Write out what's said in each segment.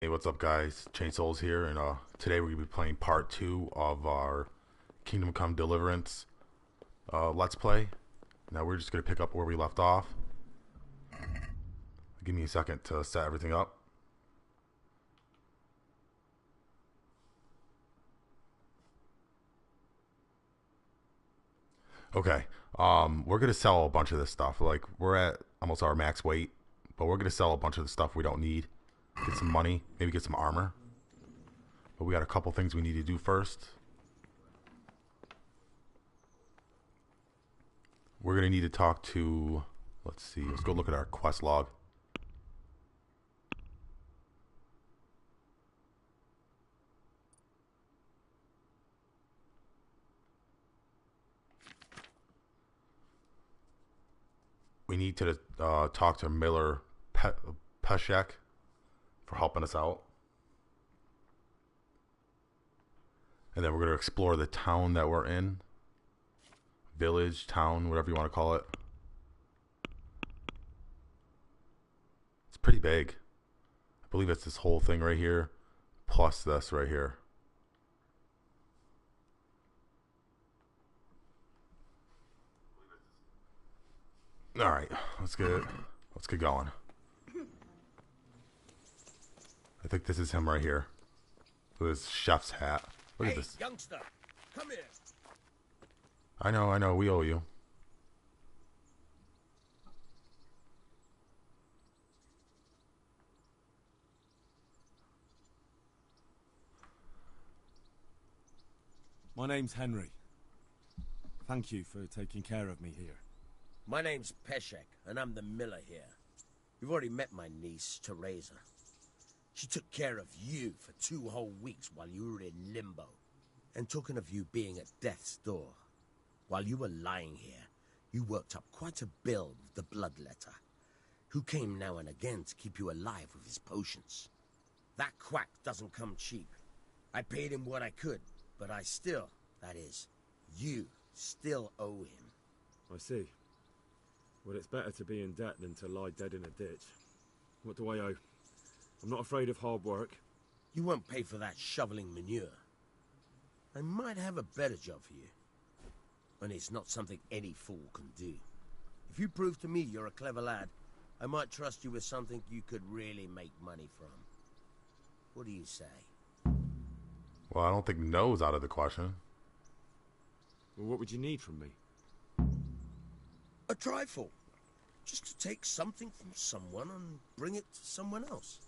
Hey, what's up, guys? Chainedsoulz here, and today we're gonna be playing part 2 of our Kingdom Come Deliverance Let's Play. Now we're just gonna pick up where we left off. Give me a second to set everything up. Okay, we're gonna sell a bunch of this stuff. Like, we're at almost our max weight, but we're gonna sell a bunch of the stuff we don't need. Get some money, maybe get some armor. But we got a couple things we need to do first. We're going to need to talk to, let's see, let's go look at our quest log. We need to talk to Miller Peshek for helping us out. And then we're going to explore the town that we're in. Village, town, whatever you want to call it. It's pretty big. I believe it's this whole thing right here, plus this right here. All right, let's get going. I think this is him right here with his chef's hat. Look at this. Youngster, come here. I know, we owe you. My name's Henry. Thank you for taking care of me here. My name's Peshek, and I'm the miller here. You've already met my niece, Teresa. She took care of you for 2 whole weeks while you were in limbo. And talking of you being at death's door, while you were lying here, you worked up quite a bill with the bloodletter, who came now and again to keep you alive with his potions. That quack doesn't come cheap. I paid him what I could, but I still, that is, you still owe him. I see. Well, it's better to be in debt than to lie dead in a ditch. What do I owe? I'm not afraid of hard work. You won't pay for that shoveling manure. I might have a better job for you. And it's not something any fool can do. If you prove to me you're a clever lad, I might trust you with something you could really make money from. What do you say? Well, I don't think no's out of the question. Well, what would you need from me? A trifle. Just to take something from someone and bring it to someone else.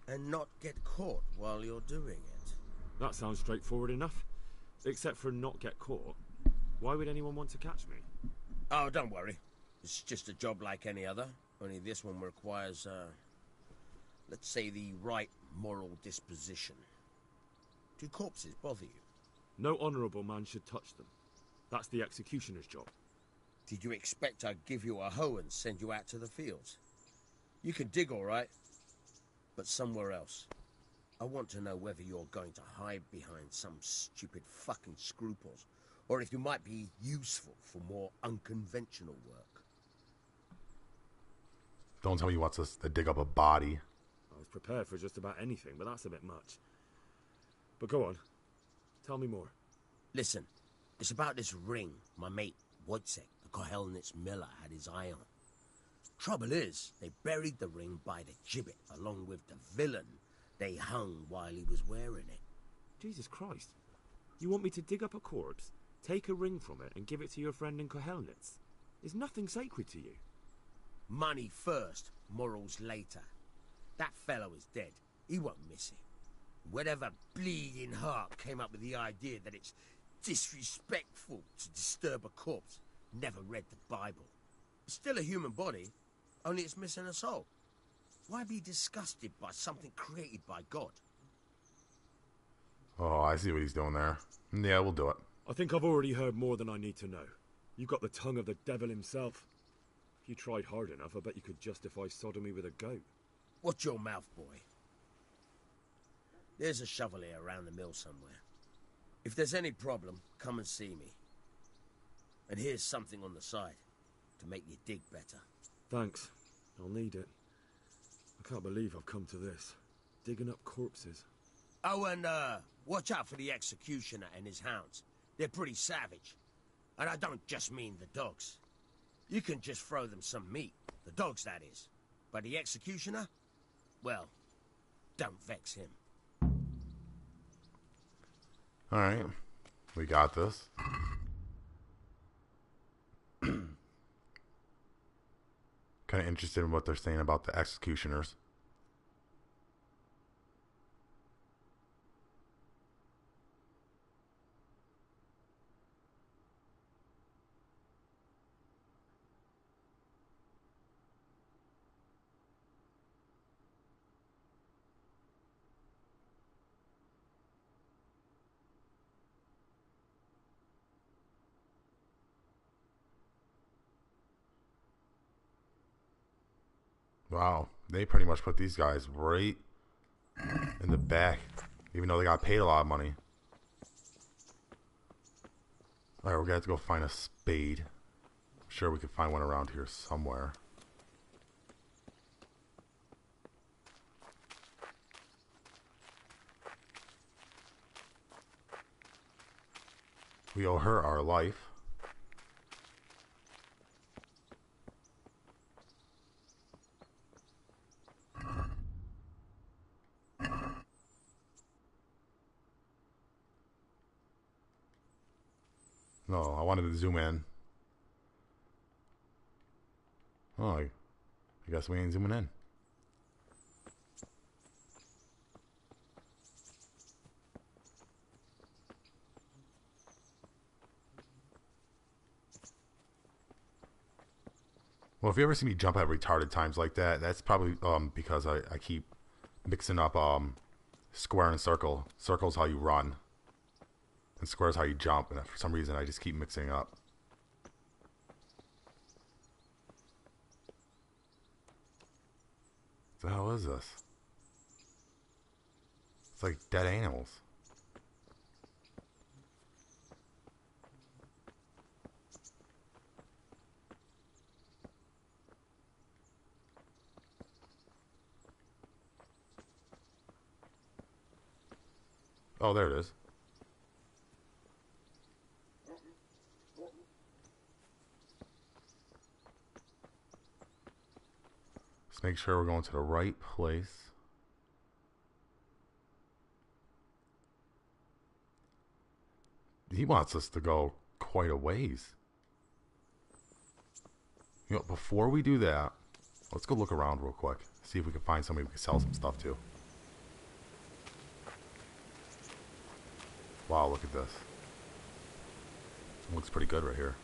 And not get caught while you're doing it. That sounds straightforward enough. Except for not get caught. Why would anyone want to catch me? Oh, don't worry. It's just a job like any other. Only this one requires, let's say, the right moral disposition. Do corpses bother you? No honourable man should touch them. That's the executioner's job. Did you expect I'd give you a hoe and send you out to the fields? You can dig all right, but somewhere else. I want to know whether you're going to hide behind some stupid fucking scruples, or if you might be useful for more unconventional work. Don't tell me he wants us to dig up a body. I was prepared for just about anything, but that's a bit much. But go on. Tell me more. Listen, it's about this ring my mate, Wojciech, the Kohelnitz miller, had his eye on. Trouble is, they buried the ring by the gibbet, along with the villain they hung while he was wearing it. Jesus Christ. You want me to dig up a corpse, take a ring from it, and give it to your friend in Kohelnitz? Is nothing sacred to you? Money first, morals later. That fellow is dead. He won't miss it. Whatever bleeding heart came up with the idea that it's disrespectful to disturb a corpse never read the Bible. It's still a human body, only it's missing a soul. Why be disgusted by something created by God? Oh, I see what he's doing there. Yeah, we'll do it. I think I've already heard more than I need to know. You've got the tongue of the devil himself. If you tried hard enough, I bet you could justify sodomy with a goat. Watch your mouth, boy. There's a shovel here around the mill somewhere. If there's any problem, come and see me. And here's something on the side to make you dig better. Thanks. I'll need it. I can't believe I've come to this. digging up corpses. Oh, and, watch out for the executioner and his hounds. They're pretty savage. And I don't just mean the dogs. You can just throw them some meat. The dogs, that is. But the executioner? Well, don't vex him. Alright. We got this. Kind of interested in what they're saying about the executioners. Wow, they pretty much put these guys right in the back, even though they got paid a lot of money. Alright, we're gonna have to go find a spade. I'm sure we could find one around here somewhere. We owe her our life. No, I wanted to zoom in. Oh, I guess we ain't zooming in. Well, if you ever see me jump at retarded times like that, that's probably because I keep mixing up square and circle. Circle's how you run, and square's how you jump, and for some reason I just keep mixing up. What the hell is this? It's like dead animals. Oh, there it is. Let's make sure we're going to the right place. He wants us to go quite a ways. You know, before we do that, let's go look around real quick. See if we can find somebody we can sell some stuff to. Wow, look at this. It looks pretty good right here.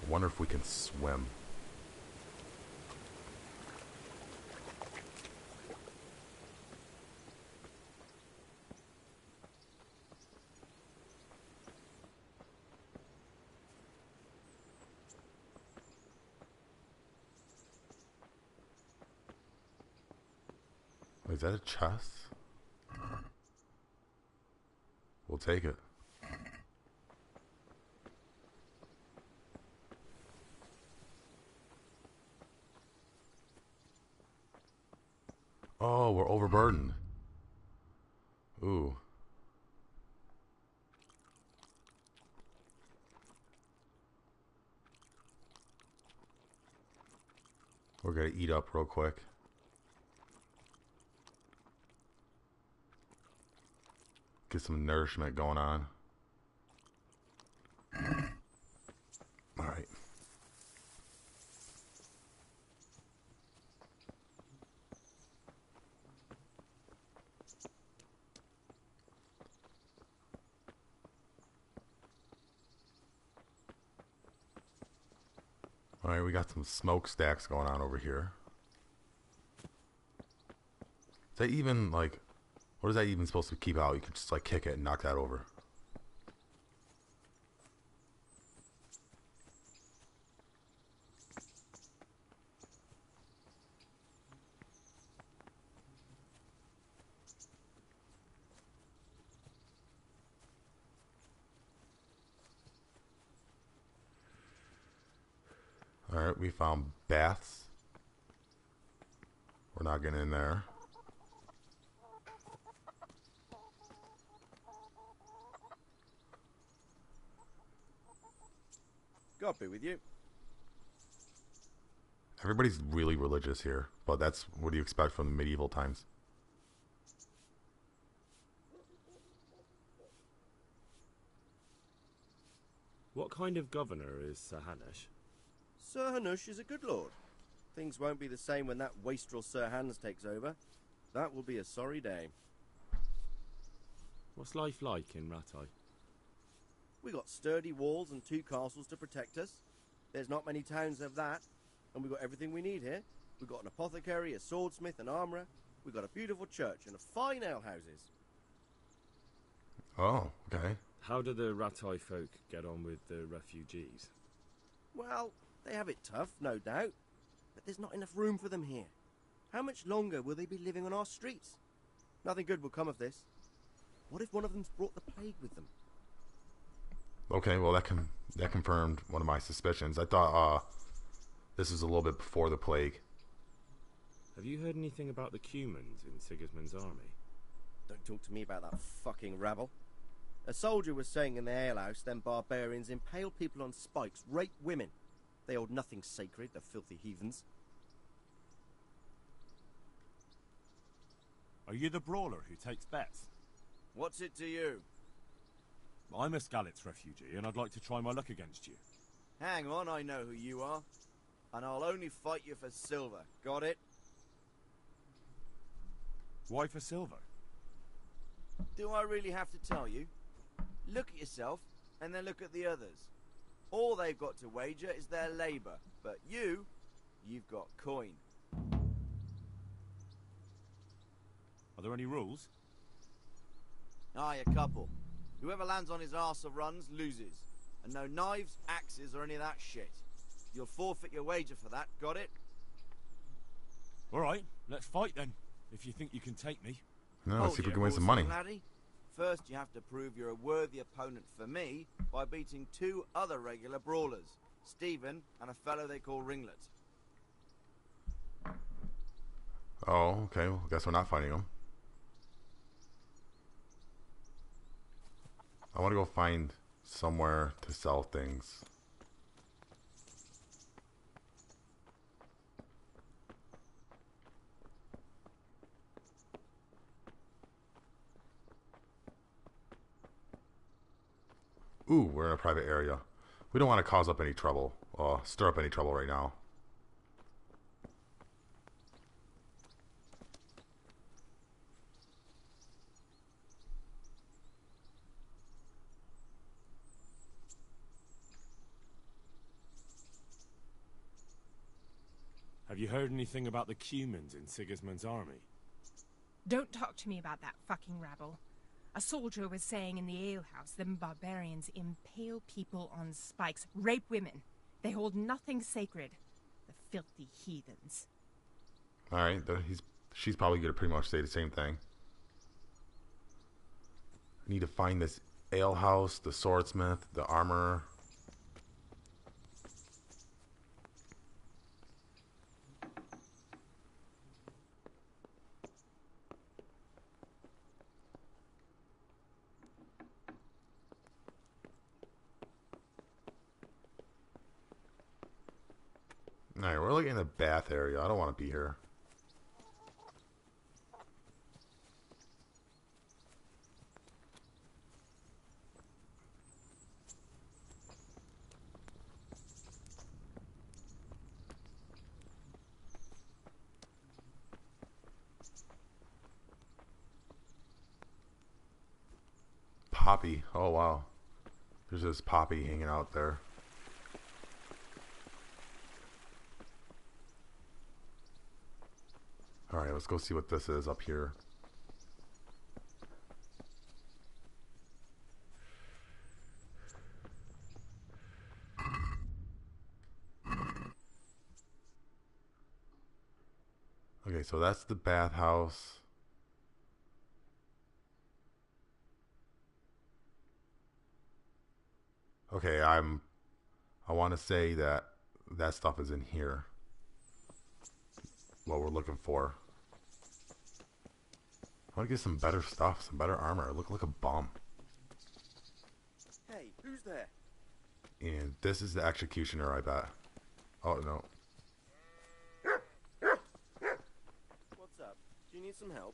I wonder if we can swim. Wait, is that a chest? We'll take it. Oh, we're overburdened. Ooh. We're gonna eat up real quick. Get some nourishment going on. Alright. Alright, we got some smokestacks going on over here. Is that even, like, what is that even supposed to keep out? You can just, like, kick it and knock that over. Alright, we found baths. We're not getting in there. God be with you. Everybody's really religious here, but that's what do you expect from the medieval times? What kind of governor is Sir Hanush? Sir Hanush is a good lord. Things won't be the same when that wastrel Sir Hans takes over. That will be a sorry day. What's life like in Rattay? We got sturdy walls and 2 castles to protect us. There's not many towns have that, and we got everything we need here. We got an apothecary, a swordsmith, an armourer. We got a beautiful church and a fine alehouses. Oh, okay. How do the Rattay folk get on with the refugees? Well, they have it tough, no doubt, but there's not enough room for them here. How much longer will they be living on our streets? Nothing good will come of this. What if one of them's brought the plague with them? Okay, well that confirmed one of my suspicions. I thought this was a little bit before the plague. Have you heard anything about the Cumans in Sigismund's army? Don't talk to me about that fucking rabble. A soldier was saying in the alehouse them barbarians impale people on spikes, rape women. They hold nothing sacred, the filthy heathens. Are you the brawler who takes bets? What's it to you? I'm a Skalitz refugee, and I'd like to try my luck against you. Hang on, I know who you are. And I'll only fight you for silver. Got it? Why for silver? Do I really have to tell you? Look at yourself, and then look at the others. All they've got to wager is their labour. But you've got coin. Are there any rules? Aye, a couple. Whoever lands on his arse or runs, loses. And no knives, axes, or any of that shit. You'll forfeit your wager for that, got it? Alright, let's fight then, if you think you can take me. No, let's see if we your can win some horses, money. laddie. First, you have to prove you're a worthy opponent for me by beating 2 other regular brawlers, Stephen and a fellow they call Ringlet. Oh, okay. Well, guess we're not fighting them. I want to go find somewhere to sell things. Ooh, we're in a private area. We don't want to cause up any trouble. Stir up any trouble right now. Have you heard anything about the Cumans in Sigismund's army? Don't talk to me about that fucking rabble. A soldier was saying in the alehouse them barbarians impale people on spikes, rape women. They hold nothing sacred. The filthy heathens. Alright, she's probably going to pretty much say the same thing. I need to find this alehouse, the swordsmith, the armorer. Alright, we're like in the bath area. I don't want to be here. Poppy. Oh, wow. There's this Poppy hanging out there. Alright, let's go see what this is up here. Okay, so that's the bathhouse. Okay, I want to say that stuff is in here. What we're looking for. I want to get some better stuff, some better armor. I look like a bum. Hey, who's there? And this is the executioner, I bet. Oh, no. What's up? Do you need some help?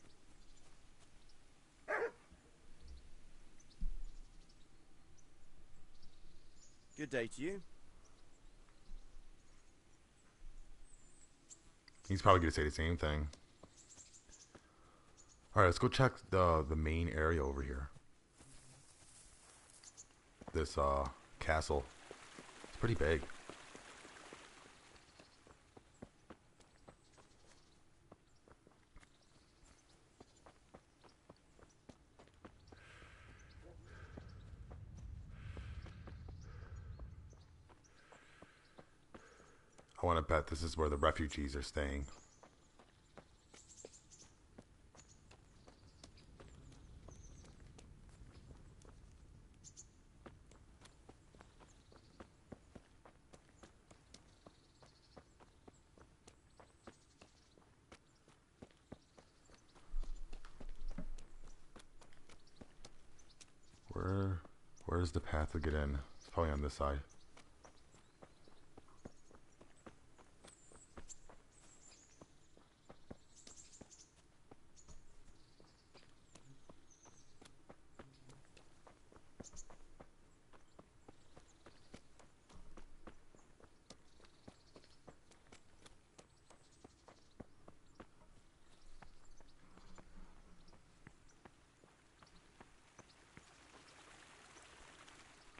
Good day to you. He's probably going to say the same thing. Alright, let's go check the main area over here. This castle. It's pretty big. I want to bet this is where the refugees are staying. Where's the path to get in? It's probably on this side.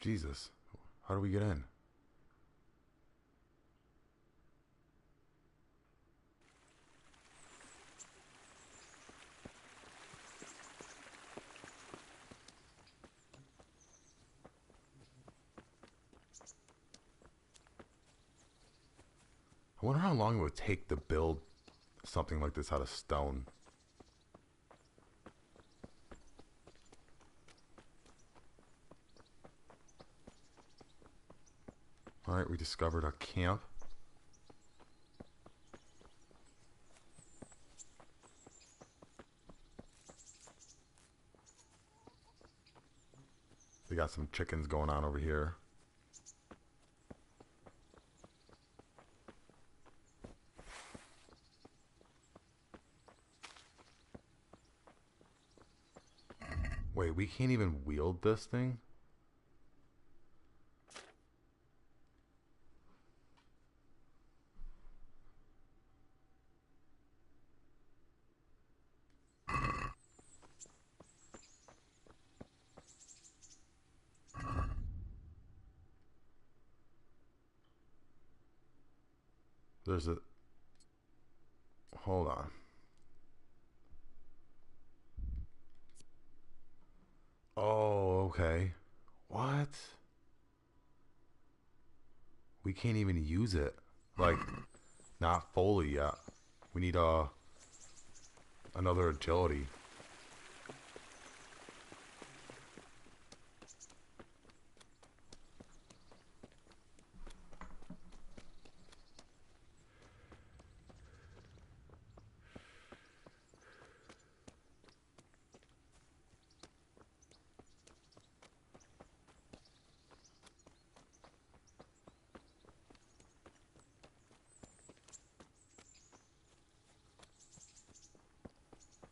Jesus, how do we get in? I wonder how long it would take to build something like this out of stone. Alright, we discovered a camp. We got some chickens going on over here. Wait, we can't even wield this thing? There's a... Hold on. Oh, okay. What? We can't even use it. Like, not fully yet. We need another agility.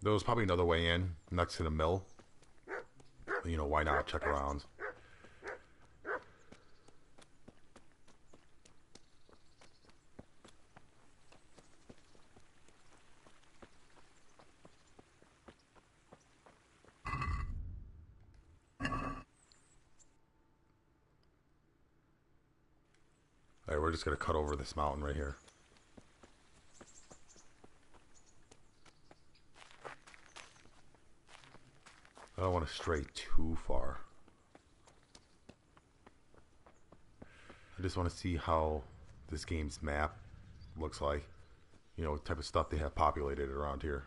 There was probably another way in next to the mill. You know, why not check around? Alright, we're just gonna cut over this mountain right here. I don't want to stray too far. I just want to see how this game's map looks like. You know, what type of stuff they have populated around here.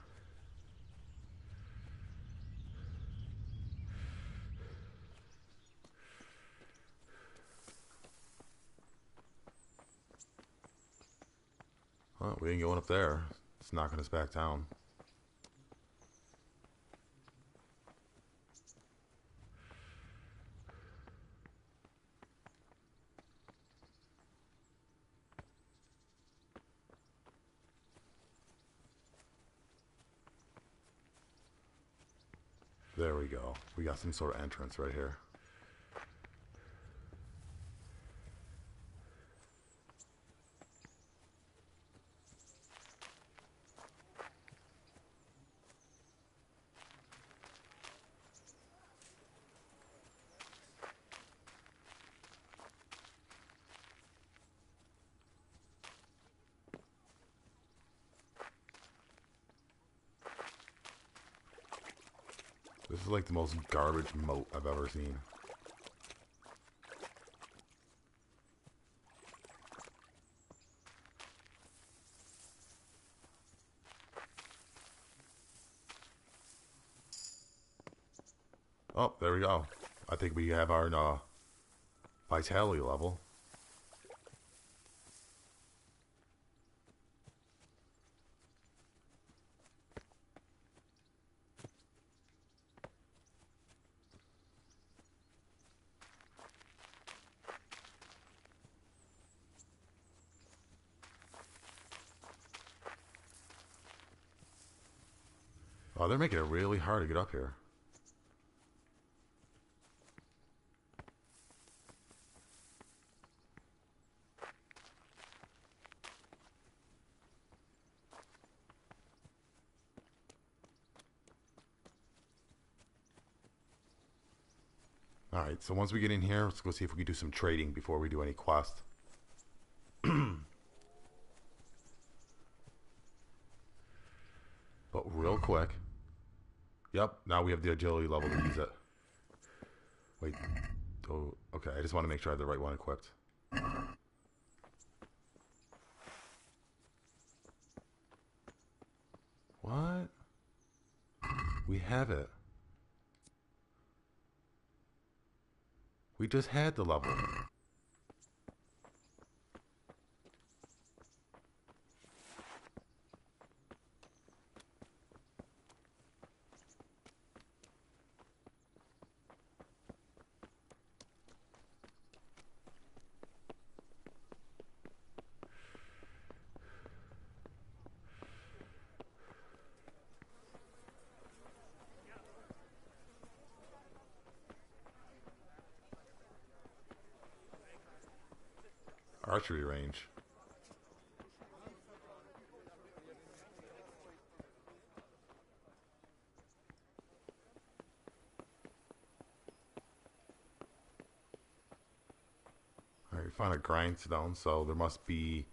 Well, we ain't going up there. It's knocking us back down. There we go. We got some sort of entrance right here. This is like the most garbage moat I've ever seen. Oh, there we go. I think we have our vitality level. Oh, they're making it really hard to get up here. Alright, so once we get in here, let's go see if we can do some trading before we do any quest. But real quick. Yep, now we have the agility level to use it. Wait. Oh, okay, I just want to make sure I have the right one equipped. What? We have it. We just had the level. Archery range. Alright, we found a grindstone, so there must be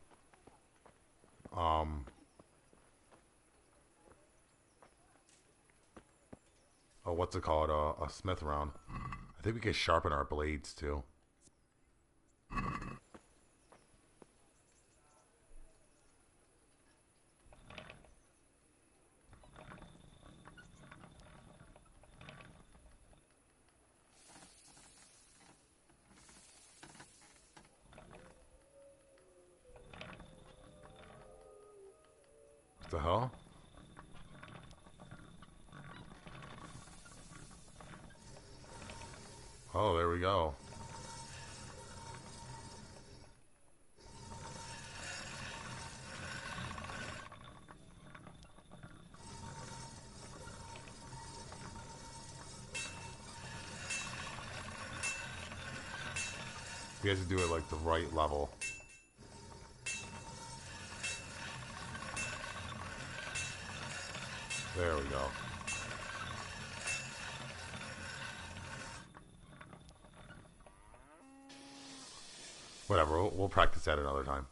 oh, what's it called? A smith round. I think we can sharpen our blades too. What the hell? Oh, there we go. We have to do it like the right level. There we go. Whatever, we'll practice that another time.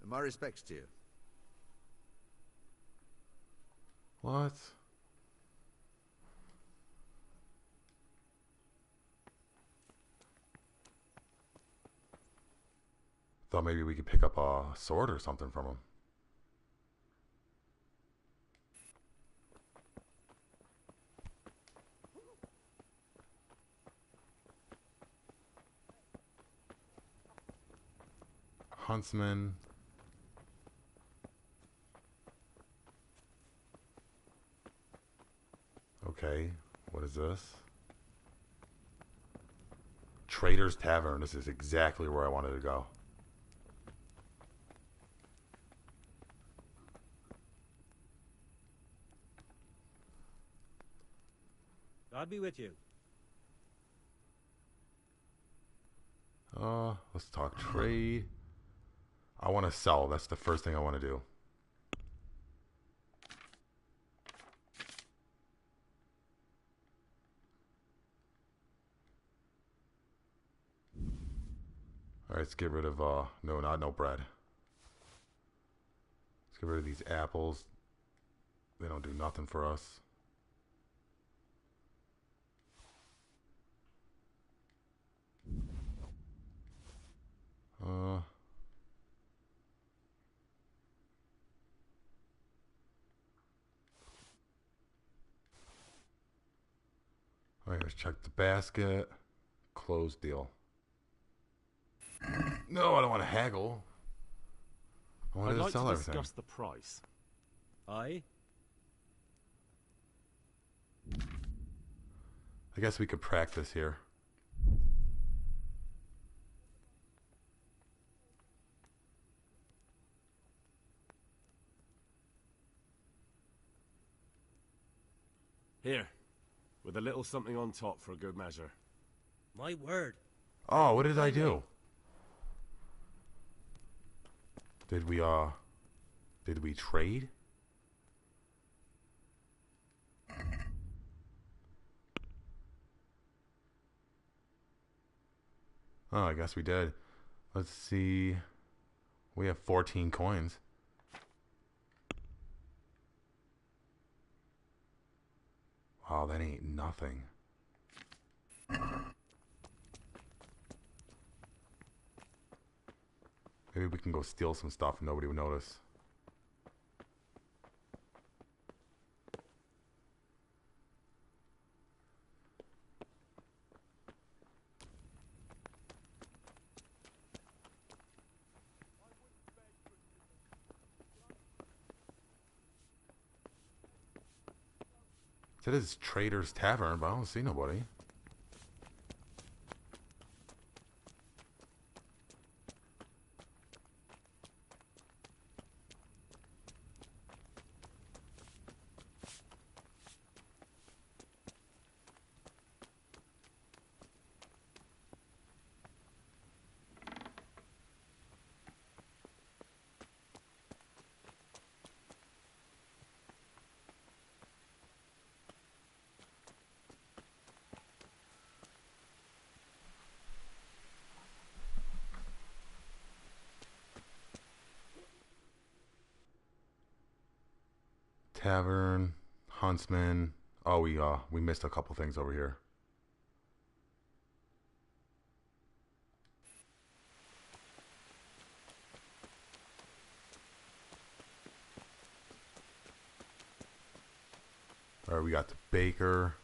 My respects to you. What? Thought maybe we could pick up a sword or something from him. Huntsman. Okay, what is this? Trader's Tavern. This is exactly where I wanted to go. God be with you. Let's talk trade. I want to sell. That's the first thing I want to do. All right, let's get rid of no bread. Let's get rid of these apples. They don't do nothing for us. All right, let's check the basket. Closed deal. No, I don't want to haggle. I wanted I'd to like sell to everything. discuss the price. Aye? I guess we could practice here. Here, with a little something on top for a good measure. My word. Oh, what did I do? Did we trade? Oh, I guess we did. Let's see. We have 14 coins. Wow, that ain't nothing. Maybe we can go steal some stuff and nobody would notice. It is Trader's Tavern, but I don't see nobody. Tavern, Huntsman. Oh, we missed a couple things over here. All right, we got the baker.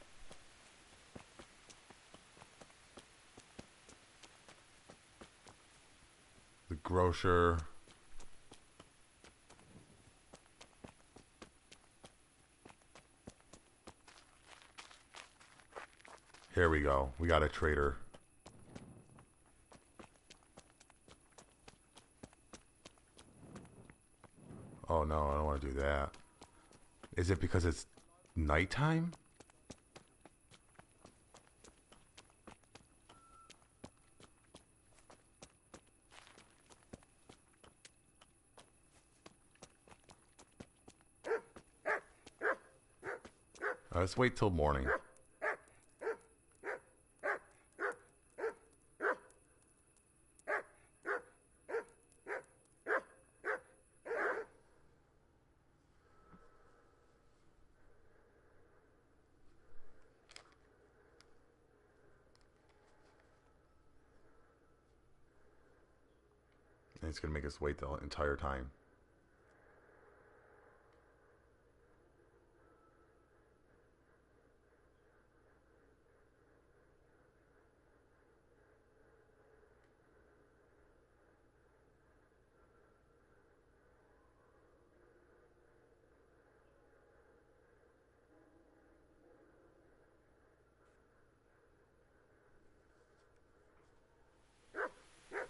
The grocer. Here we go. We got a trader. Oh no, I don't want to do that. Is it because it's nighttime? Let's wait till morning. And it's going to make us wait the entire time.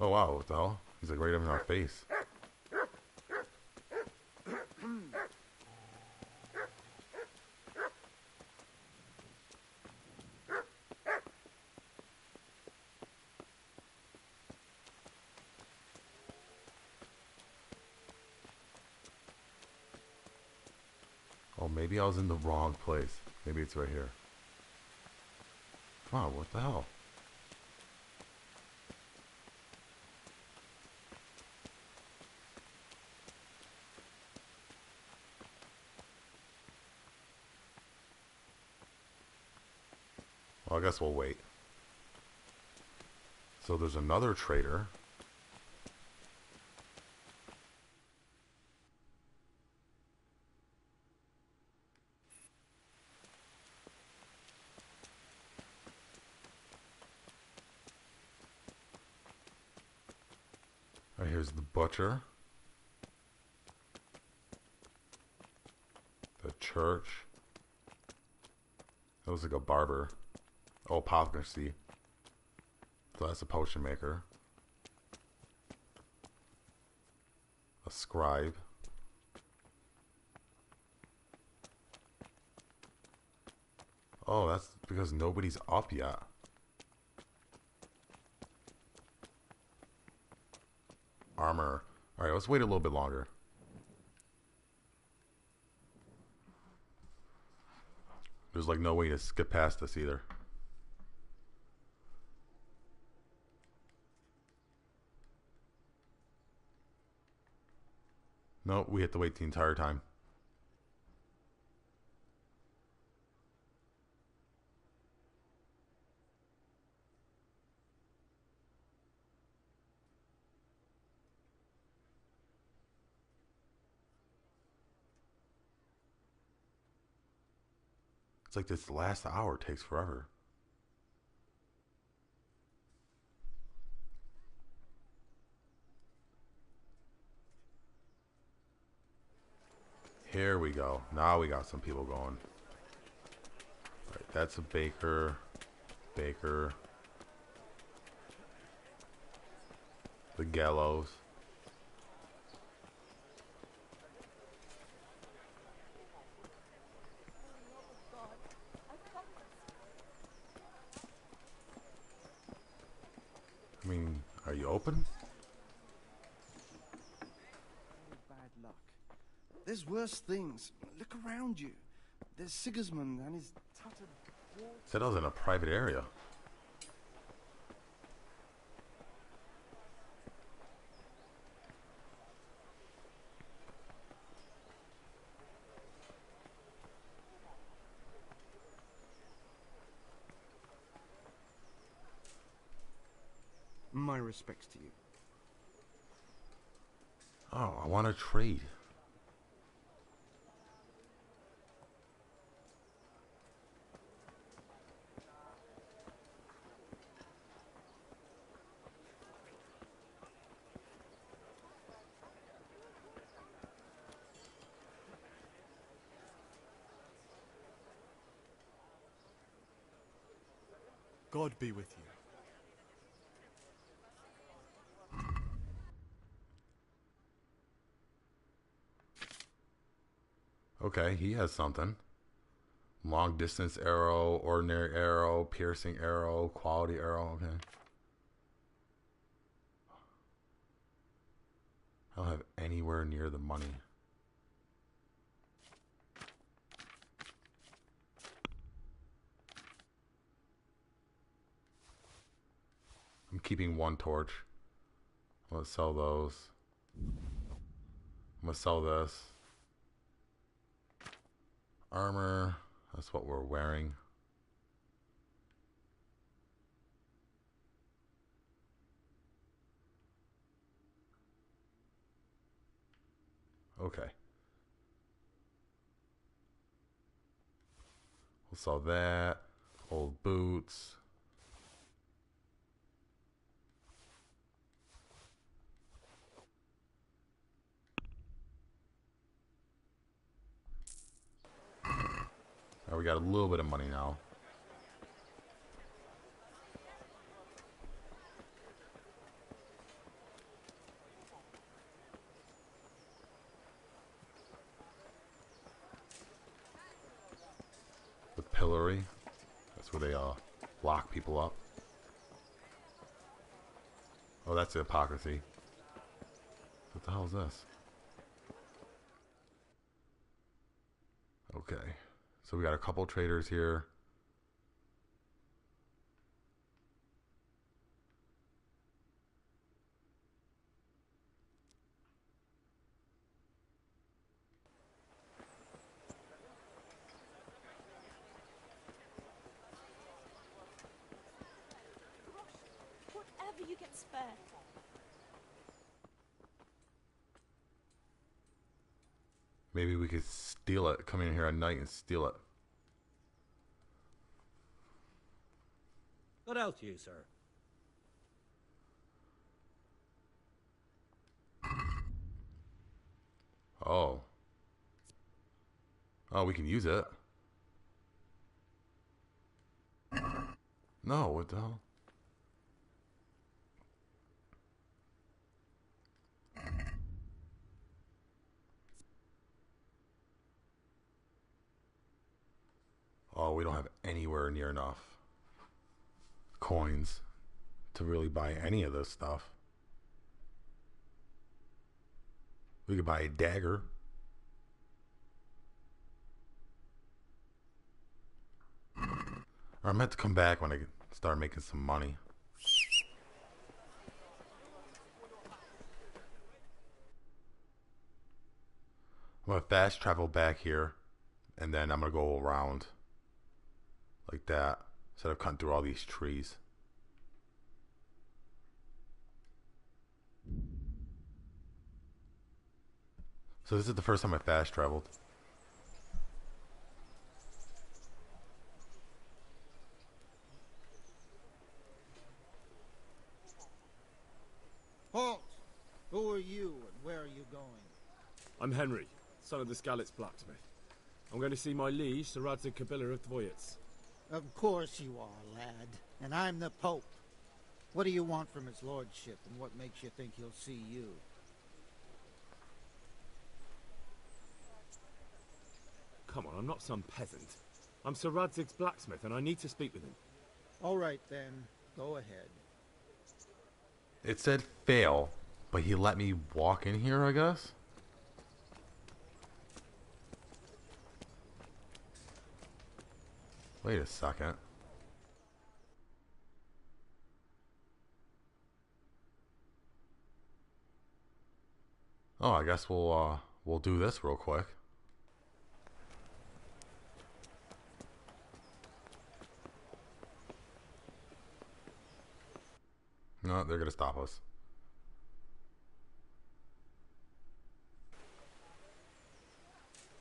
Oh wow, what the hell? He's like right up in our face. Oh, maybe I was in the wrong place. Maybe it's right here. Wow, what the hell? Well, I guess we'll wait. So there's another trader. All right, here's the butcher. The church. That looks like a barber. Oh, apothecary. So that's a potion maker. A scribe. Oh, that's because nobody's up yet. Armor. Alright, let's wait a little bit longer. There's like no way to skip past this either. No, we have to wait the entire time. It's like this last hour takes forever. Here we go. Now we got some people going. Right, that's a baker. Baker. The gallows. I mean, are you open? Bad luck. There's worse things. Look around you. There's Sigismund and his tattered wall. Said I was in a private area. My respects to you. Oh, I want to trade. God be with you. Okay, he has something. Long distance arrow, ordinary arrow, piercing arrow, quality arrow. Okay. I don't have anywhere near the money. I'm keeping one torch. I'm gonna sell those. I'm gonna sell this. Armor. That's what we're wearing. Okay. We'll sell that. Old boots. All right, we got a little bit of money now. Artillery. That's where they lock people up. Oh, that's the Hypocrisy. What the hell is this? Okay. So we got a couple traders here. Whatever you get spare. Maybe we could steal it. Come in here at night and steal it. Good out to you, sir. Oh. Oh, we can use it. No, what the hell? Oh, we don't have anywhere near enough coins to really buy any of this stuff. We could buy a dagger. Or I'm meant to come back when I start making some money. I'm gonna fast travel back here, and then I'm gonna go around like that instead of cutting through all these trees. So this is the first time I fast traveled. Halt! Who are you and where are you going? I'm Henry, son of the Skalitz blacksmith. I'm going to see my liege, Sir Radzig Kobyla of Dvoyets. Of course you are, lad. And I'm the Pope. What do you want from his lordship, and what makes you think he'll see you? Come on, I'm not some peasant. I'm Sir Radzig's blacksmith, and I need to speak with him. All right, then. Go ahead. It said fail, but he let me walk in here, I guess? Wait a second. Oh, I guess we'll do this real quick. No, they're gonna stop us.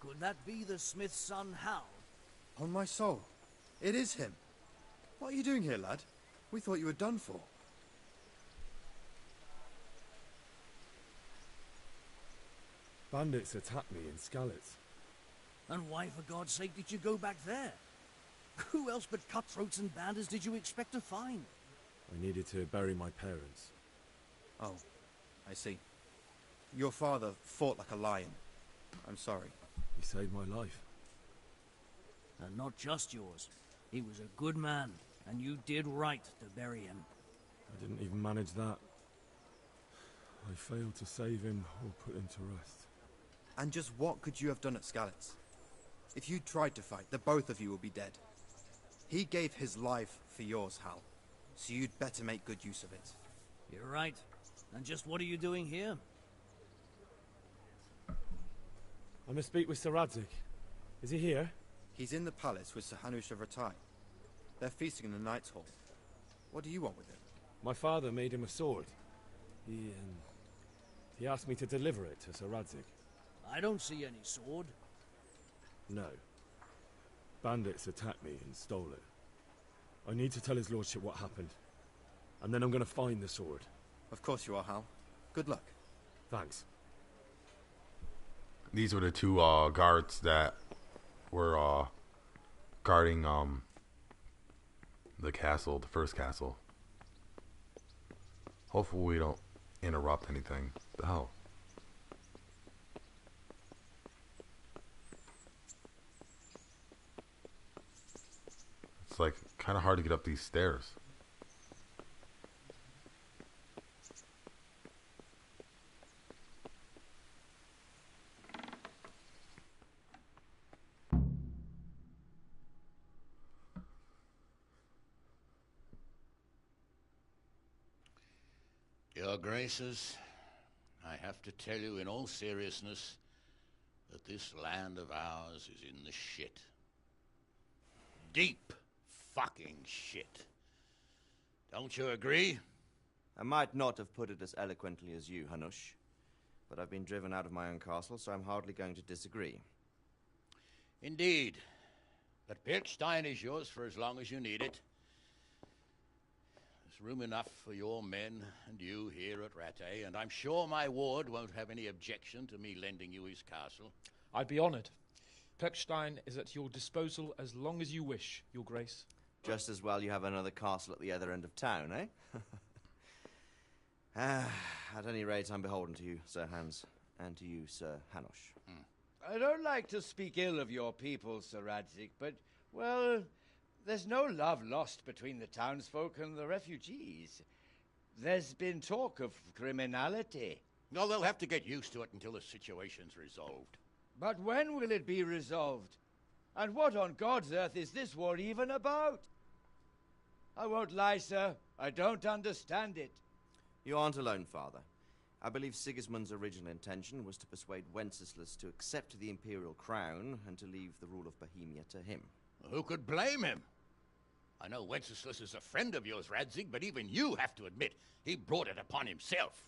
Could that be the smith's son, Hal? On my soul, it is him. What are you doing here, lad? We thought you were done for. Bandits attacked me in Skalitz. And why, for God's sake, did you go back there? Who else but cutthroats and bandits did you expect to find? I needed to bury my parents. Oh, I see. Your father fought like a lion. I'm sorry. He saved my life. And not just yours. He was a good man, and you did right to bury him. I didn't even manage that. I failed to save him or put him to rest. And just what could you have done at Skalitz? If you tried to fight, the both of you would be dead. He gave his life for yours, Hal. So you'd better make good use of it. You're right. And just what are you doing here? I must speak with Sir Radzig. Is he here? He's in the palace with Sir Hanush of Ratai. They're feasting in the Knight's Hall. What do you want with him? My father made him a sword. He asked me to deliver it to Sir Radzig. I don't see any sword. No. Bandits attacked me and stole it. I need to tell his lordship what happened. And then I'm going to find the sword. Of course you are, Hal. Good luck. Thanks. These were the two guards that were guarding the castle, the first castle. Hopefully we don't interrupt anything. The hell? It's like kind of hard to get up these stairs. Your Graces, I have to tell you in all seriousness that this land of ours is in the shit. Deep fucking shit. Don't you agree? I might not have put it as eloquently as you, Hanush, but I've been driven out of my own castle, so I'm hardly going to disagree. Indeed. But Pilchstein is yours for as long as you need it. There's room enough for your men and you here at Rattay, and I'm sure my ward won't have any objection to me lending you his castle. I'd be honoured. Pechstein is at your disposal as long as you wish, Your Grace. Just as well you have another castle at the other end of town, eh? At any rate, I'm beholden to you, Sir Hans, and to you, Sir Hanush. I don't like to speak ill of your people, Sir Radzik, but, well, there's no love lost between the townsfolk and the refugees. There's been talk of criminality. No, they'll have to get used to it until the situation's resolved. But when will it be resolved? And what on God's earth is this war even about? I won't lie, sir. I don't understand it. You aren't alone, Father. I believe Sigismund's original intention was to persuade Wenceslas to accept the imperial crown and to leave the rule of Bohemia to him. Who could blame him? I know Wenceslas is a friend of yours, Radzig, but even you have to admit he brought it upon himself.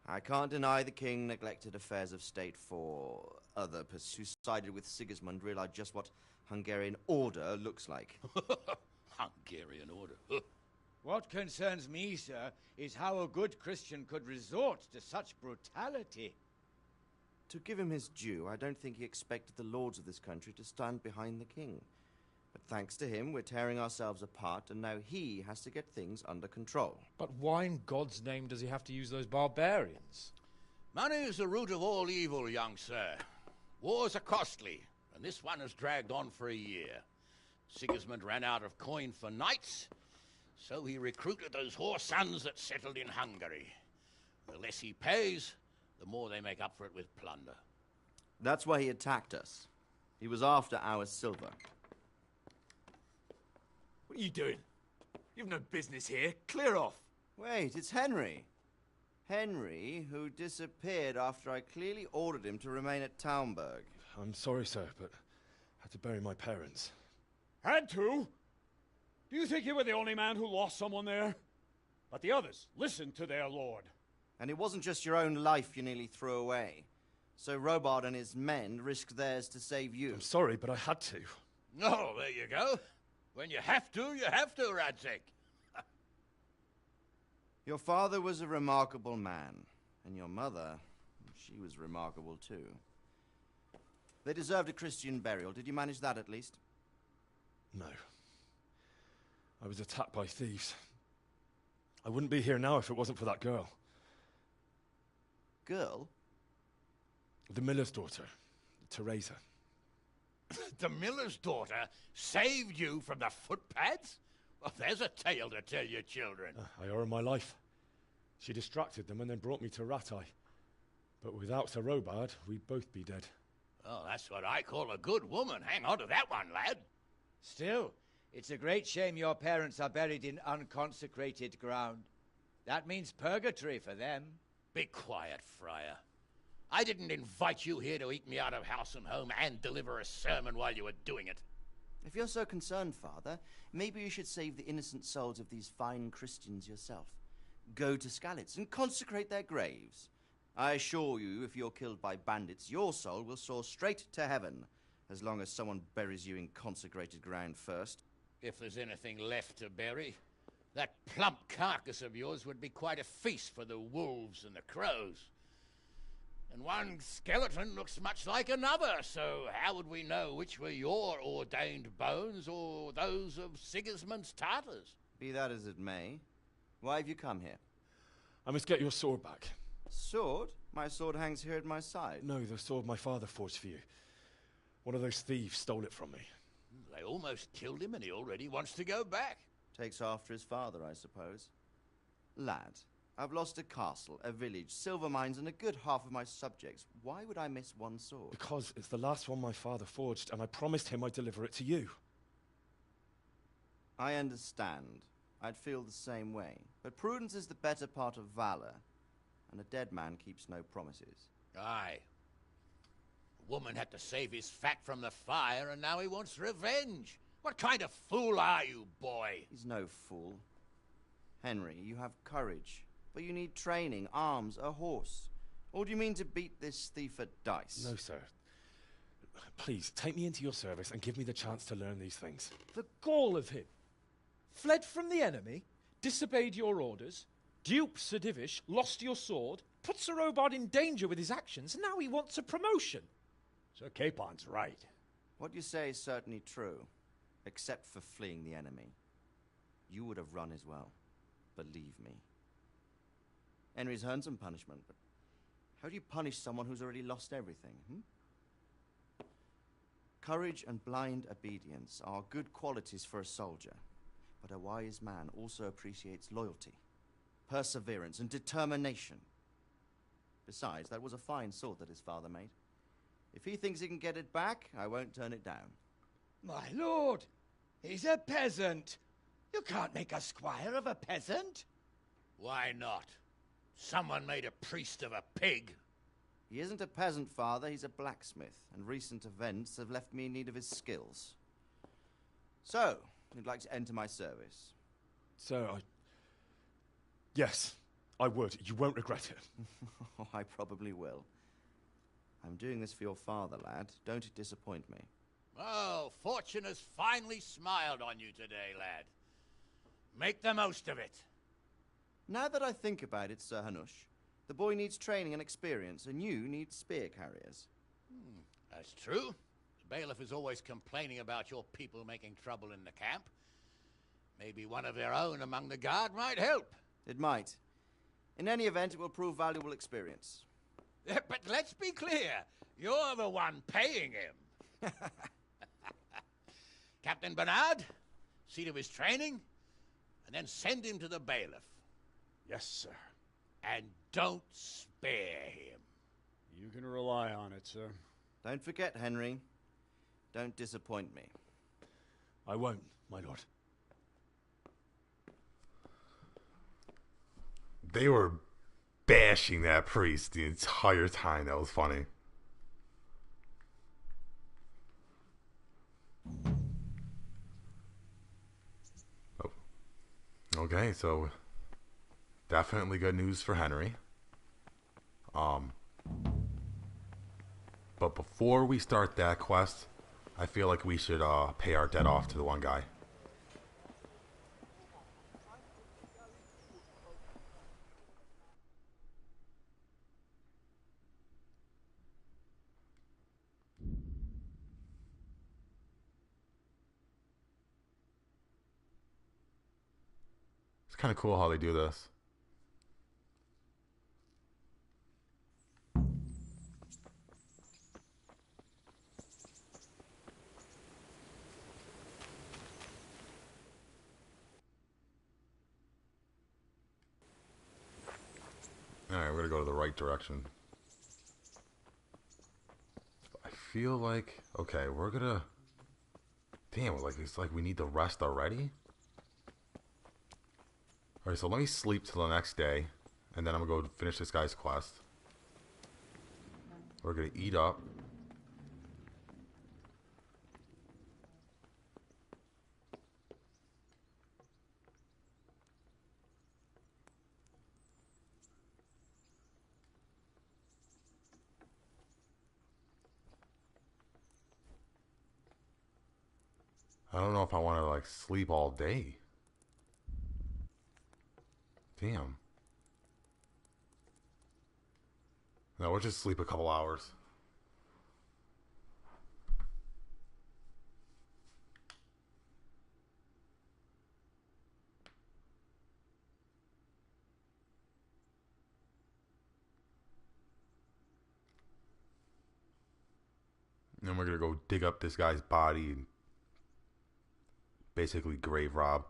I can't deny the king neglected affairs of state for other pursuits. Who sided with Sigismund realized just what Hungarian order looks like. Hungarian order? What concerns me, sir, is how a good Christian could resort to such brutality. To give him his due, I don't think he expected the lords of this country to stand behind the king. But thanks to him, we're tearing ourselves apart, and now he has to get things under control. But why in God's name does he have to use those barbarians? Money is the root of all evil, young sir. Wars are costly, and this one has dragged on for a year. Sigismund ran out of coin for knights, so he recruited those whore sons that settled in Hungary. The less he pays, the more they make up for it with plunder. That's why he attacked us. He was after our silver. What are you doing? You've no business here. Clear off. Wait, it's Henry. Henry, who disappeared after I clearly ordered him to remain at Townburg. I'm sorry, sir, but I had to bury my parents. Had to? Do you think you were the only man who lost someone there? But the others listened to their lord. And it wasn't just your own life you nearly threw away. So Robard and his men risked theirs to save you. I'm sorry, but I had to. Oh, there you go. When you have to, Radzig. Your father was a remarkable man, and your mother, she was remarkable too. They deserved a Christian burial. Did you manage that at least? No. I was attacked by thieves. I wouldn't be here now if it wasn't for that girl. Girl? The miller's daughter, Teresa. The miller's daughter saved you from the footpads? Well, there's a tale to tell your children. I owe her my life. She distracted them and then brought me to Rattay. But without Sir Robard, we'd both be dead. Oh, that's what I call a good woman. Hang on to that one, lad. Still, it's a great shame your parents are buried in unconsecrated ground. That means purgatory for them. Be quiet, Friar. I didn't invite you here to eat me out of house and home and deliver a sermon while you were doing it. If you're so concerned, Father, maybe you should save the innocent souls of these fine Christians yourself. Go to Skalitz and consecrate their graves. I assure you, if you're killed by bandits, your soul will soar straight to heaven, as long as someone buries you in consecrated ground first. If there's anything left to bury, that plump carcass of yours would be quite a feast for the wolves and the crows. And one skeleton looks much like another, so how would we know which were your ordained bones or those of Sigismund's Tartars? Be that as it may, why have you come here? I must get your sword back. Sword? My sword hangs here at my side. No, the sword my father forged for you. One of those thieves stole it from me. They almost killed him and he already wants to go back. Takes after his father, I suppose. Lad, I've lost a castle, a village, silver mines, and a good half of my subjects. Why would I miss one sword? Because it's the last one my father forged, and I promised him I'd deliver it to you. I understand. I'd feel the same way. But prudence is the better part of valor, and a dead man keeps no promises. Aye. A woman had to save his fat from the fire, and now he wants revenge. What kind of fool are you, boy? He's no fool. Henry, you have courage, but you need training, arms, a horse. Or do you mean to beat this thief at dice? No, sir. Please, take me into your service and give me the chance to learn these things. The gall of him. Fled from the enemy, disobeyed your orders, duped Sir Divish, lost your sword, put Sir Robard in danger with his actions, and now he wants a promotion. Sir Capon's right. What you say is certainly true, except for fleeing the enemy. You would have run as well, believe me. Henry's earned some punishment, but how do you punish someone who's already lost everything, Courage and blind obedience are good qualities for a soldier, but a wise man also appreciates loyalty, perseverance, and determination. Besides, that was a fine sword that his father made. If he thinks he can get it back, I won't turn it down. My lord, he's a peasant. You can't make a squire of a peasant. Why not? Someone made a priest of a pig. He isn't a peasant, father, he's a blacksmith, and recent events have left me in need of his skills. So, you'd like to enter my service? Sir, Yes, I would. You won't regret it. Oh, I probably will. I'm doing this for your father, lad. Don't disappoint me. Oh, fortune has finally smiled on you today, lad. Make the most of it. Now that I think about it, Sir Hanush, the boy needs training and experience, and you need spear carriers. That's true. The bailiff is always complaining about your people making trouble in the camp. Maybe one of their own among the guard might help. It might. In any event, it will prove valuable experience. But let's be clear. You're the one paying him. Captain Bernard, see to his training, and then send him to the bailiff. Yes, sir. And don't spare him. You can rely on it, sir. Don't forget, Henry. Don't disappoint me. I won't, my lord. They were bashing that priest the entire time. That was funny. Oh. Okay, so definitely good news for Henry. But before we start that quest, I feel like we should pay our debt off to the one guy. It's kind of cool how they do this. Alright, we're gonna go to the right direction. I feel like, okay, we're gonna, damn, like it's like we need to rest already. Alright, so let me sleep till the next day, and then I'm gonna go finish this guy's quest. We're gonna eat up. I don't know if I want to like sleep all day. Damn. No, we'll just sleep a couple hours. And then we're gonna go dig up this guy's body and basically grave rob.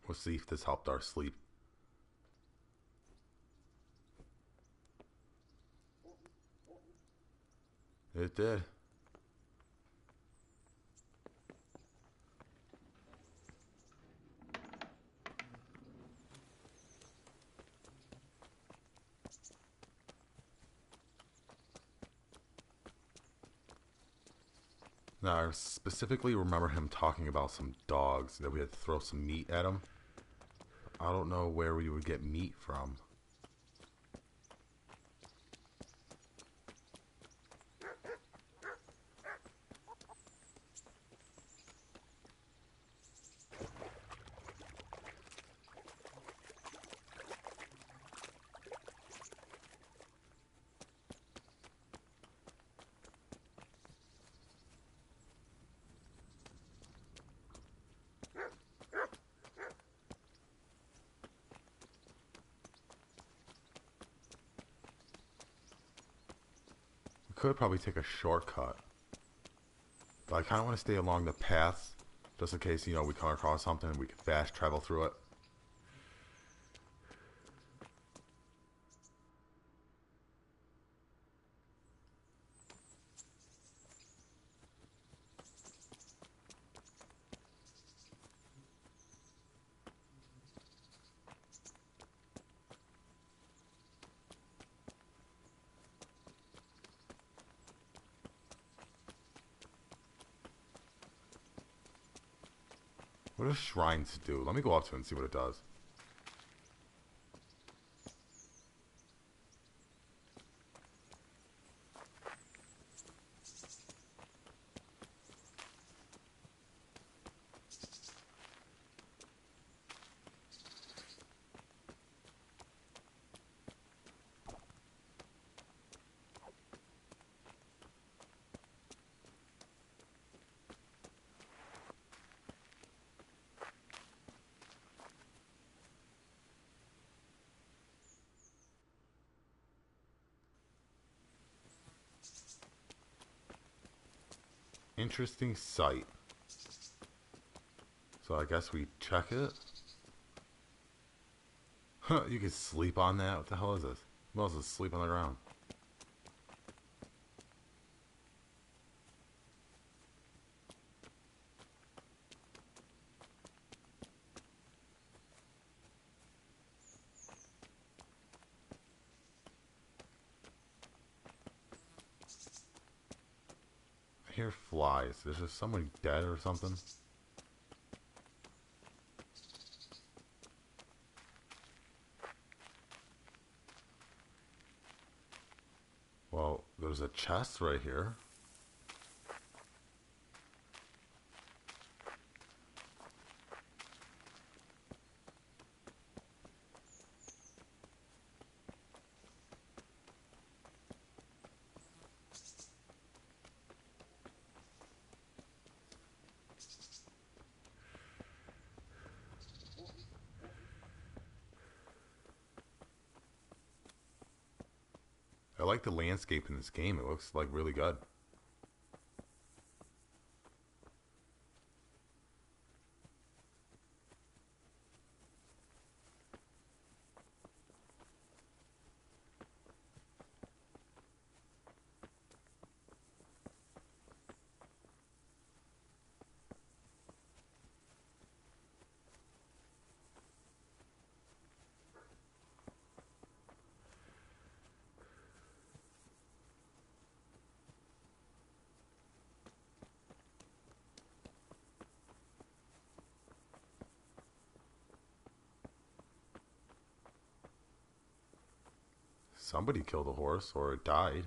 We'll see if this helped our sleep. It did. Now, I specifically remember him talking about some dogs, that we had to throw some meat at them. I don't know where we would get meat from. Could probably take a shortcut, but I kind of want to stay along the paths just in case, you know, we come across something and we can fast travel through it. What does shrines do? Let me go up to it and see what it does. Interesting sight. So I guess we check it. Huh, you can sleep on that? What the hell is this? You might as well sleep on the ground. I hear flies. Is there someone dead or something? Well, there's a chest right here. I like the landscape in this game. It looks like really good. Somebody killed a horse, or it died.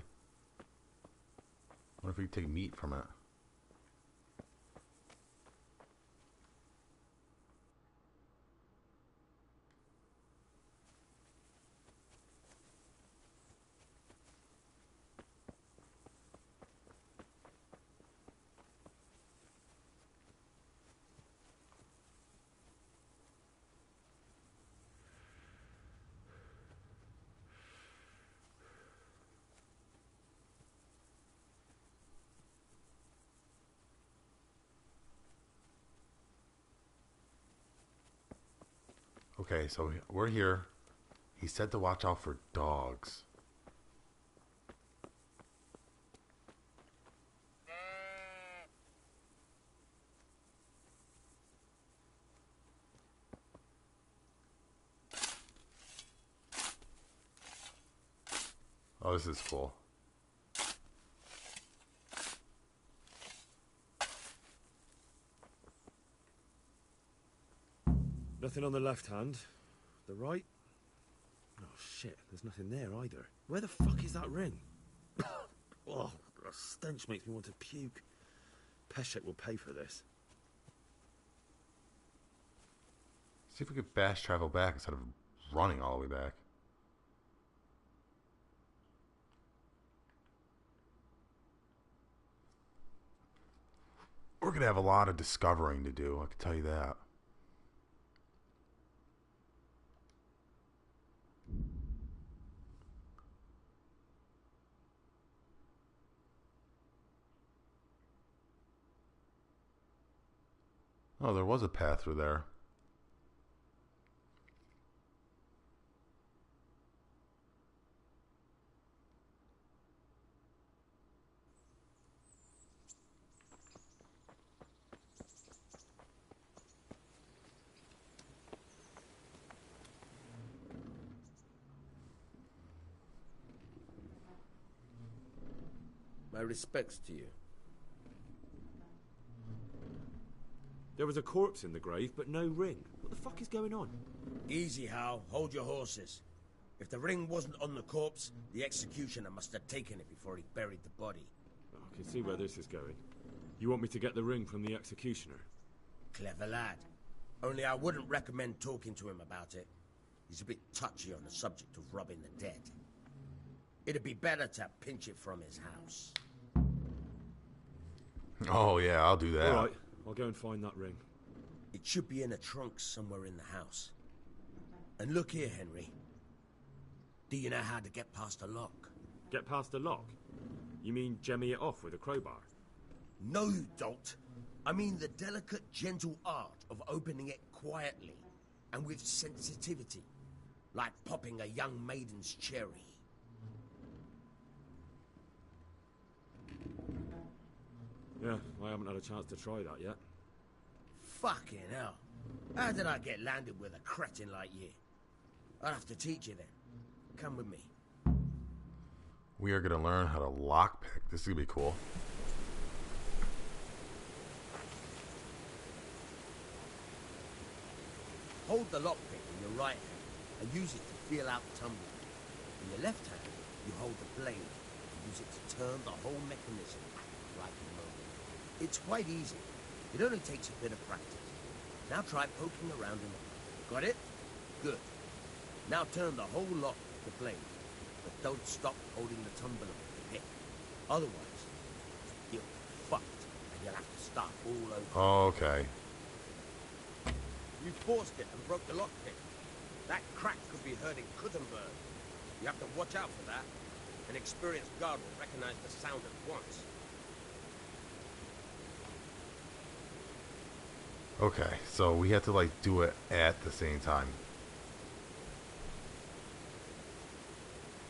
What if we take meat from it? Okay, so we're here. He said to watch out for dogs. Oh, this is cool. Nothing on the left hand. The right? Oh shit, there's nothing there either. Where the fuck is that ring? Oh, the stench makes me want to puke. Peshek will pay for this. See if we could fast travel back instead of running all the way back. We're gonna have a lot of discovering to do, I can tell you that. Oh, there was a path through there. My respects to you. There was a corpse in the grave, but no ring. What the fuck is going on? Easy, Hal. Hold your horses. If the ring wasn't on the corpse, the executioner must have taken it before he buried the body. I can see where this is going. You want me to get the ring from the executioner? Clever lad. Only I wouldn't recommend talking to him about it. He's a bit touchy on the subject of robbing the dead. It'd be better to pinch it from his house. Oh yeah, I'll do that. All right, I'll go and find that ring. It should be in a trunk somewhere in the house. And look here, Henry. Do you know how to get past a lock? Get past a lock? You mean jemmy it off with a crowbar? No, you don't. I mean the delicate, gentle art of opening it quietly and with sensitivity, like popping a young maiden's cherry. Yeah, I haven't had a chance to try that yet. Fucking hell. How did I get landed with a cretin like you? I'll have to teach you then. Come with me. We are gonna learn how to lockpick. This is gonna be cool. Hold the lockpick in your right hand and use it to feel out the tumbler. In your left hand, you hold the blade and use it to turn the whole mechanism like a motor. It's quite easy. It only takes a bit of practice. Now try poking around in the lock. Got it? Good. Now turn the whole lock with the blade, but don't stop holding the tumbler with the pick. Otherwise, you'll be fucked and you'll have to start all over. Okay. You forced it and broke the lockpick. That crack could be heard in Kuttenberg. You have to watch out for that. An experienced guard will recognize the sound at once. Okay, so we have to like do it at the same time.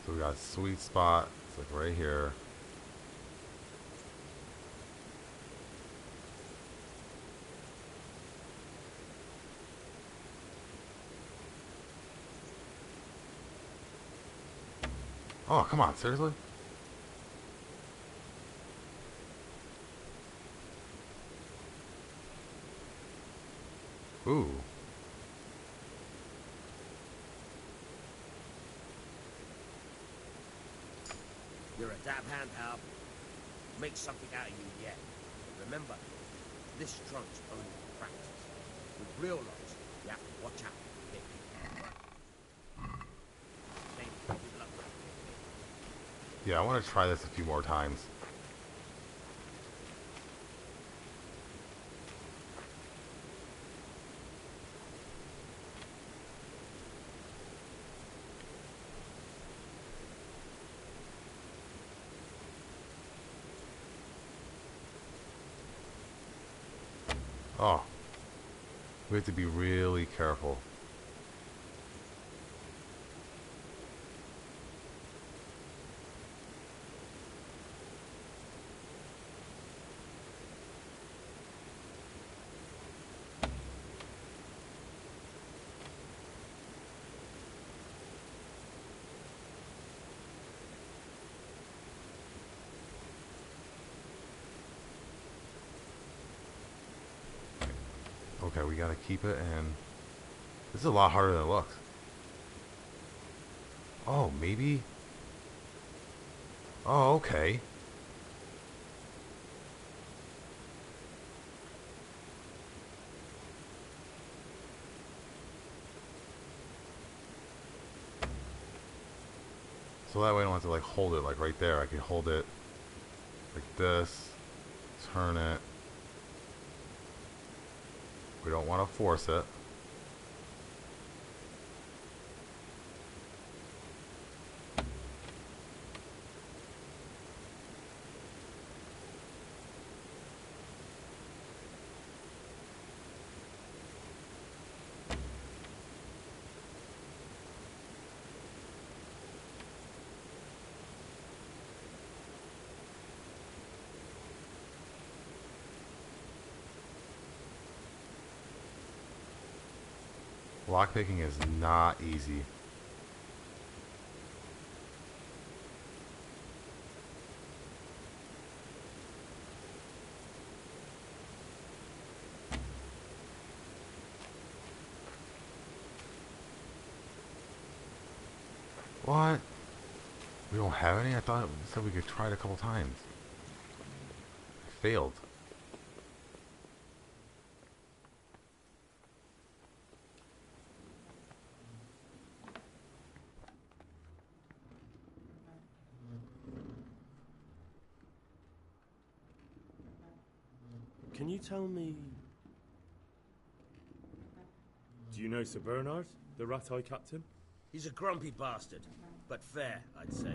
So we got a sweet spot. It's like right here. Oh, come on, seriously? Ooh. You're a dab hand, Hal. Make something out of you yet. Remember, this trunk's only for practice. With real locks, you have to watch out for the pick. Yeah, I want to try this a few more times. Oh, we have to be really careful. Okay, we gotta keep it, and this is a lot harder than it looks. Oh, maybe. Oh, okay. So that way I don't have to like hold it like right there. I can hold it like this, turn it. We don't want to force it. Lockpicking is not easy. What? We don't have any? I thought it said we could try it a couple times. I failed. Can you tell me... Do you know Sir Bernard, the rat-eye captain? He's a grumpy bastard, but fair, I'd say.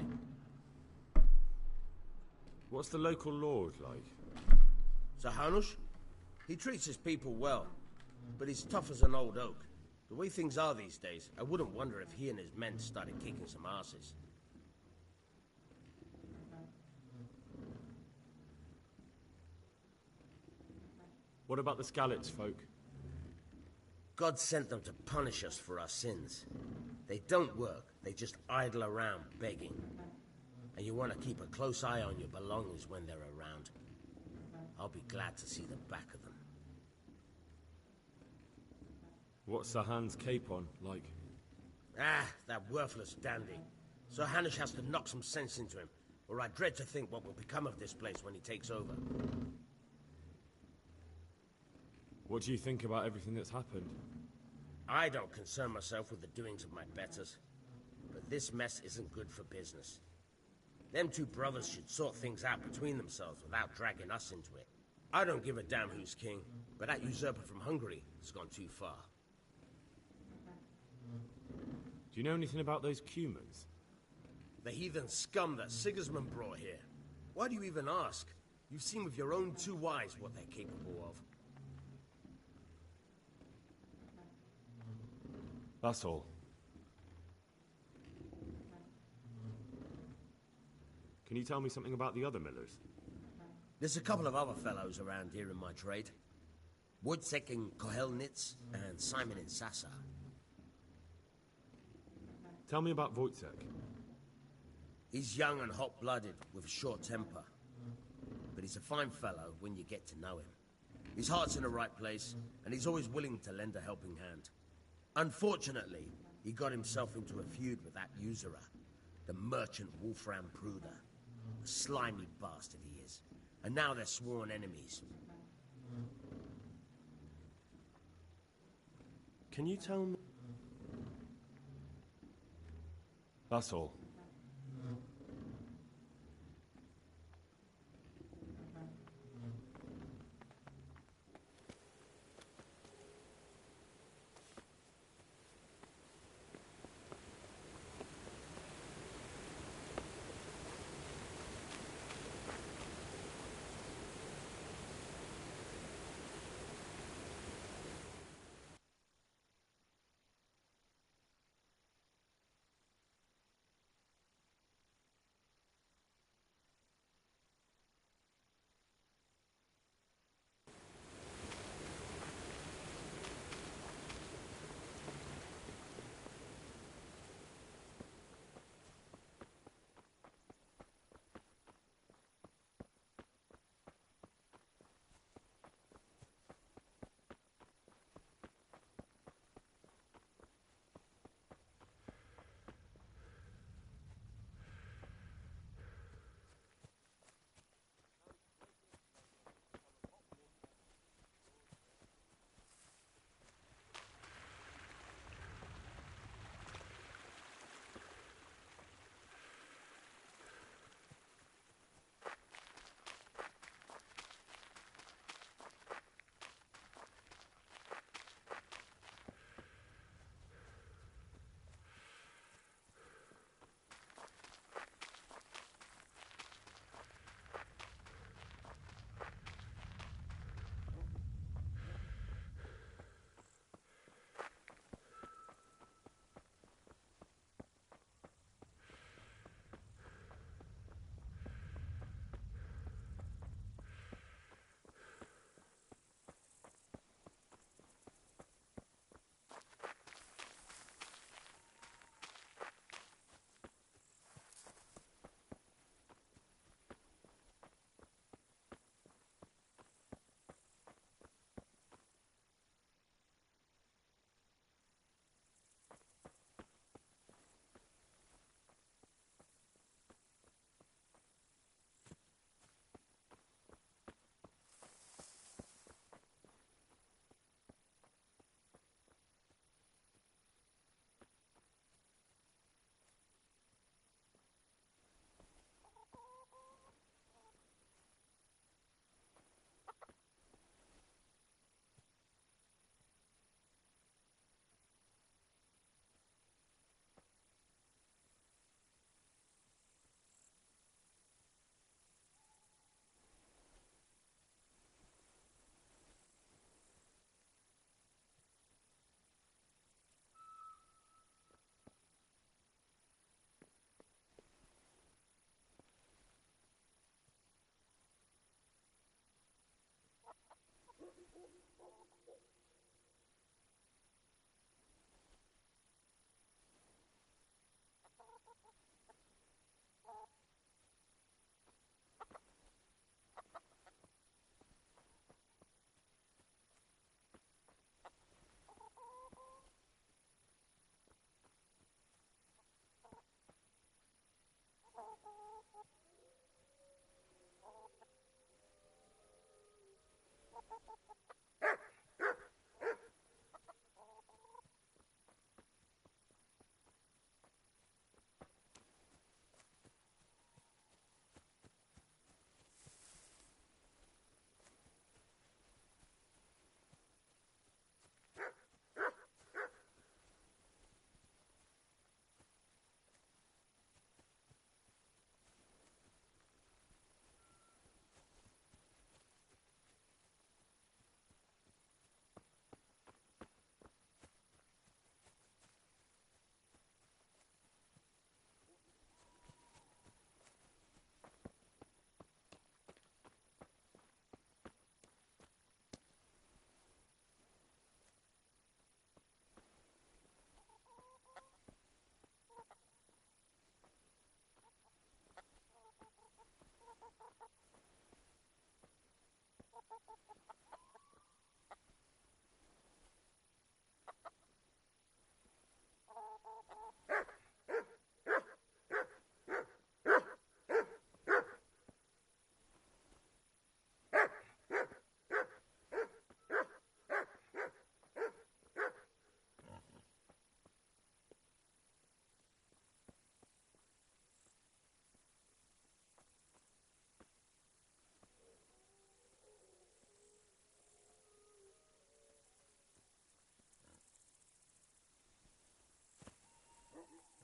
What's the local lord like? Sir Hanush? He treats his people well, but he's tough as an old oak. The way things are these days, I wouldn't wonder if he and his men started kicking some asses. What about the Skalitz folk? God sent them to punish us for our sins. They don't work, they just idle around begging. And you want to keep a close eye on your belongings when they're around. I'll be glad to see the back of them. What's Sahan's capon like? Ah, that worthless dandy. Sir Hanush has to knock some sense into him, or I dread to think what will become of this place when he takes over. What do you think about everything that's happened? I don't concern myself with the doings of my betters. But this mess isn't good for business. Them two brothers should sort things out between themselves without dragging us into it. I don't give a damn who's king, but that usurper from Hungary has gone too far. Do you know anything about those Cumans? The heathen scum that Sigismund brought here. Why do you even ask? You've seen with your own two eyes what they're capable of. That's all. Can you tell me something about the other millers? There's a couple of other fellows around here in my trade. Wojciech in Kohelnitz and Simon in Sasa. Tell me about Wojciech. He's young and hot-blooded with a short temper. But he's a fine fellow when you get to know him. His heart's in the right place, and he's always willing to lend a helping hand. Unfortunately, he got himself into a feud with that usurer, the merchant Wolfram Pruder. A slimy bastard he is. And now they're sworn enemies. Can you tell me... That's all.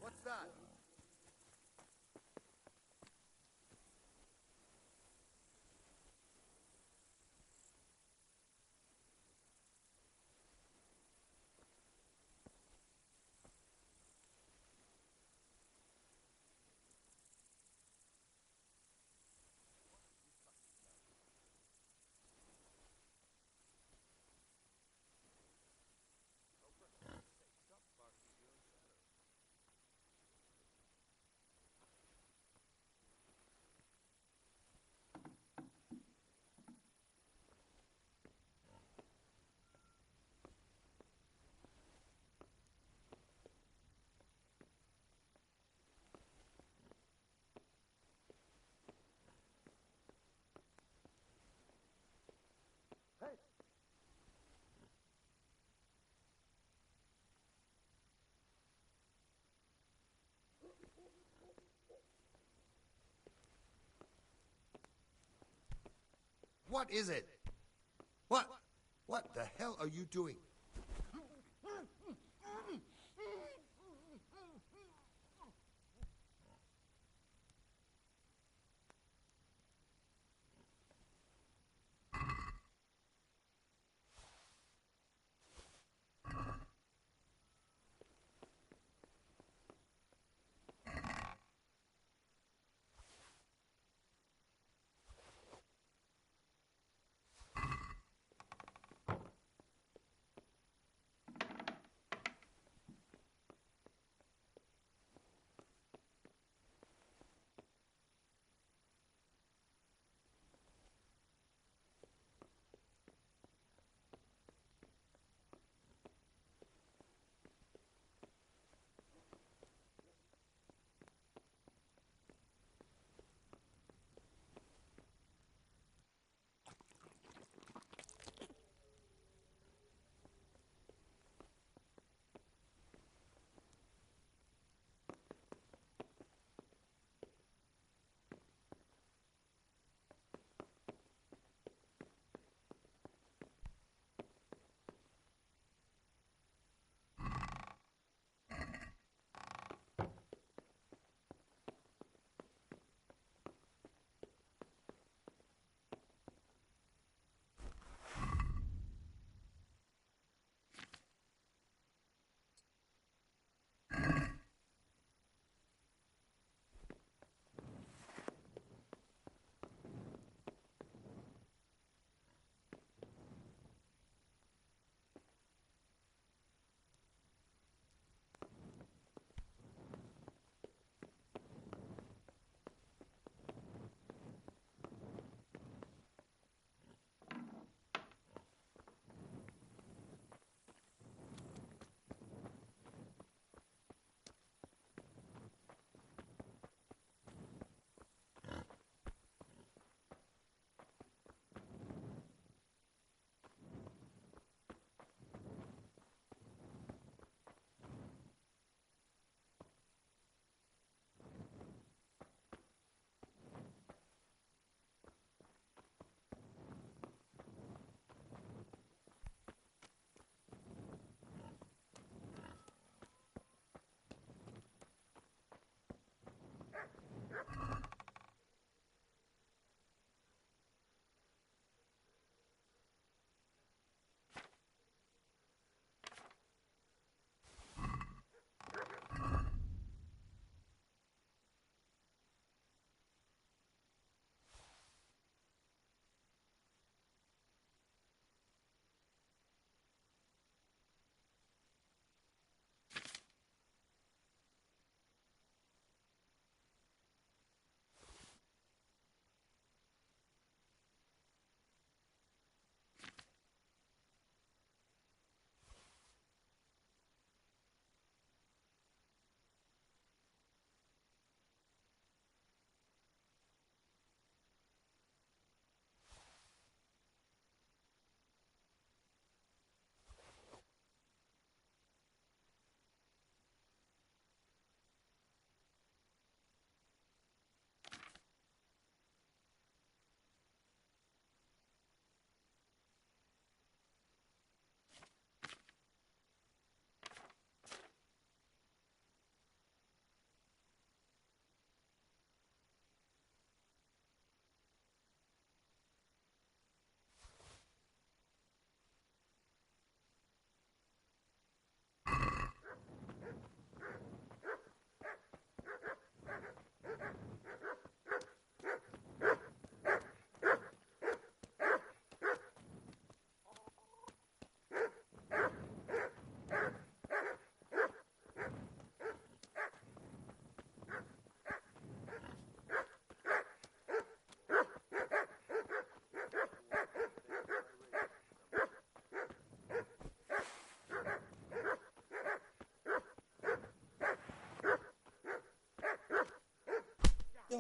What's that? What is it? What the hell are you doing?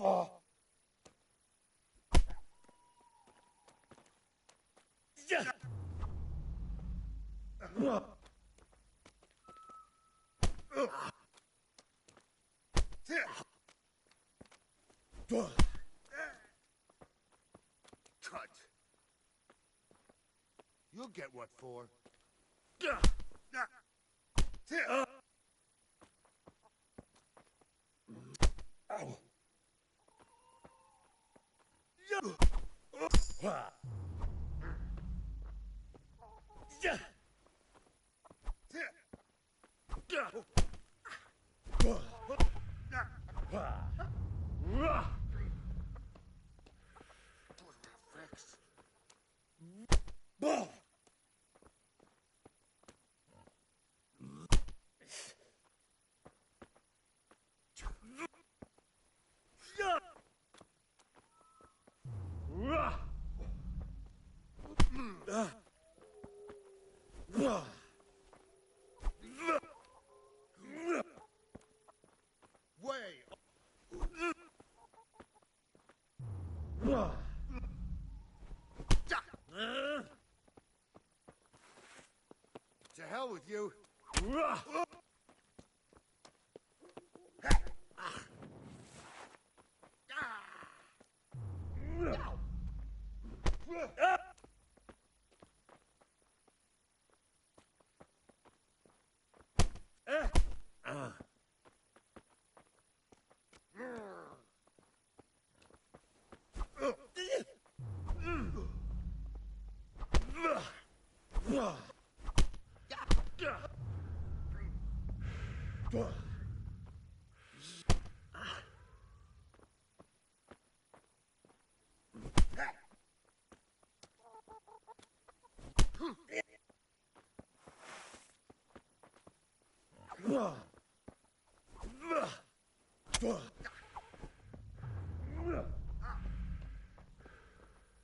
Cut. You'll get what for. Ow. To hell with you.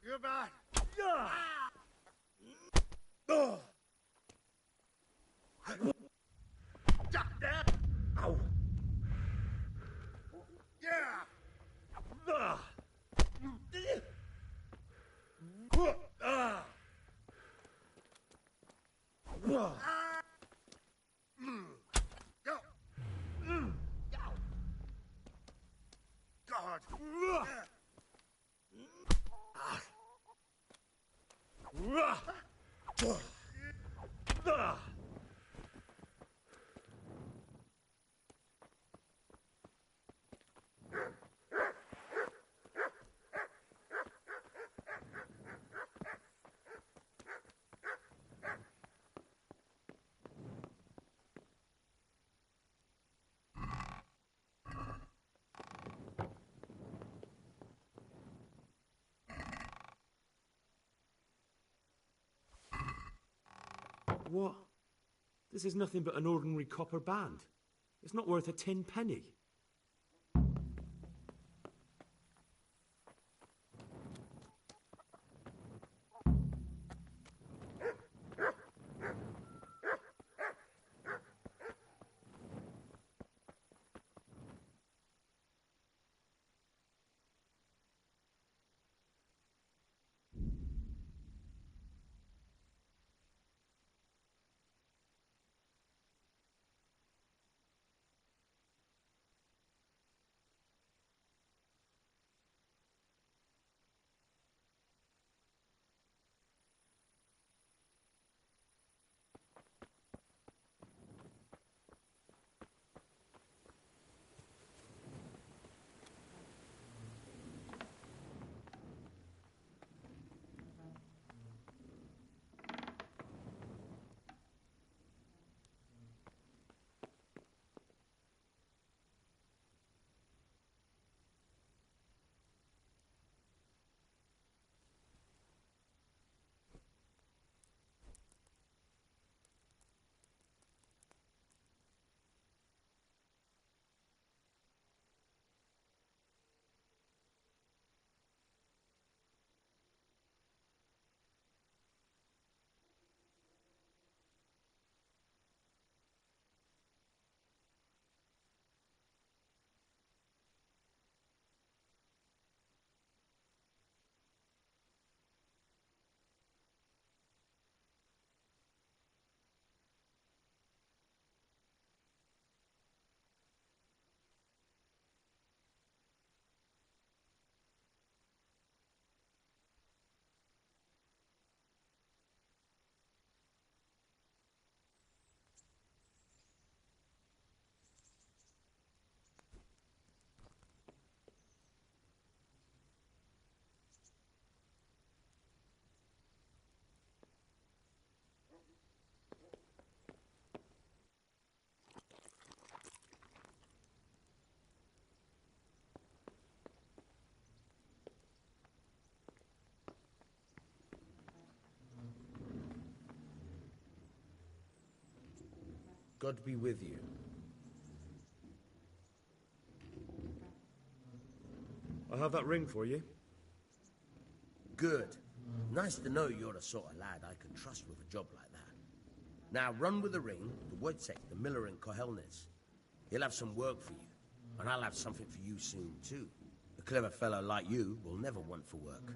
You're bad. Ow. Yeah. God. What? This is nothing but an ordinary copper band. It's not worth a 10 penny. God be with you. I have that ring for you. Good. Nice to know you're the sort of lad I can trust with a job like that. Now run with the ring to Wojciech, the miller in Kohelnitz. He'll have some work for you, and I'll have something for you soon too. A clever fellow like you will never want for work.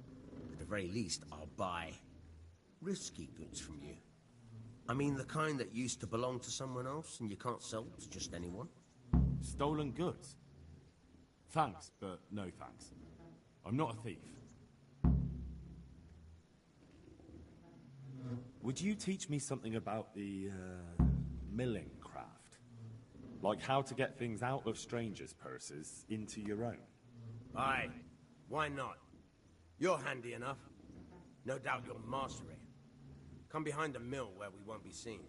At the very least, I'll buy risky goods from you. I mean the kind that used to belong to someone else and you can't sell to just anyone. Stolen goods? Thanks, but no thanks. I'm not a thief. Would you teach me something about the, milling craft? Like how to get things out of strangers' purses into your own? Aye, why not? You're handy enough. No doubt you'll master it. Come behind the mill where we won't be seen.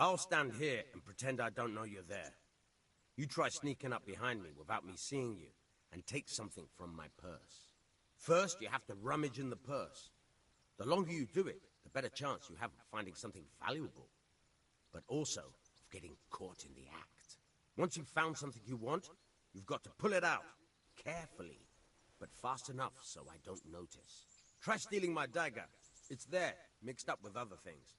I'll stand here and pretend I don't know you're there. You try sneaking up behind me without me seeing you, and take something from my purse. First, you have to rummage in the purse. The longer you do it, the better chance you have of finding something valuable, but also of getting caught in the act. Once you've found something you want, you've got to pull it out, carefully, but fast enough so I don't notice. Try stealing my dagger. It's there, mixed up with other things.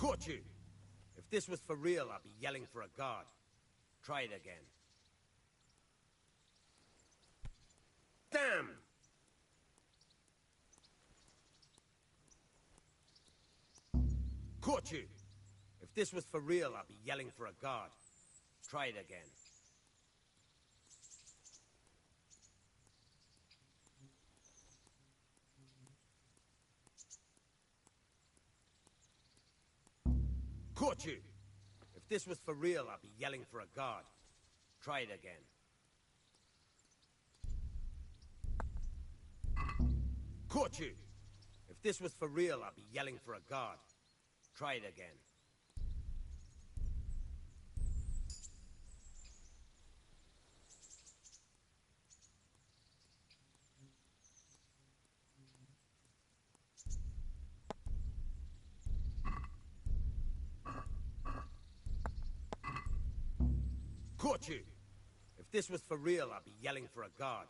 Caught you! If this was for real, I'd be yelling for a guard. Try it again. Damn! Caught you! If this was for real, I'd be yelling for a guard. Try it again. Caught you! If this was for real, I'd be yelling for a guard. Try it again. Caught you! If this was for real, I'd be yelling for a guard. Try it again. Caught you! If this was for real, I'd be yelling for a guard.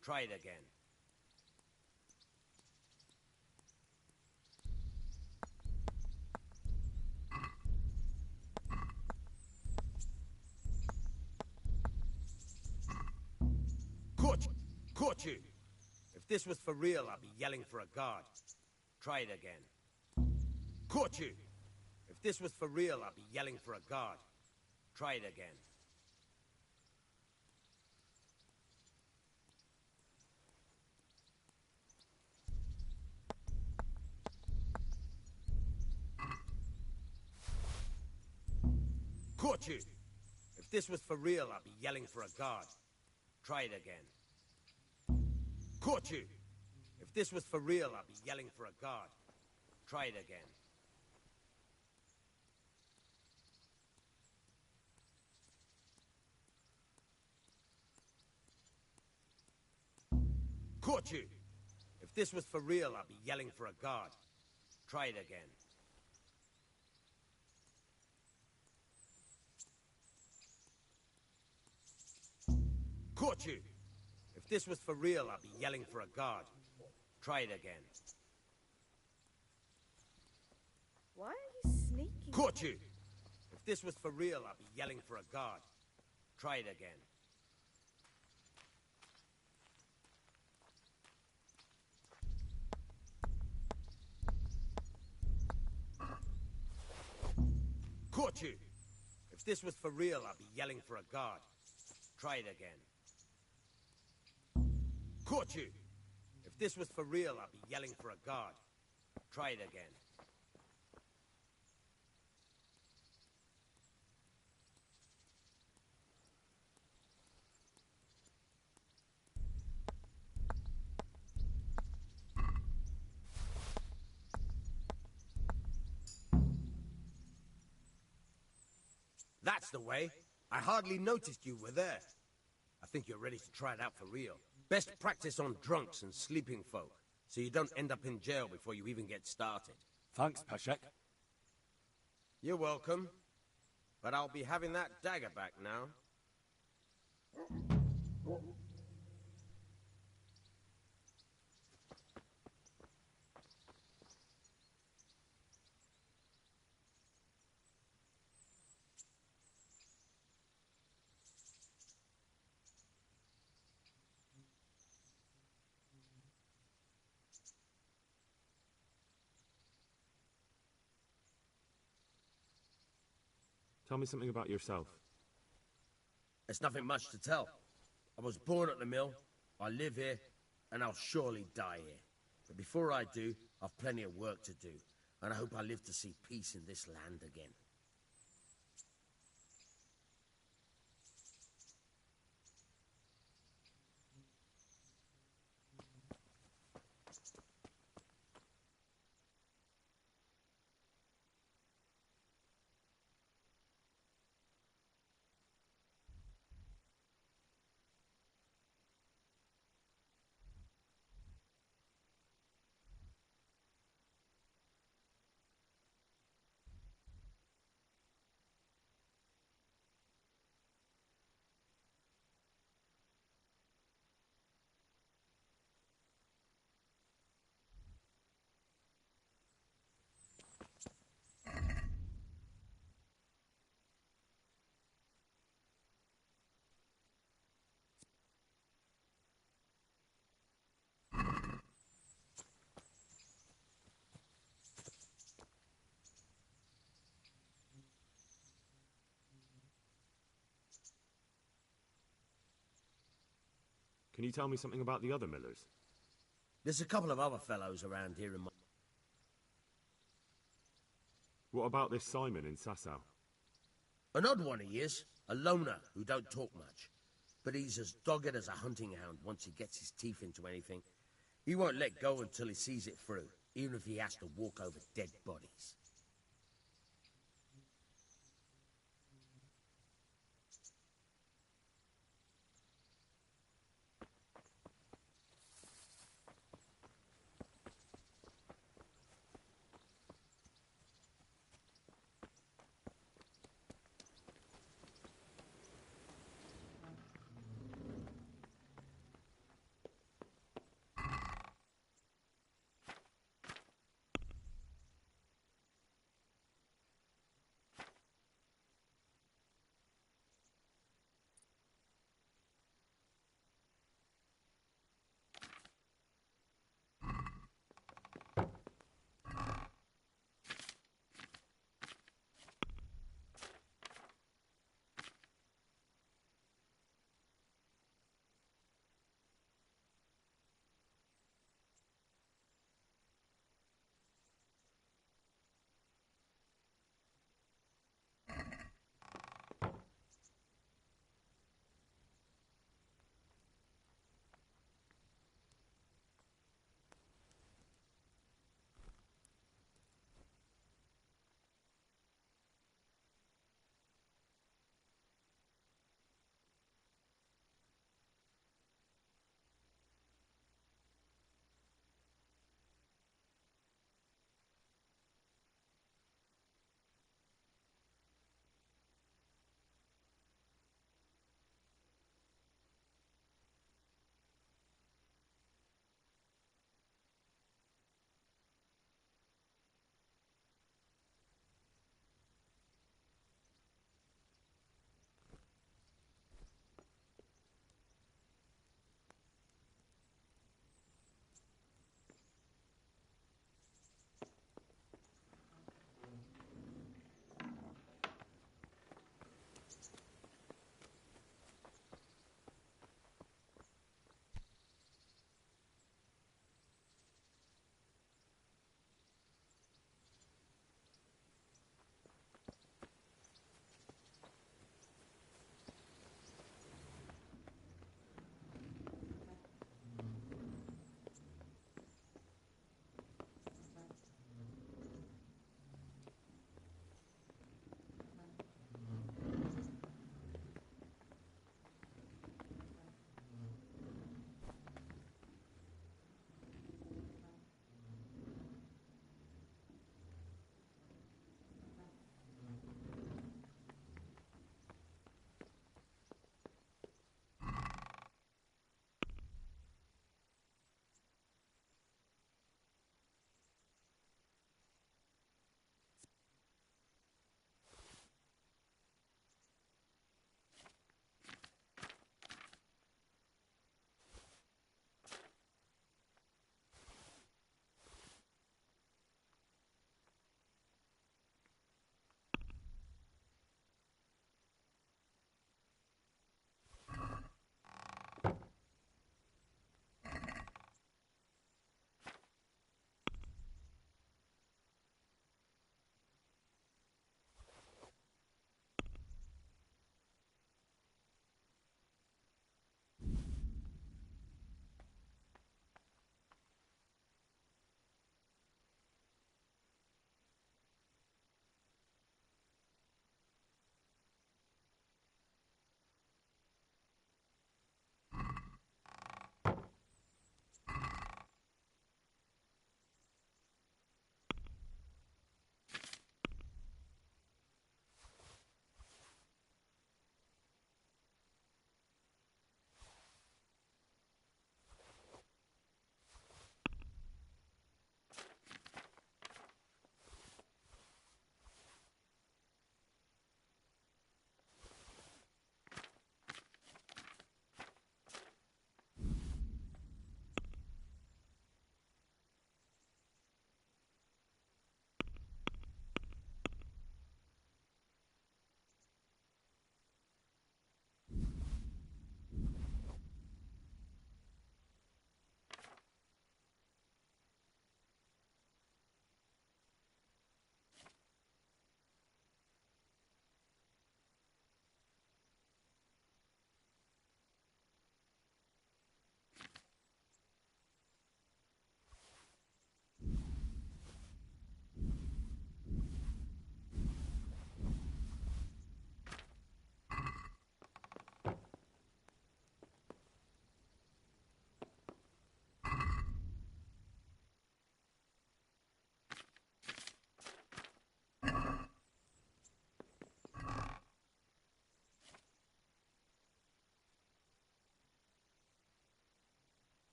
Try it again. Caught you! If this was for real, I'd be yelling for a guard. Try it again. Caught you! If this was for real, I'd be yelling for a guard. Try it again. Caught you! If this was for real, I'd be yelling for a guard. Try it again. Caught you! If this was for real, I'd be yelling for a guard. Try it again. Caught you! If this was for real, I'd be yelling for a guard. Try it again. Caught you! If this was for real, I'd be yelling for a guard. Try it again. Why are you sneaking? Caught you! If this was for real, I'd be yelling for a guard. Try it again. Caught you! If this was for real, I'd be yelling for a guard. Try it again. Caught you! If this was for real, I'd be yelling for a guard. Try it again. That's the way. I hardly noticed you were there. I think you're ready to try it out for real. Best practice on drunks and sleeping folk, so you don't end up in jail before you even get started. Thanks, Peshek. You're welcome. But I'll be having that dagger back now. Tell me something about yourself. There's nothing much to tell. I was born at the mill, I live here, and I'll surely die here. But before I do, I've plenty of work to do, and I hope I live to see peace in this land again. Can you tell me something about the other millers? There's a couple of other fellows around here in my... What about this Simon in Sasau? An odd one he is. A loner who don't talk much. But he's as dogged as a hunting hound once he gets his teeth into anything. He won't let go until he sees it through, even if he has to walk over dead bodies.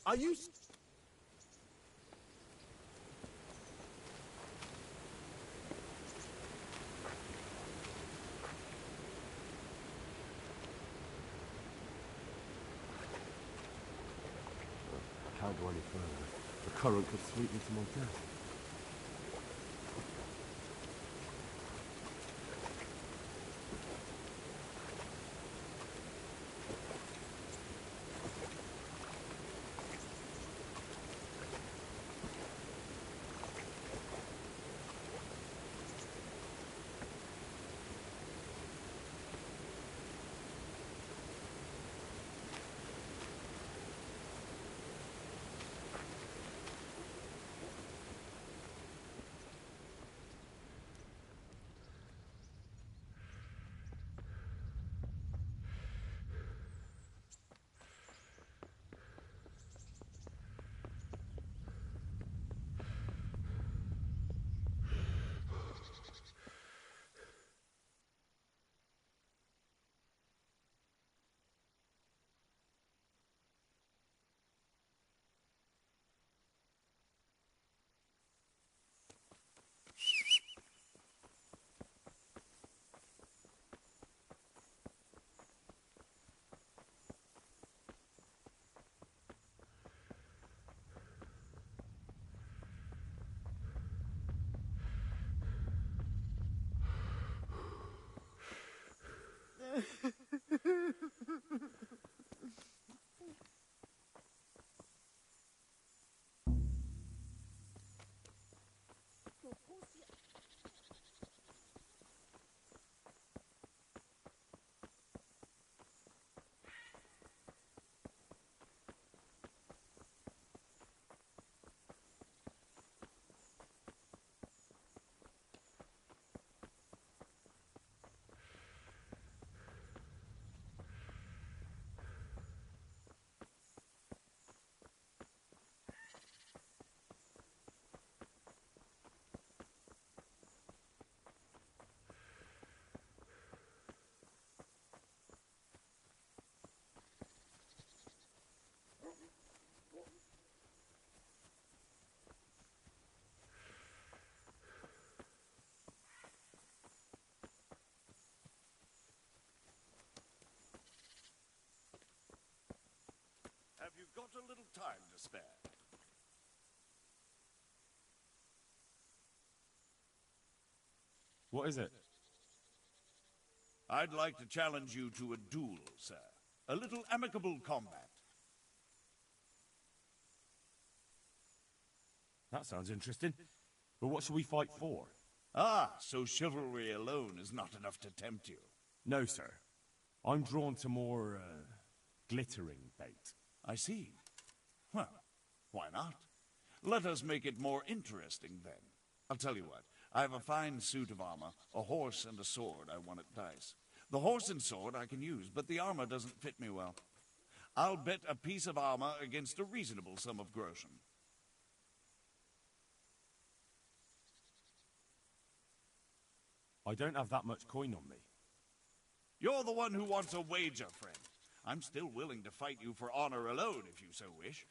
Are you... Can't go any further. The current could sweep me to my death. Have you got a little time to spare? What is it? I'd like to challenge you to a duel, sir. A little amicable combat. That sounds interesting. But what should we fight for? Ah, so chivalry alone is not enough to tempt you. No, sir. I'm drawn to more, glittering bait. I see. Well, why not? Let us make it more interesting, then. I'll tell you what. I have a fine suit of armor, a horse and a sword I won at dice. The horse and sword I can use, but the armor doesn't fit me well. I'll bet a piece of armor against a reasonable sum of groschen. I don't have that much coin on me. You're the one who wants a wager, friend. I'm still willing to fight you for honor alone, if you so wish.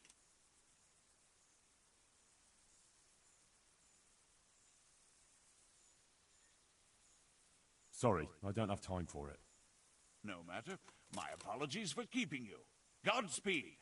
Sorry, I don't have time for it. No matter. My apologies for keeping you. Godspeed.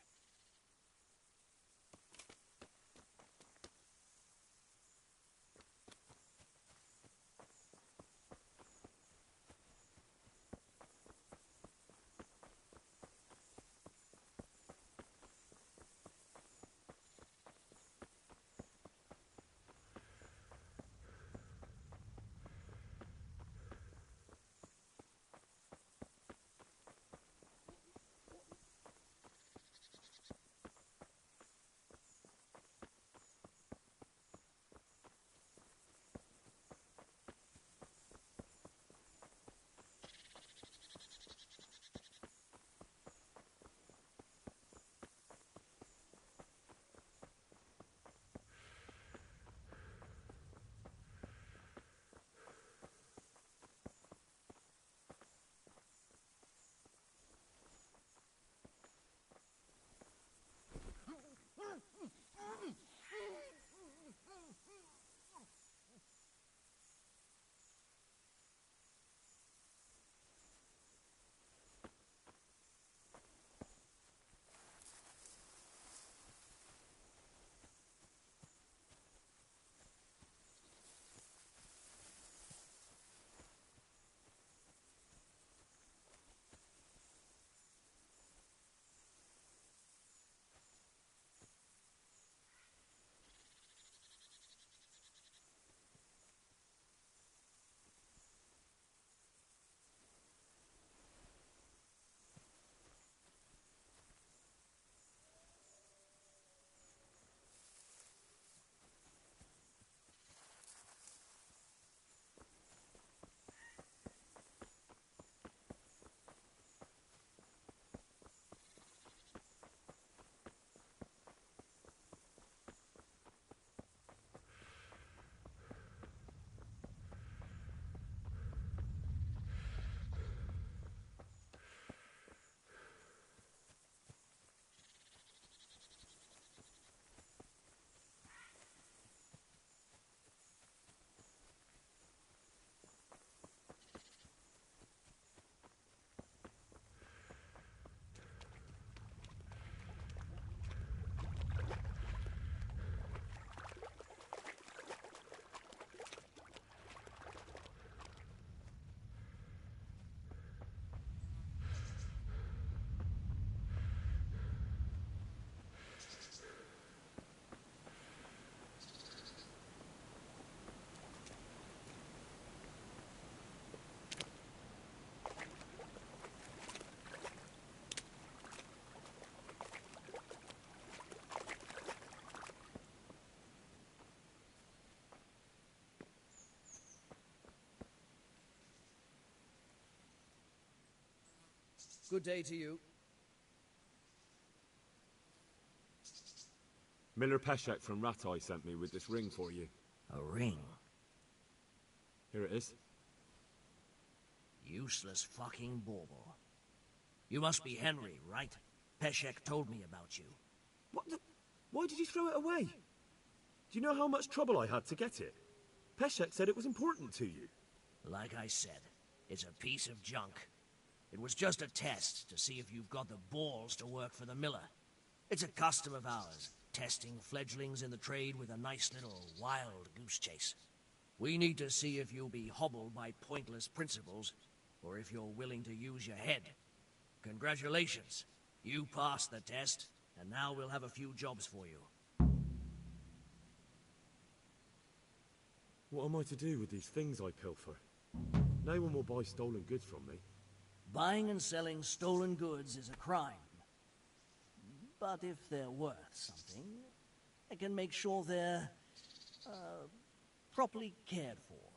Good day to you. Miller Peshek from Ratai sent me with this ring for you. A ring? Here it is. Useless fucking bauble. You must be Henry, right? Peshek told me about you. What the... Why did you throw it away? Do you know how much trouble I had to get it? Peshek said it was important to you. Like I said, it's a piece of junk. It was just a test to see if you've got the balls to work for the miller. It's a custom of ours, testing fledglings in the trade with a nice little wild goose chase. We need to see if you'll be hobbled by pointless principles, or if you're willing to use your head. Congratulations. You passed the test, and now we'll have a few jobs for you. What am I to do with these things I pilfer? No one will buy stolen goods from me. Buying and selling stolen goods is a crime. But if they're worth something, I can make sure they're, properly cared for.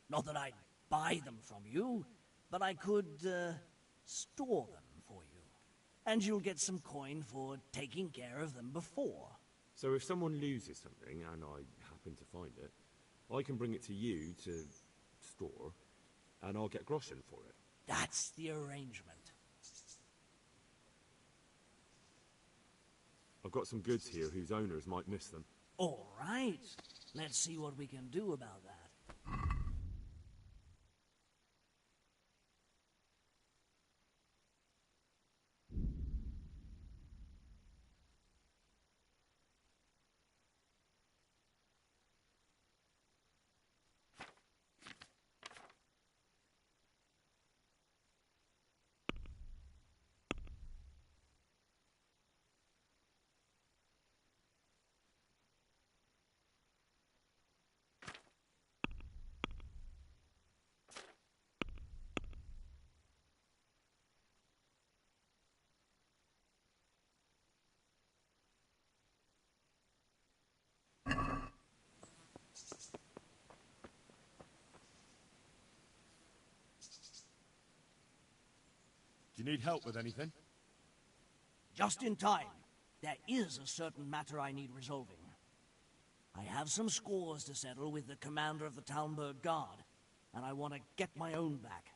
Not that I'd buy them from you, but I could, store them for you. And you'll get some coin for taking care of them before. So if someone loses something, and I happen to find it, I can bring it to you to store, and I'll get groschen for it. That's the arrangement. I've got some goods here whose owners might miss them. All right. Let's see what we can do about that. Do you need help with anything? Just in time. There is a certain matter I need resolving. I have some scores to settle with the commander of the Talmberg Guard, and I want to get my own back.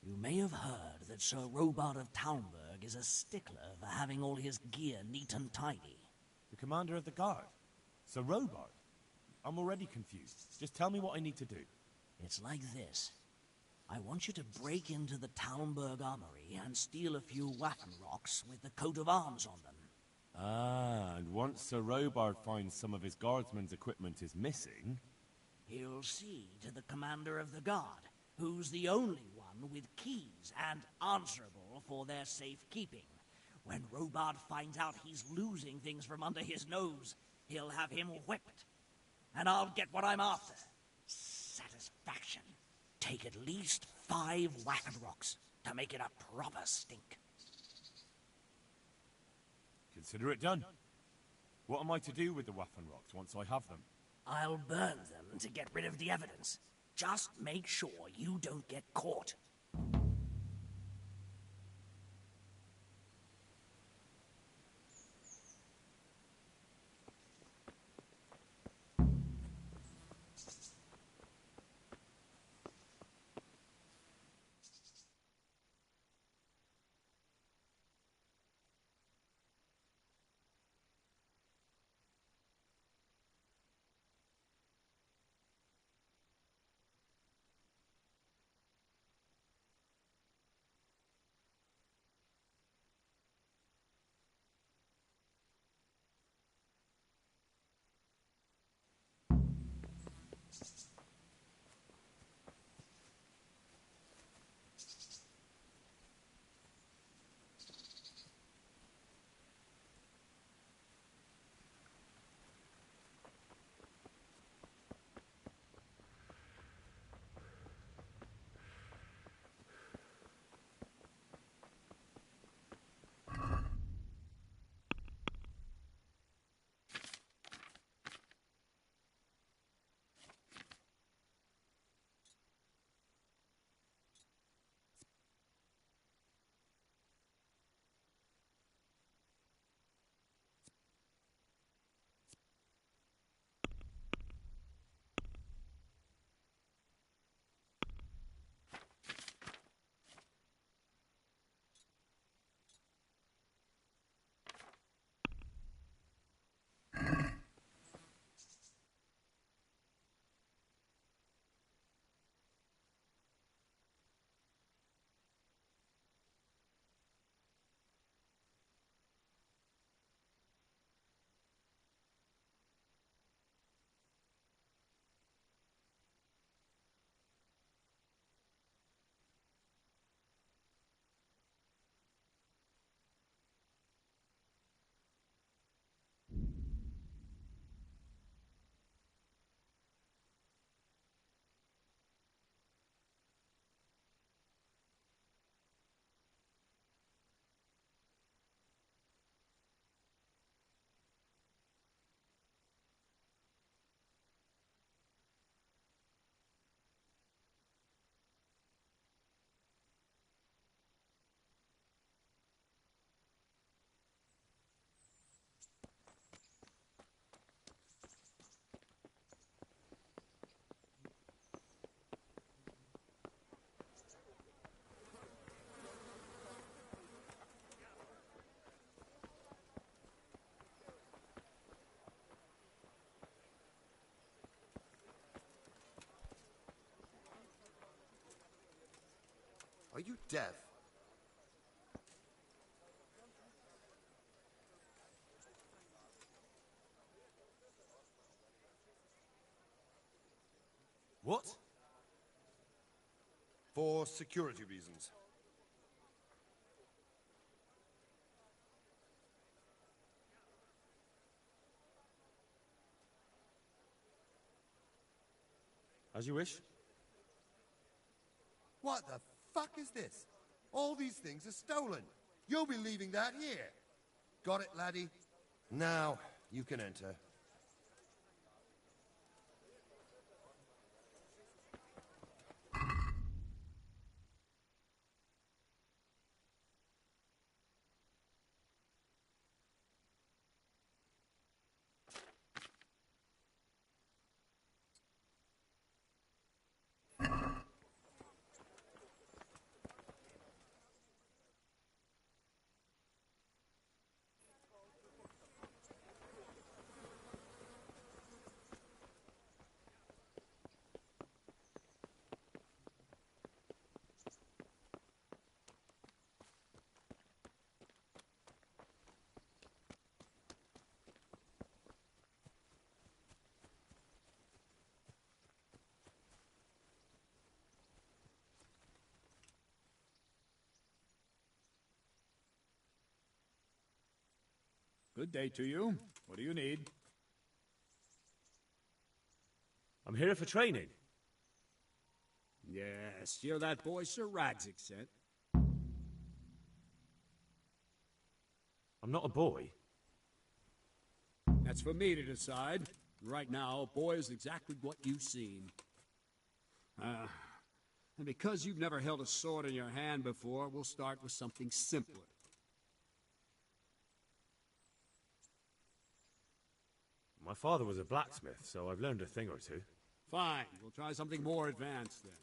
You may have heard that Sir Robard of Talmberg is a stickler for having all his gear neat and tidy. The commander of the guard? Sir Robard? I'm already confused. Just tell me what I need to do. It's like this. I want you to break into the Talmberg armory and steal a few Waffen rocks with the coat of arms on them. Ah, and once Sir Robard finds some of his guardsmen's equipment is missing... He'll see to the commander of the guard, who's the only one with keys and answerable for their safekeeping. When Robard finds out he's losing things from under his nose, he'll have him whipped. And I'll get what I'm after. Satisfaction. Take at least 5 Waffen rocks to make it a proper stink. Consider it done. What am I to do with the Waffen rocks once I have them? I'll burn them to get rid of the evidence. Just make sure you don't get caught. Are you deaf? What? For security reasons. As you wish. What the fuck is this? All these things are stolen. You'll be leaving that here. Got it, laddie? Now, you can enter. Good day to you. What do you need? I'm here for training. Yes, you're that boy Sir Radzik sent. I'm not a boy. That's for me to decide. Right now, a boy is exactly what you've seen. And because you've never held a sword in your hand before, we'll start with something simpler. My father was a blacksmith, so I've learned a thing or two. Fine, we'll try something more advanced then.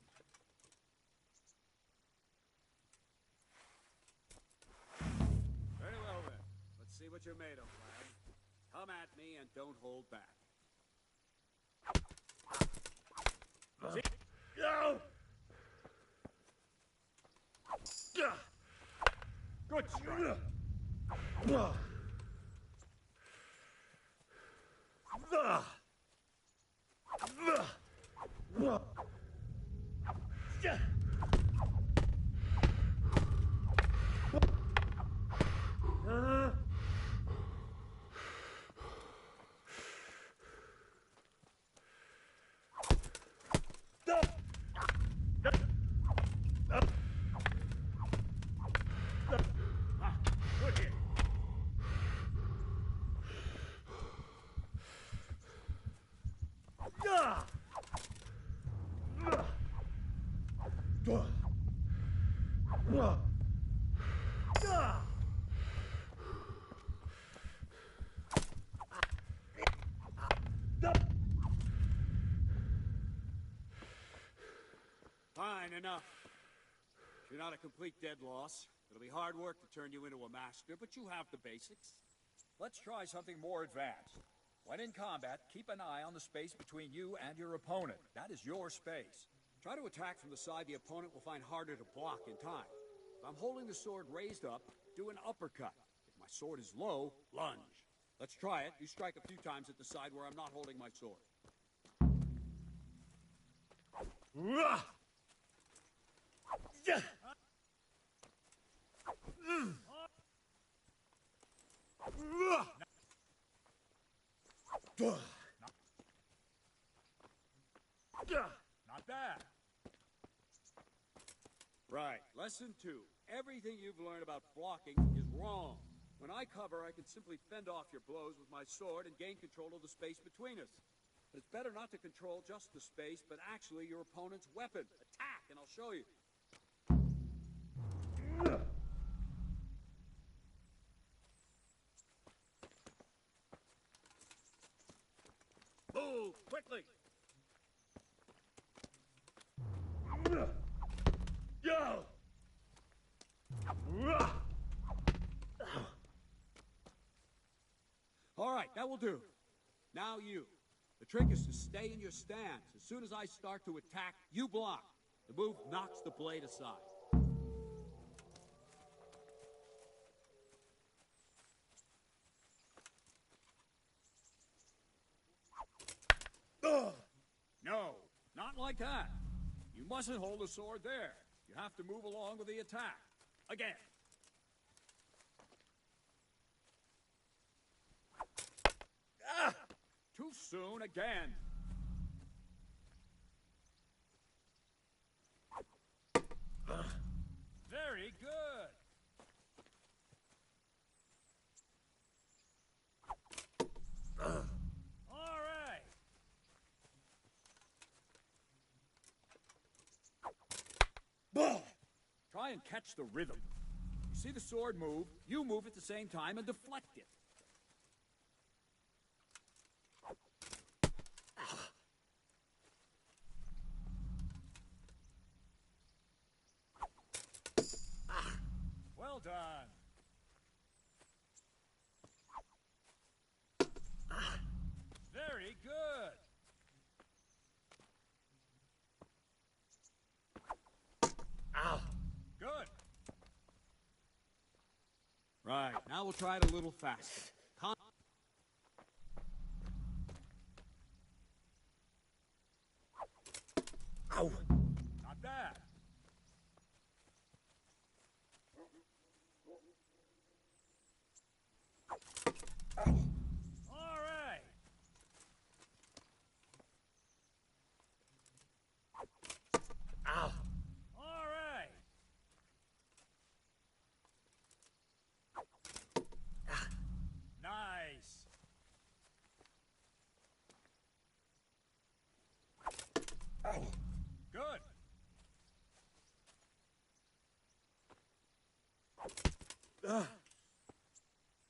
Very well then. Let's see what you're made of, lad. Come at me and don't hold back. No! Good strike. Fine, enough. You're not a complete dead loss. It'll be hard work to turn you into a master, but you have the basics. Let's try something more advanced. When in combat, keep an eye on the space between you and your opponent. That is your space. Try to attack from the side the opponent will find harder to block in time. If I'm holding the sword raised up, do an uppercut. If my sword is low, lunge. Let's try it. You strike a few times at the side where I'm not holding my sword. Not bad. Right. Lesson 2. Everything you've learned about blocking is wrong. When I cover, I can simply fend off your blows with my sword and gain control of the space between us. But it's better not to control just the space, but actually your opponent's weapon. Attack, and I'll show you. Move, quickly! Go! All right, that will do. Now you. The trick is to stay in your stance. As soon as I start to attack, you block. The move knocks the blade aside. mustn't hold the sword there. You have to move along with the attack. Again. Ah! Too soon again. Very good. All right. Try and catch the rhythm. You see the sword move, you move at the same time and deflect it. Well done. Very good. Ow. Good. Right, now we'll try it a little faster. Ow. Not bad. All right. Ow. All right. Nice. Ow. Good.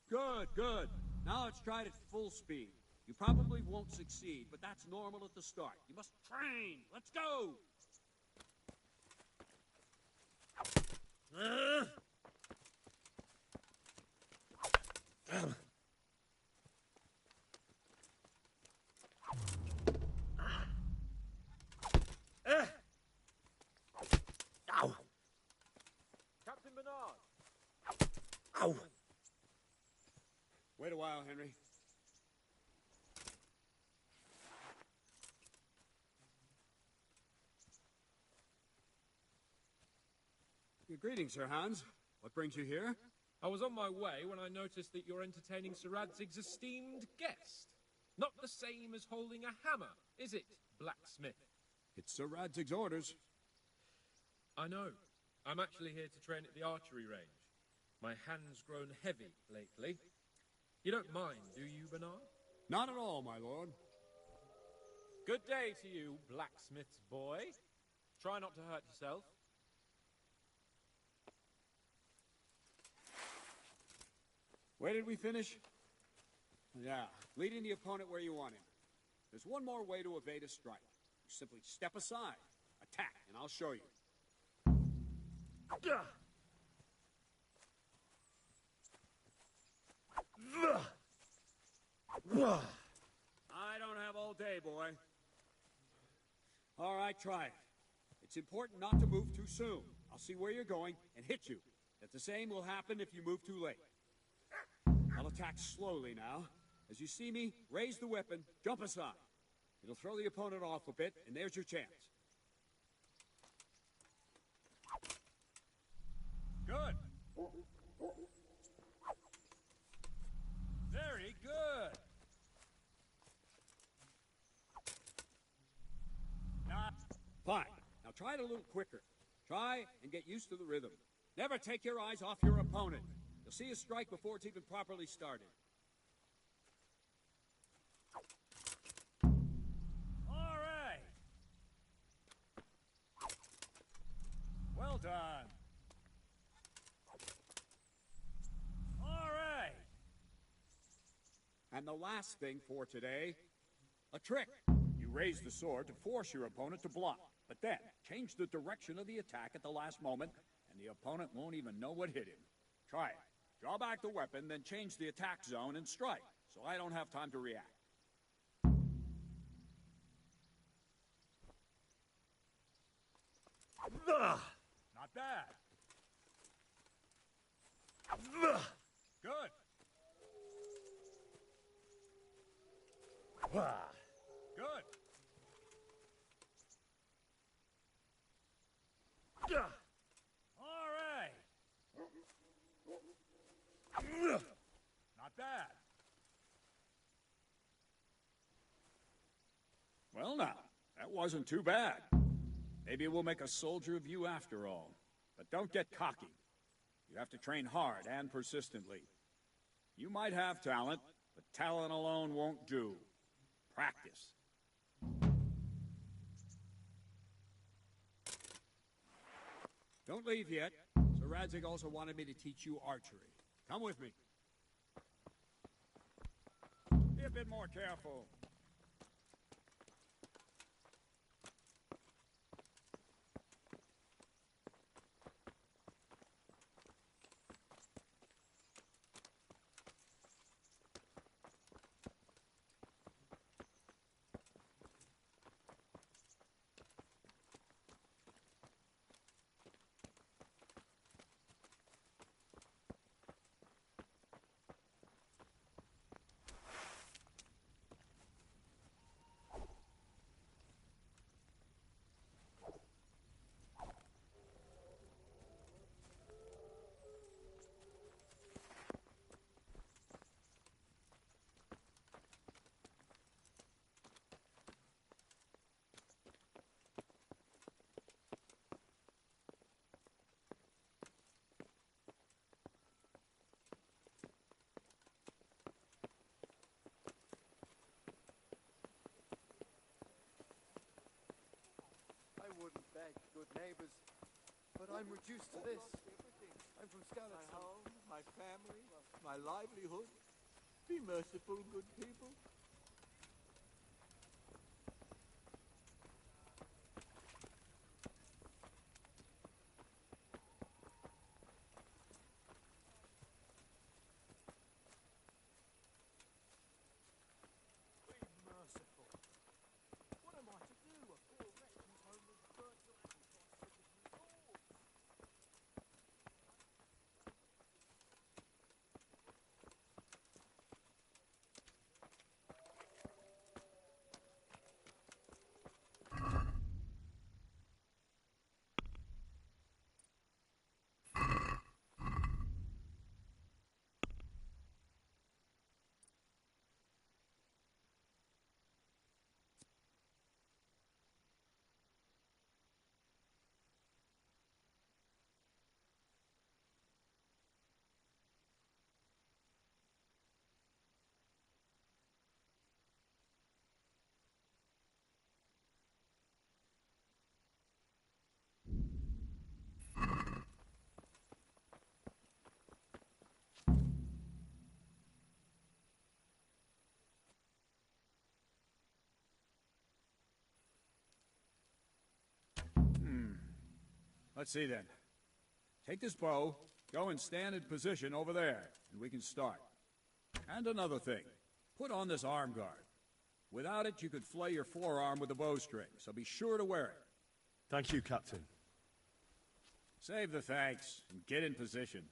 Good, good. Now let's try it at full speed. You probably won't succeed, but that's normal at the start. You must train. Let's go. Ow. Captain Bernard! Ow. Wait a while, Henry. Greetings, Sir Hans. What brings you here? I was on my way when I noticed that you're entertaining Sir Radzig's esteemed guest. Not the same as holding a hammer, is it, blacksmith? It's Sir Radzig's orders. I know. I'm actually here to train at the archery range. My hand's grown heavy lately. You don't mind, do you, Bernard? Not at all, my lord. Good day to you, blacksmith's boy. Try not to hurt yourself. Where did we finish? Yeah, leading the opponent where you want him. There's one more way to evade a strike. You simply step aside, attack, and I'll show you. I don't have all day, boy. All right, try it. It's important not to move too soon. I'll see where you're going and hit you. That the same will happen if you move too late. I'll attack slowly now. As you see me, raise the weapon, jump aside. It'll throw the opponent off a bit, and there's your chance. Good. Very good. Fine. Now try it a little quicker. Try and get used to the rhythm. Never take your eyes off your opponent. You'll see a strike before it's even properly started. All right. Well done. All right. And the last thing for today, a trick. You raise the sword to force your opponent to block, but then change the direction of the attack at the last moment, and the opponent won't even know what hit him. Try it. Draw back the weapon, then change the attack zone and strike, so I don't have time to react. Not bad. Good. Good. bad. Well, now, that wasn't too bad. Maybe we'll make a soldier of you after all. But don't get cocky. You have to train hard and persistently. You might have talent, but talent alone won't do. Practice. Don't leave yet. Sir Radzig also wanted me to teach you archery. Come with me. Be a bit more careful. I wouldn't beg, good neighbors, but I'm reduced to this. I'm from Skalitz. My home, my family, my livelihood. Be merciful, good people. Be merciful. What am I to do? A poor wretch whose home was burnt to ashes by Sigismund's swords. Let's see then. Take this bow, go and stand in position over there, and we can start. And another thing, put on this arm guard. Without it, you could flay your forearm with a bowstring, so be sure to wear it. Thank you, Captain. Save the thanks, and get in position.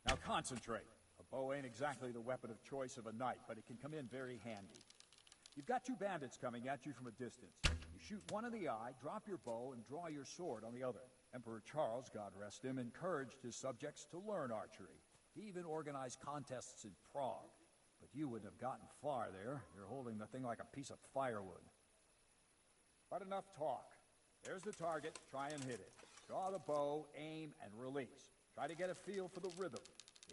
Now concentrate. A bow ain't exactly the weapon of choice of a knight, but it can come in very handy. You've got two bandits coming at you from a distance. You shoot one in the eye, drop your bow, and draw your sword on the other. Emperor Charles, God rest him, encouraged his subjects to learn archery. He even organized contests in Prague. But you wouldn't have gotten far there. You're holding the thing like a piece of firewood. But enough talk. There's the target. Try and hit it. Draw the bow, aim, and release. Try to get a feel for the rhythm.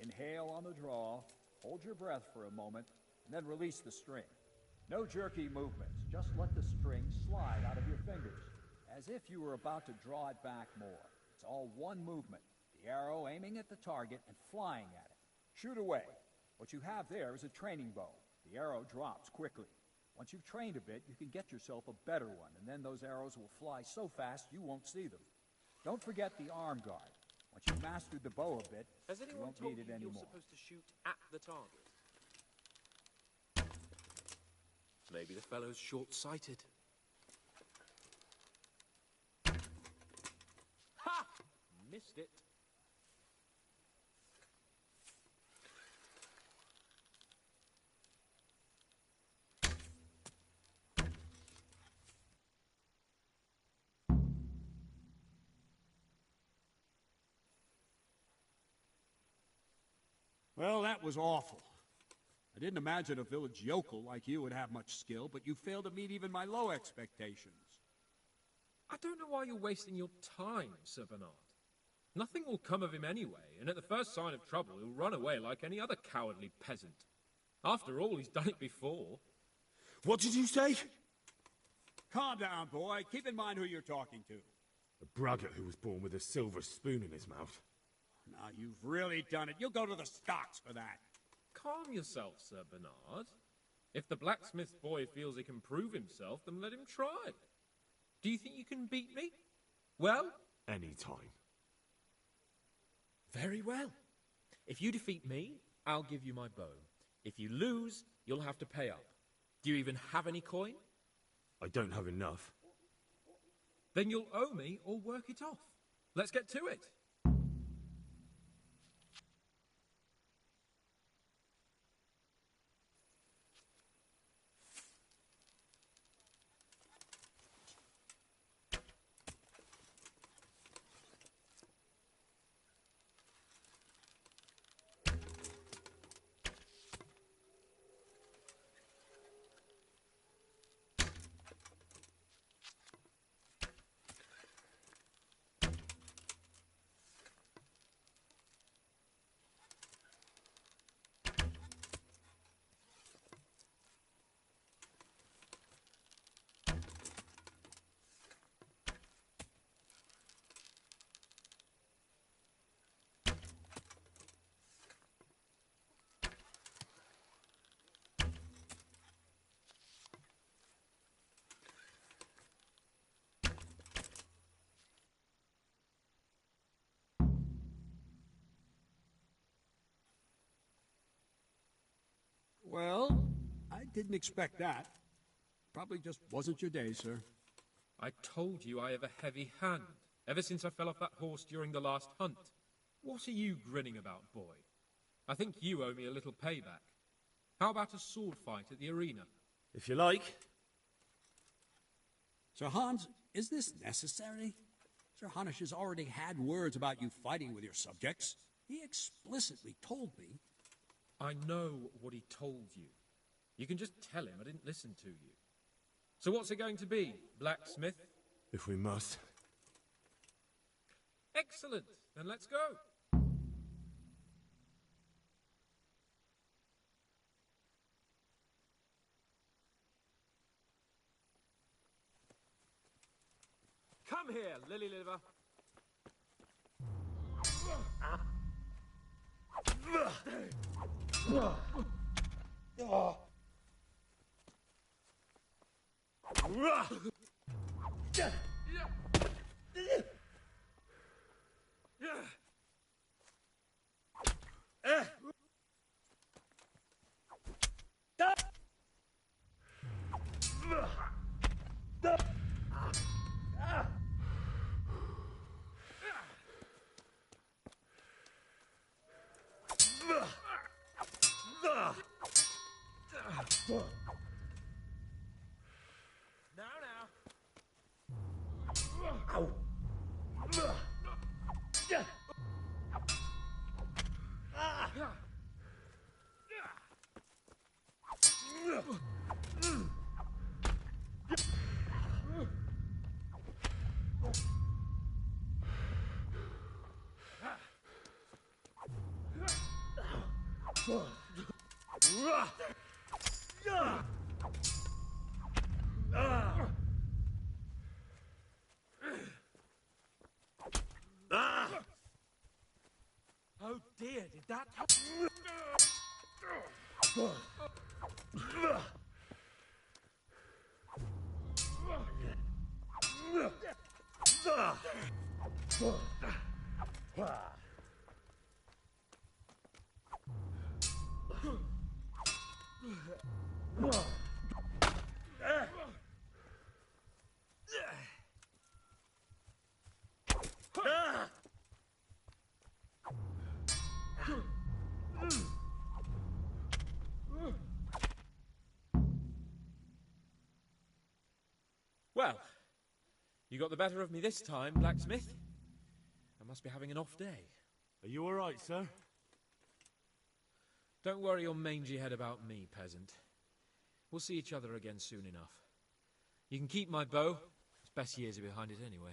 Inhale on the draw, hold your breath for a moment, and then release the string. No jerky movements. Just let the string slide out of your fingers, as if you were about to draw it back more. It's all one movement. The arrow aiming at the target and flying at it. Shoot away. What you have there is a training bow. The arrow drops quickly. Once you've trained a bit, you can get yourself a better one, and then those arrows will fly so fast you won't see them. Don't forget the arm guard. Once you've mastered the bow a bit, Has you anyone won't told need it you you're anymore. supposed to shoot at the target? Maybe the fellow's short-sighted. Ha! Missed it. Well, that was awful. I didn't imagine a village yokel like you would have much skill, but you failed to meet even my low expectations. I don't know why you're wasting your time, Sir Bernard. Nothing will come of him anyway, and at the first sign of trouble, he'll run away like any other cowardly peasant. After all, he's done it before. What did you say? Calm down, boy. Keep in mind who you're talking to. A braggart who was born with a silver spoon in his mouth. Now, you've really done it. You'll go to the stocks for that. Calm yourself, Sir Bernard. If the blacksmith boy feels he can prove himself, then let him try. Do you think you can beat me? Well? Any time. Very well. If you defeat me, I'll give you my bow. If you lose, you'll have to pay up. Do you even have any coin? I don't have enough. Then you'll owe me or work it off. Let's get to it. Well, I didn't expect that. Probably just wasn't your day, sir. I told you I have a heavy hand, ever since I fell off that horse during the last hunt. What are you grinning about, boy? I think you owe me a little payback. How about a sword fight at the arena? If you like. Sir Hans, is this necessary? Sir Hanush has already had words about you fighting with your subjects. He explicitly told me. I know what he told you. You can just tell him I didn't listen to you. So what's it going to be, blacksmith? If we must. Excellent. Then let's go. Come here, lily liver. Oh dear, did that Well, you got the better of me this time, blacksmith. I must be having an off day. Are you all right, sir? Don't worry your mangy head about me, peasant. We'll see each other again soon enough. You can keep my bow. Its best years are behind it anyway.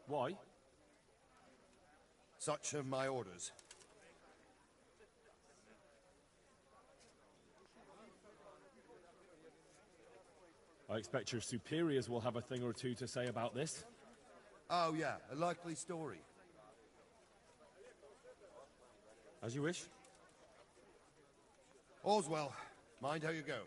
Why? Such are my orders. I expect your superiors will have a thing or two to say about this. Oh yeah, a likely story. As you wish. All's well. Mind how you go.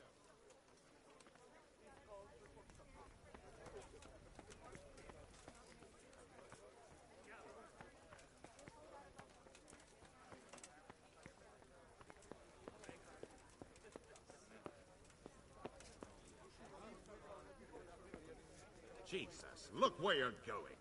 Jesus, look where you're going.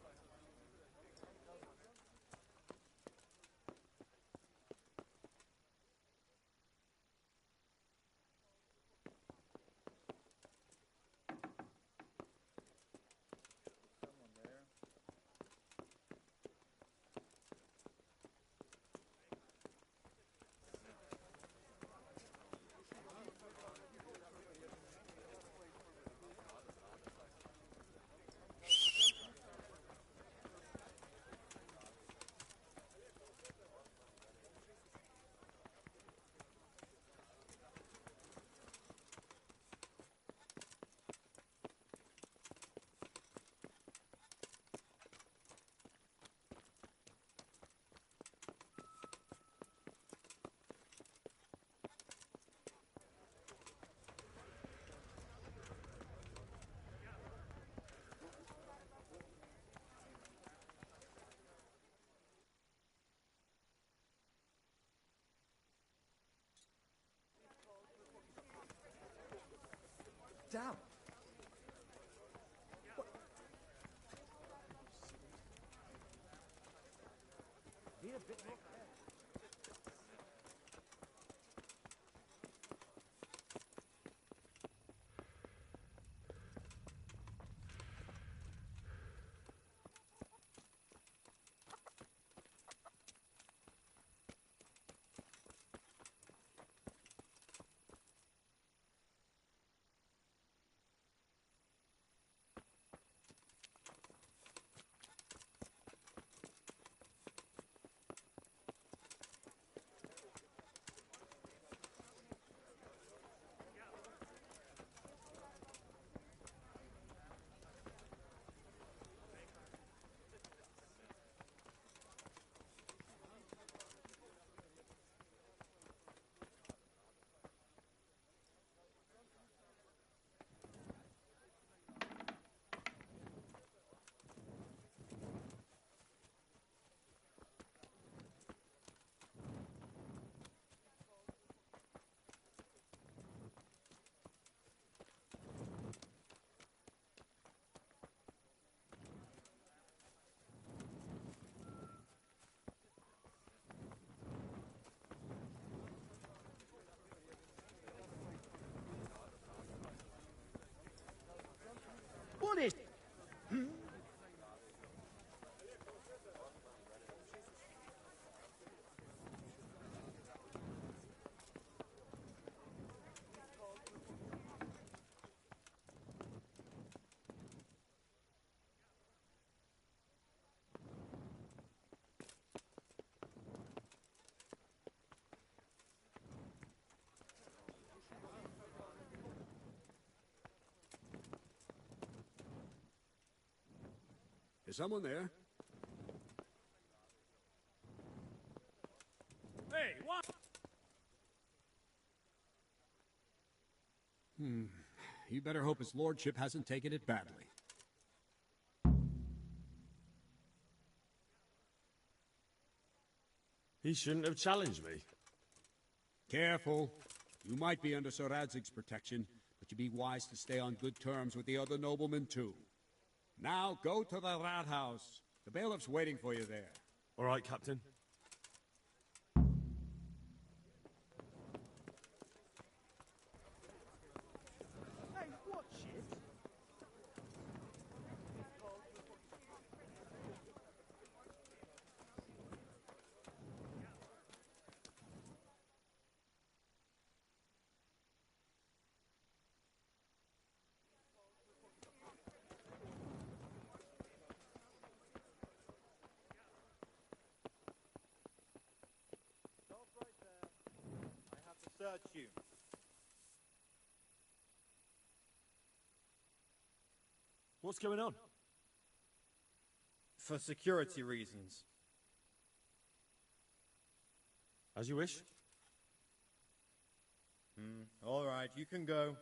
Damn. Be a bit more. Is someone there? Hey, what? You better hope his lordship hasn't taken it badly. He shouldn't have challenged me. Careful. You might be under Sir Radzig's protection, but you be wise to stay on good terms with the other noblemen too. Now go to the rat house. The bailiff's waiting for you there. All right, Captain. Hey, watch it. Stop right there. I have to search you. What's going on? For security reasons. As you wish. All right, you can go.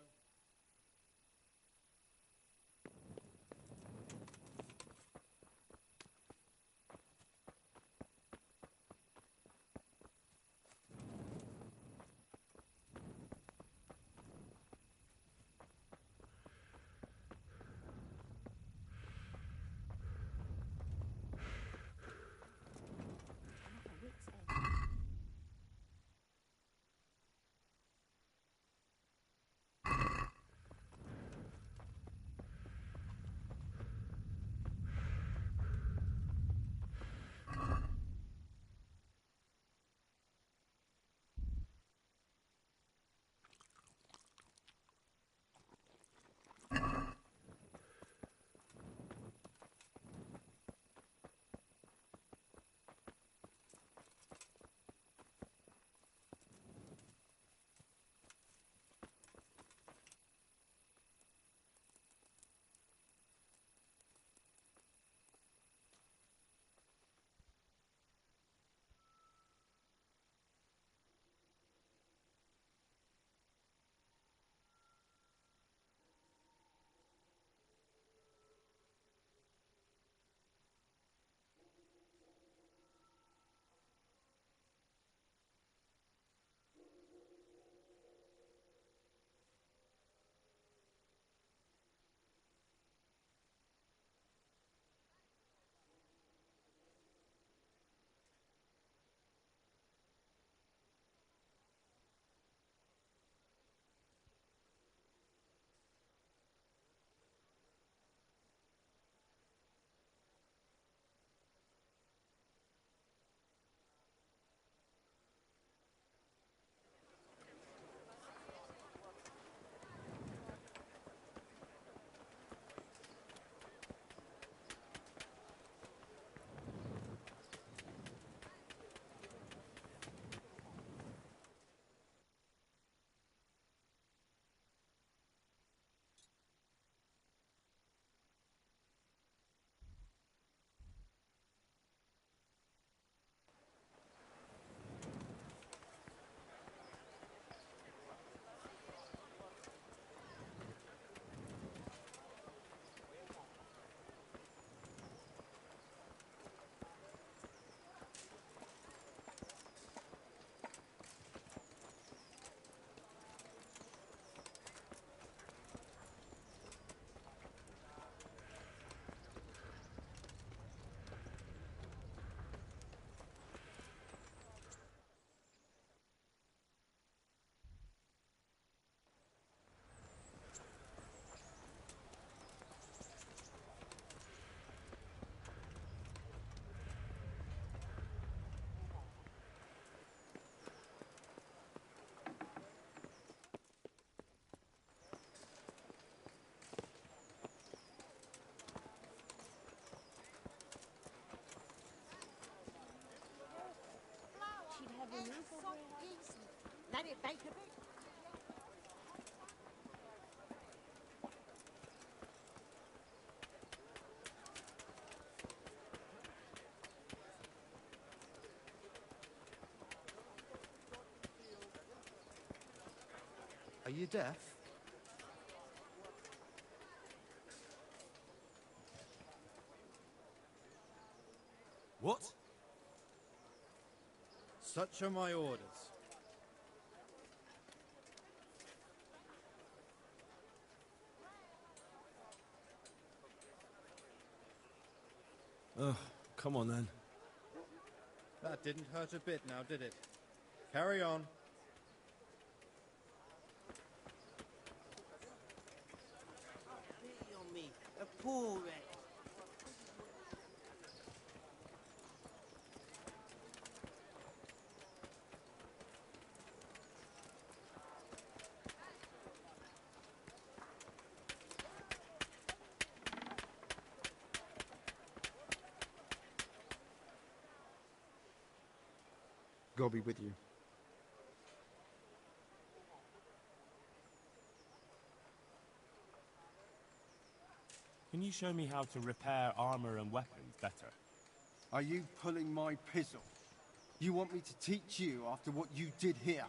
Let it bake a bit. you deaf? What? Such are my orders. Oh, come on then. That didn't hurt a bit now, did it? Carry on. Pity on me, a poor wretch. God be with you. Can you show me how to repair armor and weapons better? Are you pulling my pizzle? You want me to teach you after what you did here?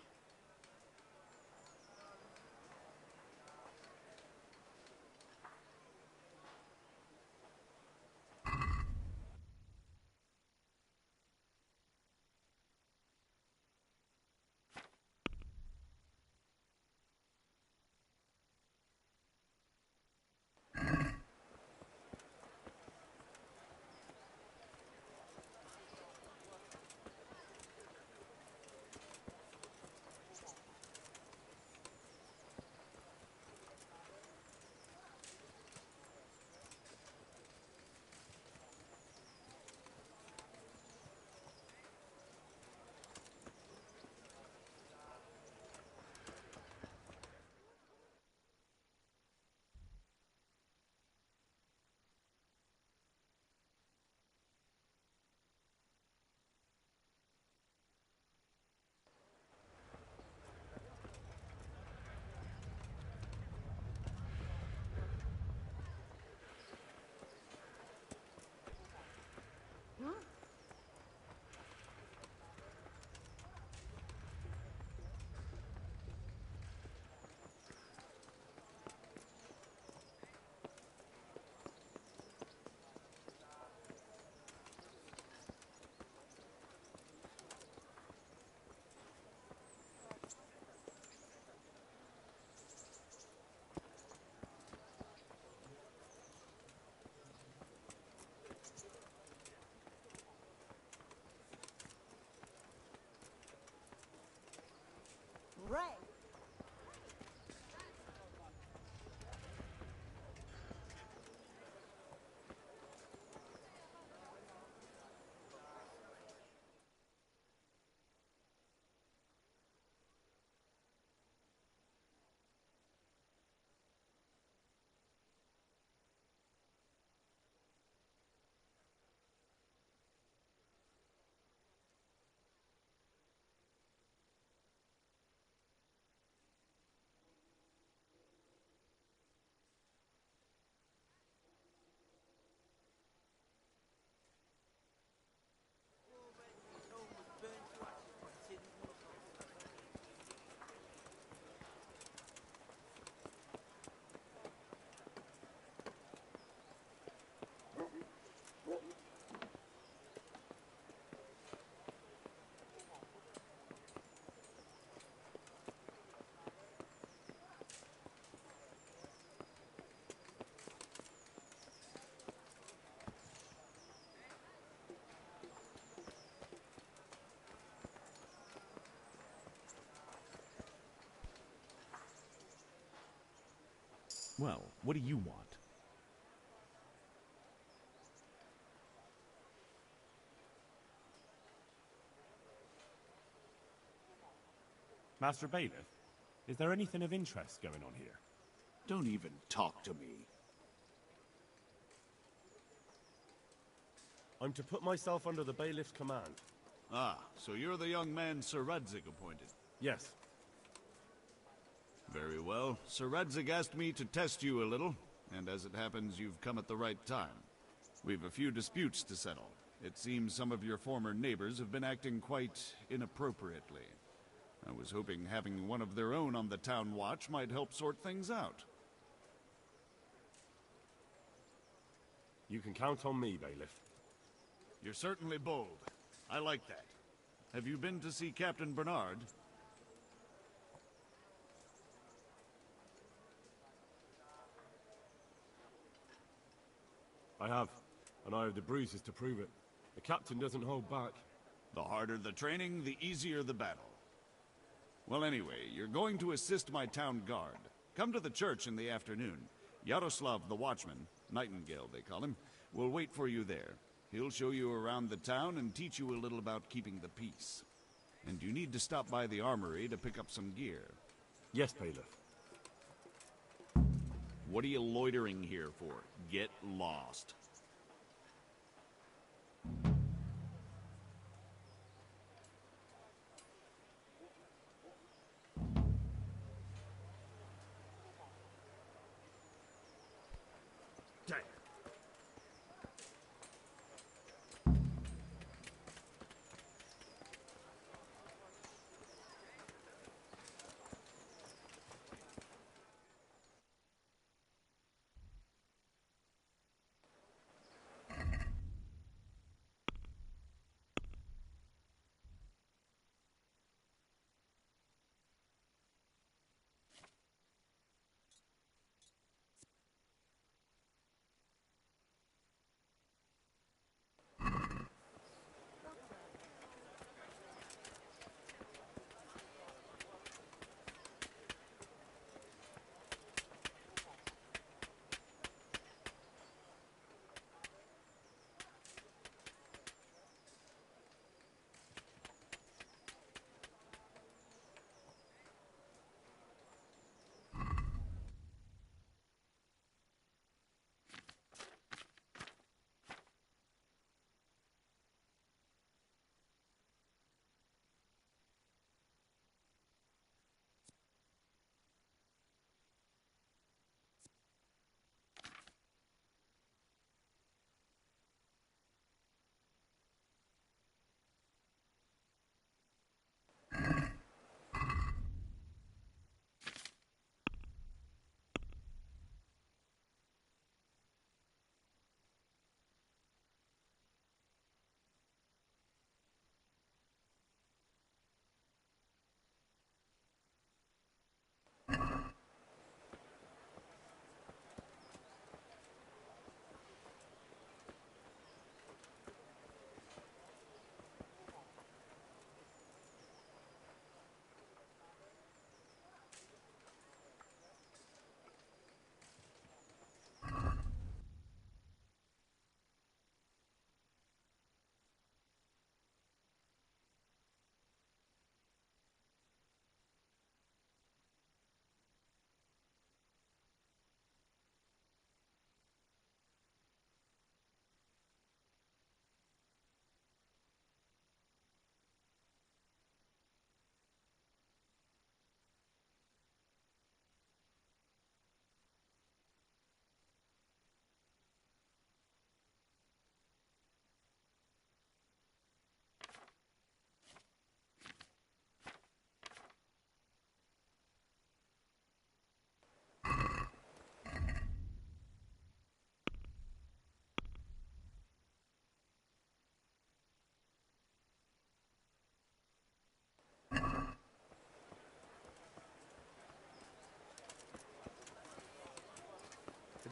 Ray! Well, what do you want? Master Bailiff, is there anything of interest going on here? Don't even talk to me. I'm to put myself under the bailiff's command. Ah, so you're the young man Sir Radzig appointed? Yes. Very well. Sir Radzig asked me to test you a little, and as it happens, you've come at the right time. We've a few disputes to settle. It seems some of your former neighbors have been acting quite inappropriately. I was hoping having one of their own on the town watch might help sort things out. You can count on me, Bailiff. You're certainly bold. I like that. Have you been to see Captain Bernard? I have, and I have the bruises to prove it. The captain doesn't hold back. The harder the training, the easier the battle. Well, anyway, you're going to assist my town guard. Come to the church in the afternoon. Yaroslav the watchman, Nightingale they call him, will wait for you there. He'll show you around the town and teach you a little about keeping the peace. And you need to stop by the armory to pick up some gear. Yes, Bailiff. What are you loitering here for? Get lost.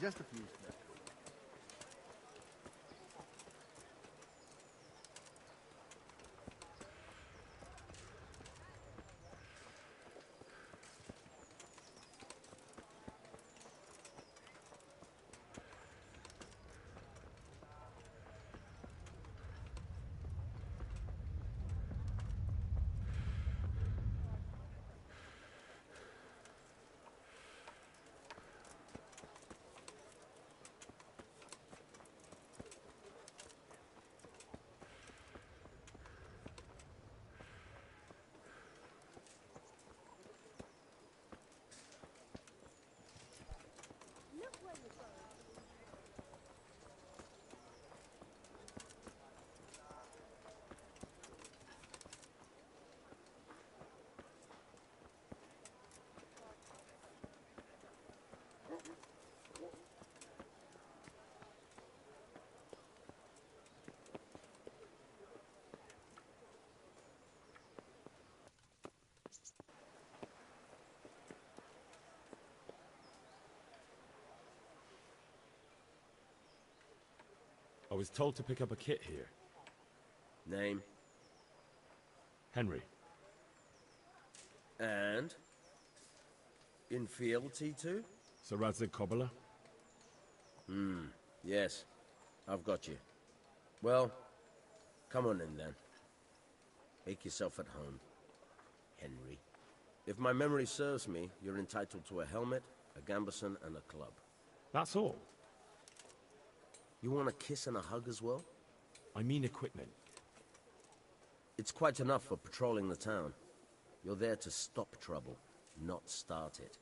Just a few steps. I was told to pick up a kit here. Name? Henry. And? In fealty to? Sir Radzig Kobyla? Yes. I've got you. Well, come on in then. Make yourself at home, Henry. If my memory serves me, you're entitled to a helmet, a gambeson, and a club. That's all? You want a kiss and a hug as well? I mean equipment. It's quite enough for patrolling the town. You're there to stop trouble, not start it.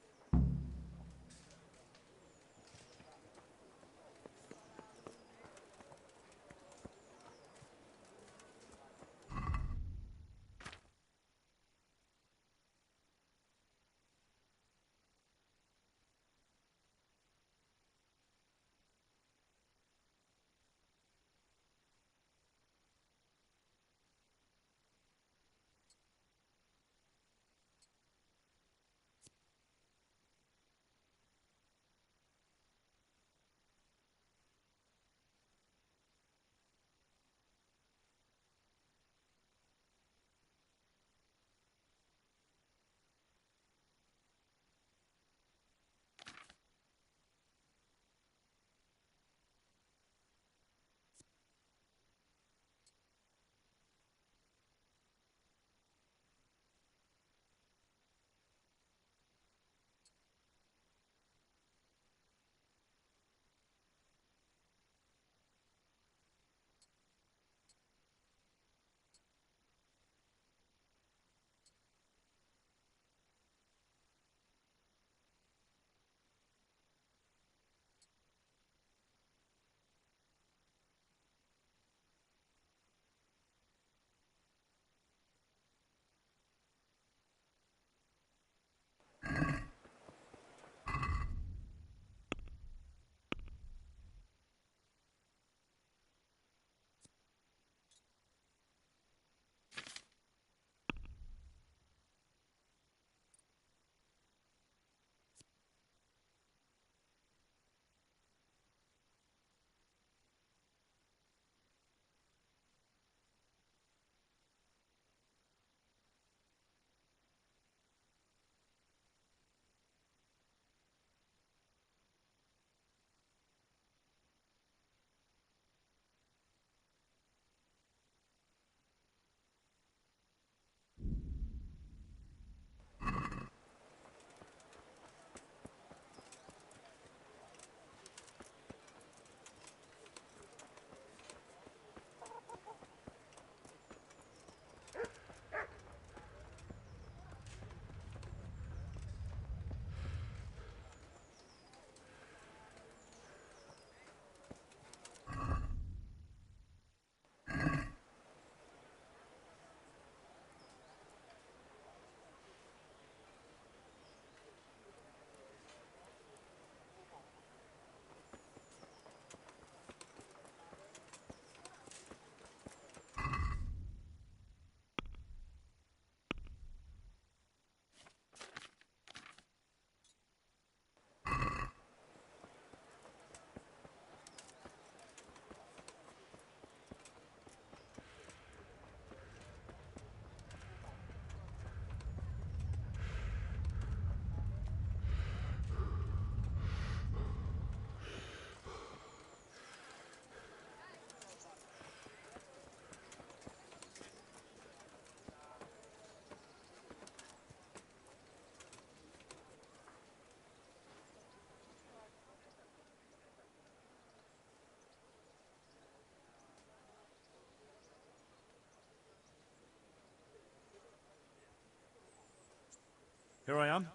Here I am.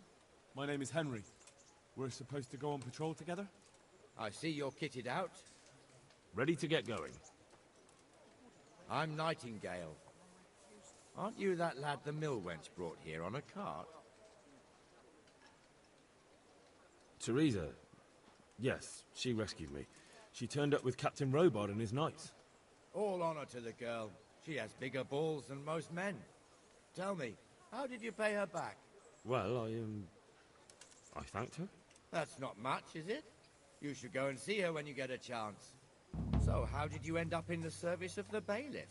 My name is Henry. We're supposed to go on patrol together? I see you're kitted out. Ready to get going. I'm Nightingale. Aren't you that lad the mill wench brought here on a cart? Teresa. Yes, she rescued me. She turned up with Captain Robard and his knights. All honor to the girl. She has bigger balls than most men. Tell me, how did you pay her back? Well, I thanked her. That's not much, is it? You should go and see her when you get a chance. So, So, how did you end up in the service of the bailiff?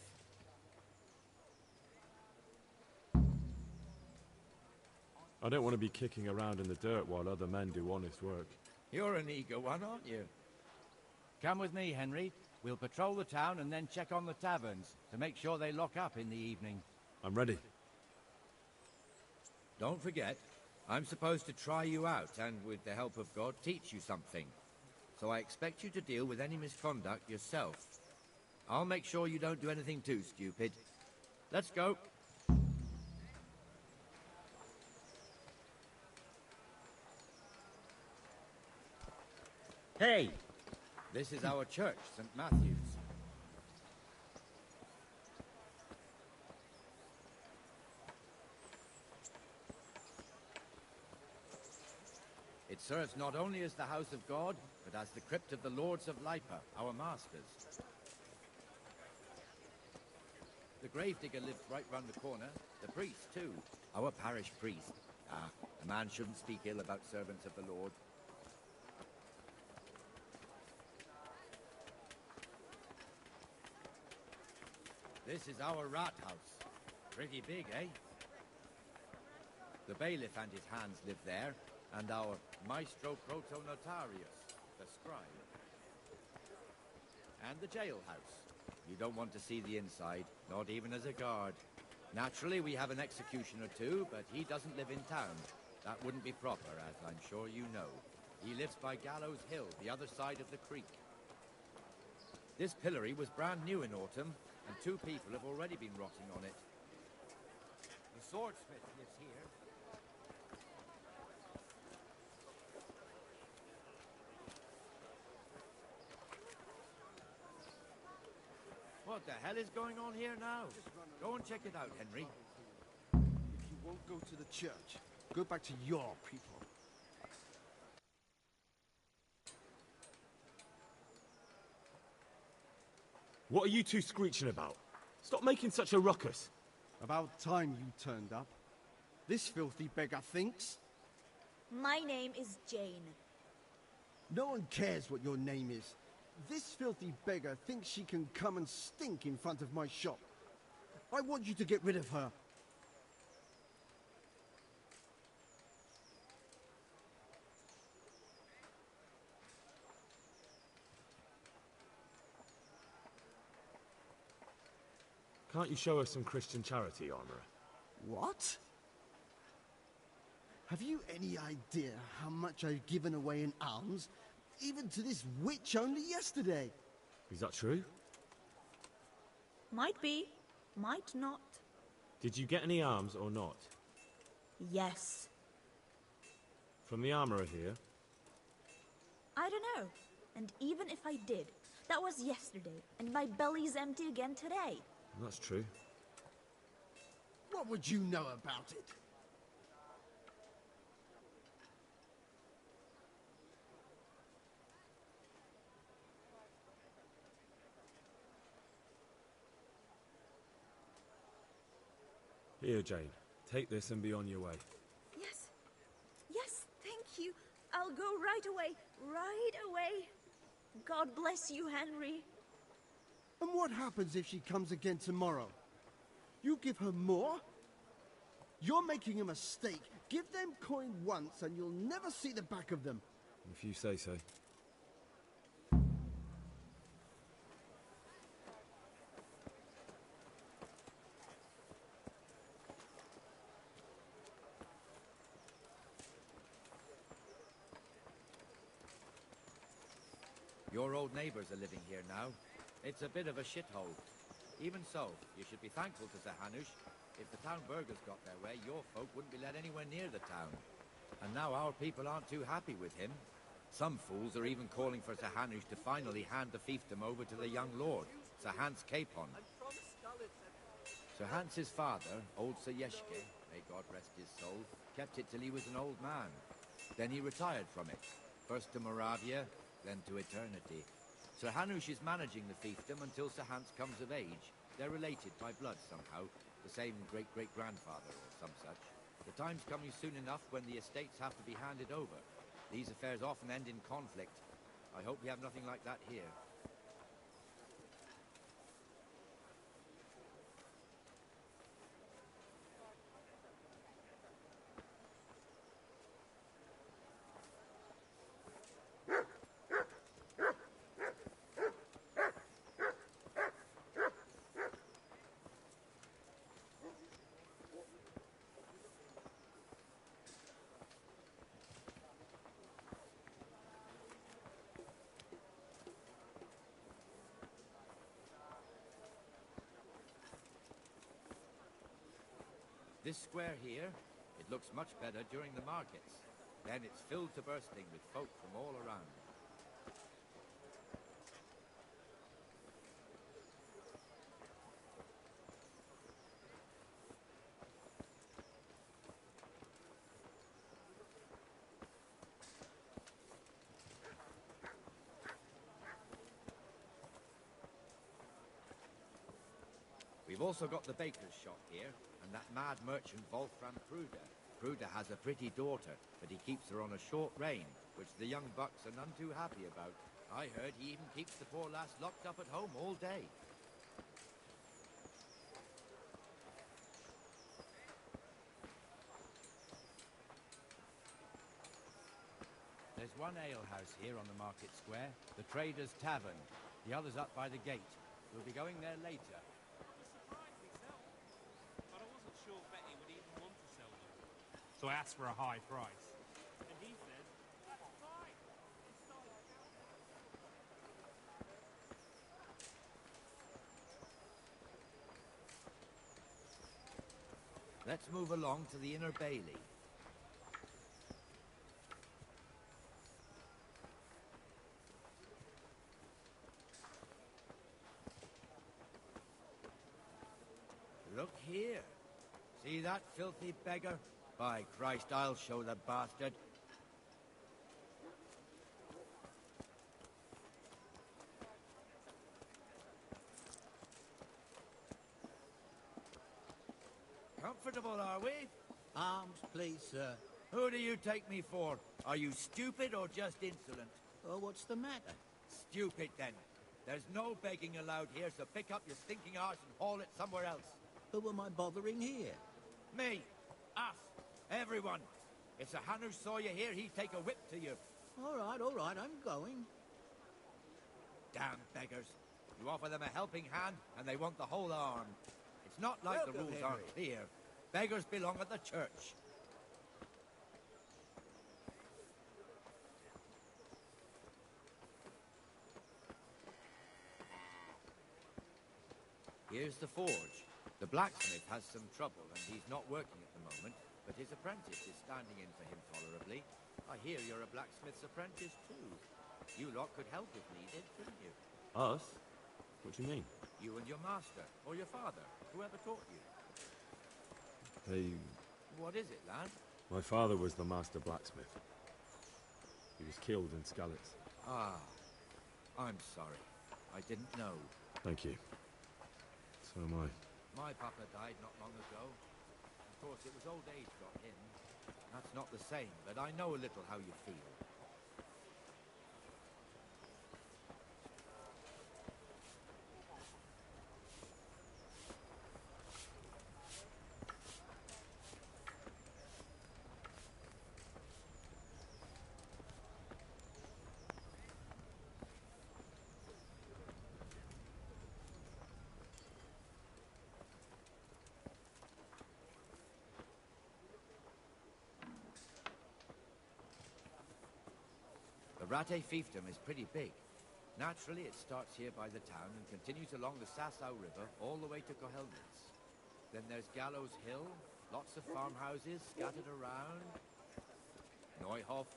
I don't want to be kicking around in the dirt while other men do honest work. You're an eager one, aren't you? Come with me, Henry. We'll patrol the town and then check on the taverns to make sure they lock up in the evening. I'm ready. Don't forget, I'm supposed to try you out and, with the help of God, teach you something. So I expect you to deal with any misconduct yourself. I'll make sure you don't do anything too stupid. Let's go. Hey! This is our church, St. Matthew's. It serves not only as the house of God, but as the crypt of the lords of Lipa, our masters. The gravedigger lives right round the corner. The priest, too. Our parish priest. Ah, a man shouldn't speak ill about servants of the Lord. This is our rat house. Pretty big, eh? The bailiff and his hands live there, and our maestro protonotarius, the scribe. And the jailhouse. You don't want to see the inside, not even as a guard. Naturally, we have an executioner too, but he doesn't live in town. That wouldn't be proper, as I'm sure you know. He lives by Gallows Hill, the other side of the creek. This pillory was brand new in autumn, and 2 people have already been rotting on it. The swordsmith lives here. What the hell is going on here now? Go and check it out, Henry. If you won't go to the church, go back to your people. What are you two screeching about? Stop making such a ruckus. About time you turned up. This filthy beggar thinks. My name is Jane. No one cares what your name is. This filthy beggar thinks she can come and stink in front of my shop. I want you to get rid of her. Can't you show us some Christian charity, Armourer? What? Have you any idea how much I've given away in alms? Even to this witch only yesterday. Is that true? Might be, might not. Did you get any arms or not? Yes. From the Armourer here? I don't know. And even if I did, that was yesterday, and my belly's empty again today. That's true. What would you know about it? Here, Jane. Take this and be on your way. Yes. Yes, thank you. I'll go right away. Right away. God bless you, Henry. And what happens if she comes again tomorrow? You give her more? You're making a mistake. Give them coin once and you'll never see the back of them. If you say so. Your old neighbors are living here now. It's a bit of a shithole. Even so, you should be thankful to Sir Hanush. If the town burghers got their way, your folk wouldn't be let anywhere near the town. And now our people aren't too happy with him. Some fools are even calling for Sir Hanush to finally hand the fiefdom over to the young lord, Sir Hans Capon. Sir Hans's father, old Sir Yeshke, may God rest his soul, kept it till he was an old man. Then he retired from it, first to Moravia, then to eternity. Sir Hanush is managing the fiefdom until Sir Hans comes of age. They're related by blood somehow, the same great-great-grandfather or some such. The time's coming soon enough when the estates have to be handed over. These affairs often end in conflict. I hope we have nothing like that here. This square here, it looks much better during the markets. Then it's filled to bursting with folk from all around. We've also got the baker's shop here, and that mad merchant Wolfram Kruder. Kruder has a pretty daughter, but he keeps her on a short rein, which the young bucks are none too happy about. I heard he even keeps the poor lass locked up at home all day. There's one alehouse here on the market square, the Trader's Tavern. The other's up by the gate. We'll be going there later. But I wasn't sure Betty would even want to sell them. So I asked for a high price. And he said, that's fine. Let's move along to the Inner Bailey. Look here. See that filthy beggar? By Christ, I'll show the bastard. Comfortable, are we? Arms, please, sir. Who do you take me for? Are you stupid or just insolent? Oh, what's the matter? Stupid, then. There's no begging allowed here, so pick up your stinking arse and haul it somewhere else. Who am I bothering here? Me. Us. Everyone. If Sir Hanush saw you here, he'd take a whip to you. All right, I'm going. Damn beggars. You offer them a helping hand, and they want the whole arm. It's not like the rules aren't clear. Beggars belong at the church. Here's the forge. The blacksmith has some trouble, and he's not working at the moment, but his apprentice is standing in for him tolerably. I hear you're a blacksmith's apprentice, too. You lot could help if needed, couldn't you? Us? What do you mean? You and your master, or your father, whoever taught you. What is it, lad? My father was the master blacksmith. He was killed in Skalitz. Ah, I'm sorry. I didn't know. Thank you. So am I. My papa died not long ago. Of course, it was old age got him. That's not the same, but I know a little how you feel. The Rate fiefdom is pretty big. Naturally, it starts here by the town and continues along the Sasau River all the way to Kohelnitz. Then there's Gallows Hill, lots of farmhouses scattered around. Neuhof,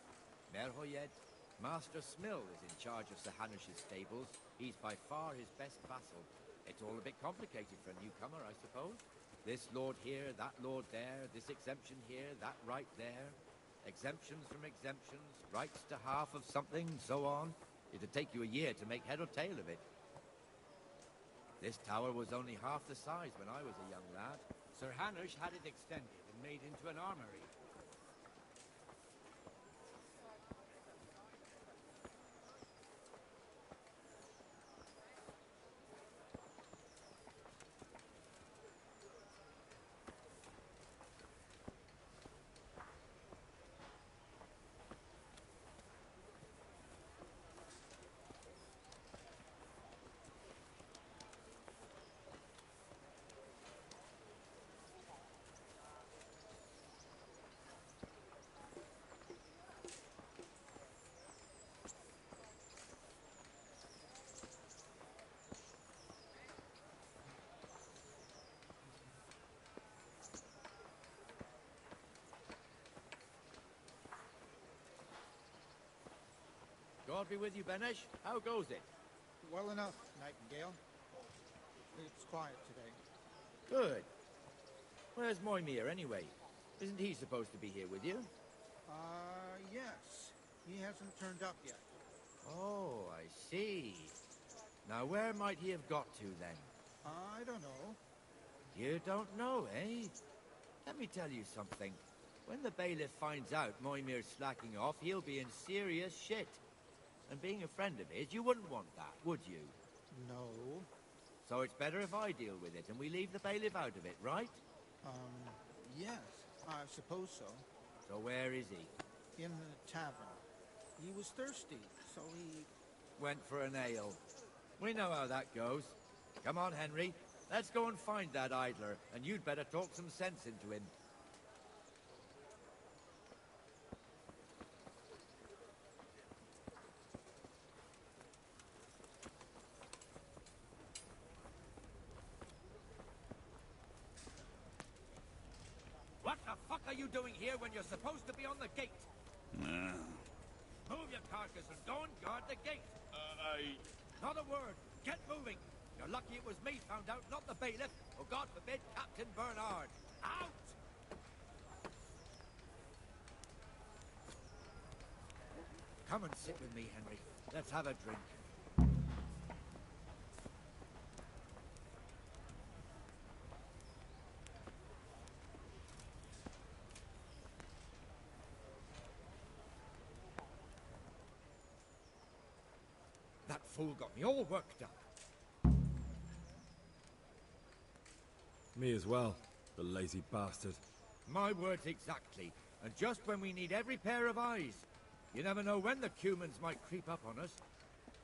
Merhoyed. Master Smill is in charge of Sir Hanush's stables. He's by far his best vassal. It's all a bit complicated for a newcomer, I suppose. This lord here, that lord there, this exemption here, that right there. Exemptions from exemptions, rights to half of something, so on. It'd take you a year to make head or tail of it. This tower was only half the size when I was a young lad. Sir Hanush had it extended and made into an armory. God be with you, Benesh. How goes it? Well enough, Nightingale. It's quiet today. Good. Where's Moimir, anyway? Isn't he supposed to be here with you? Yes. He hasn't turned up yet. Oh, I see. Now, where might he have got to, then? I don't know. You don't know, eh? Let me tell you something. When the bailiff finds out Moimir's slacking off, he'll be in serious shit. And being a friend of his, you wouldn't want that, would you? No. So it's better if I deal with it and we leave the bailiff out of it, right? Yes, I suppose so. So where is he? In the tavern. He was thirsty, so he... Went for an ale. We know how that goes. Come on, Henry. Let's go and find that idler, and you'd better talk some sense into him. What the fuck are you doing here when you're supposed to be on the gate? Move your carcass and go and guard the gate. Not a word. Get moving. You're lucky it was me found out, not the bailiff, or God forbid, Captain Bernard. Out! Come and sit with me, Henry. Let's have a drink. That fool got me all worked up. Me as well, the lazy bastard. My words exactly. And just when we need every pair of eyes. You never know when the Cumans might creep up on us.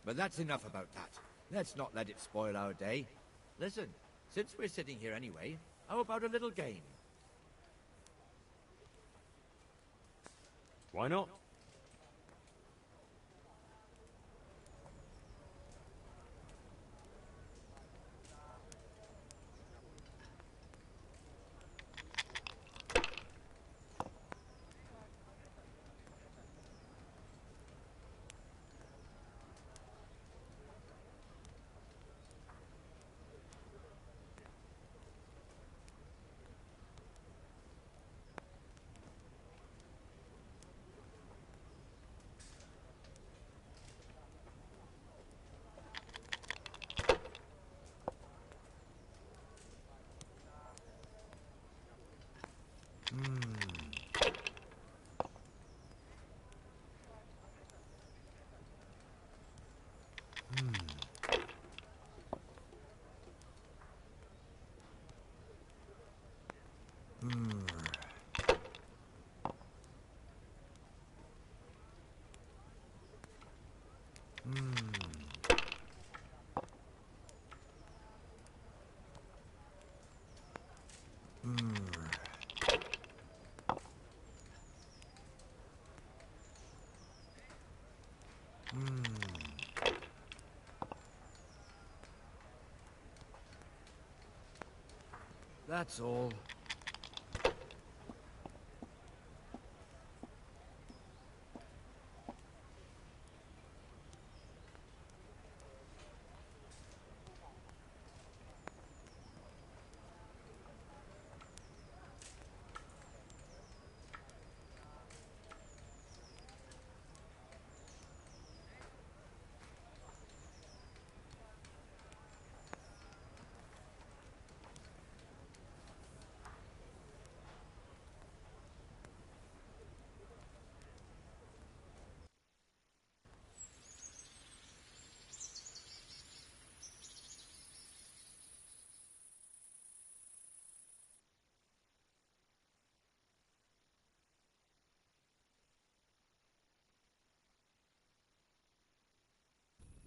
But that's enough about that. Let's not let it spoil our day. Listen, since we're sitting here anyway, how about a little game? Why not? That's all.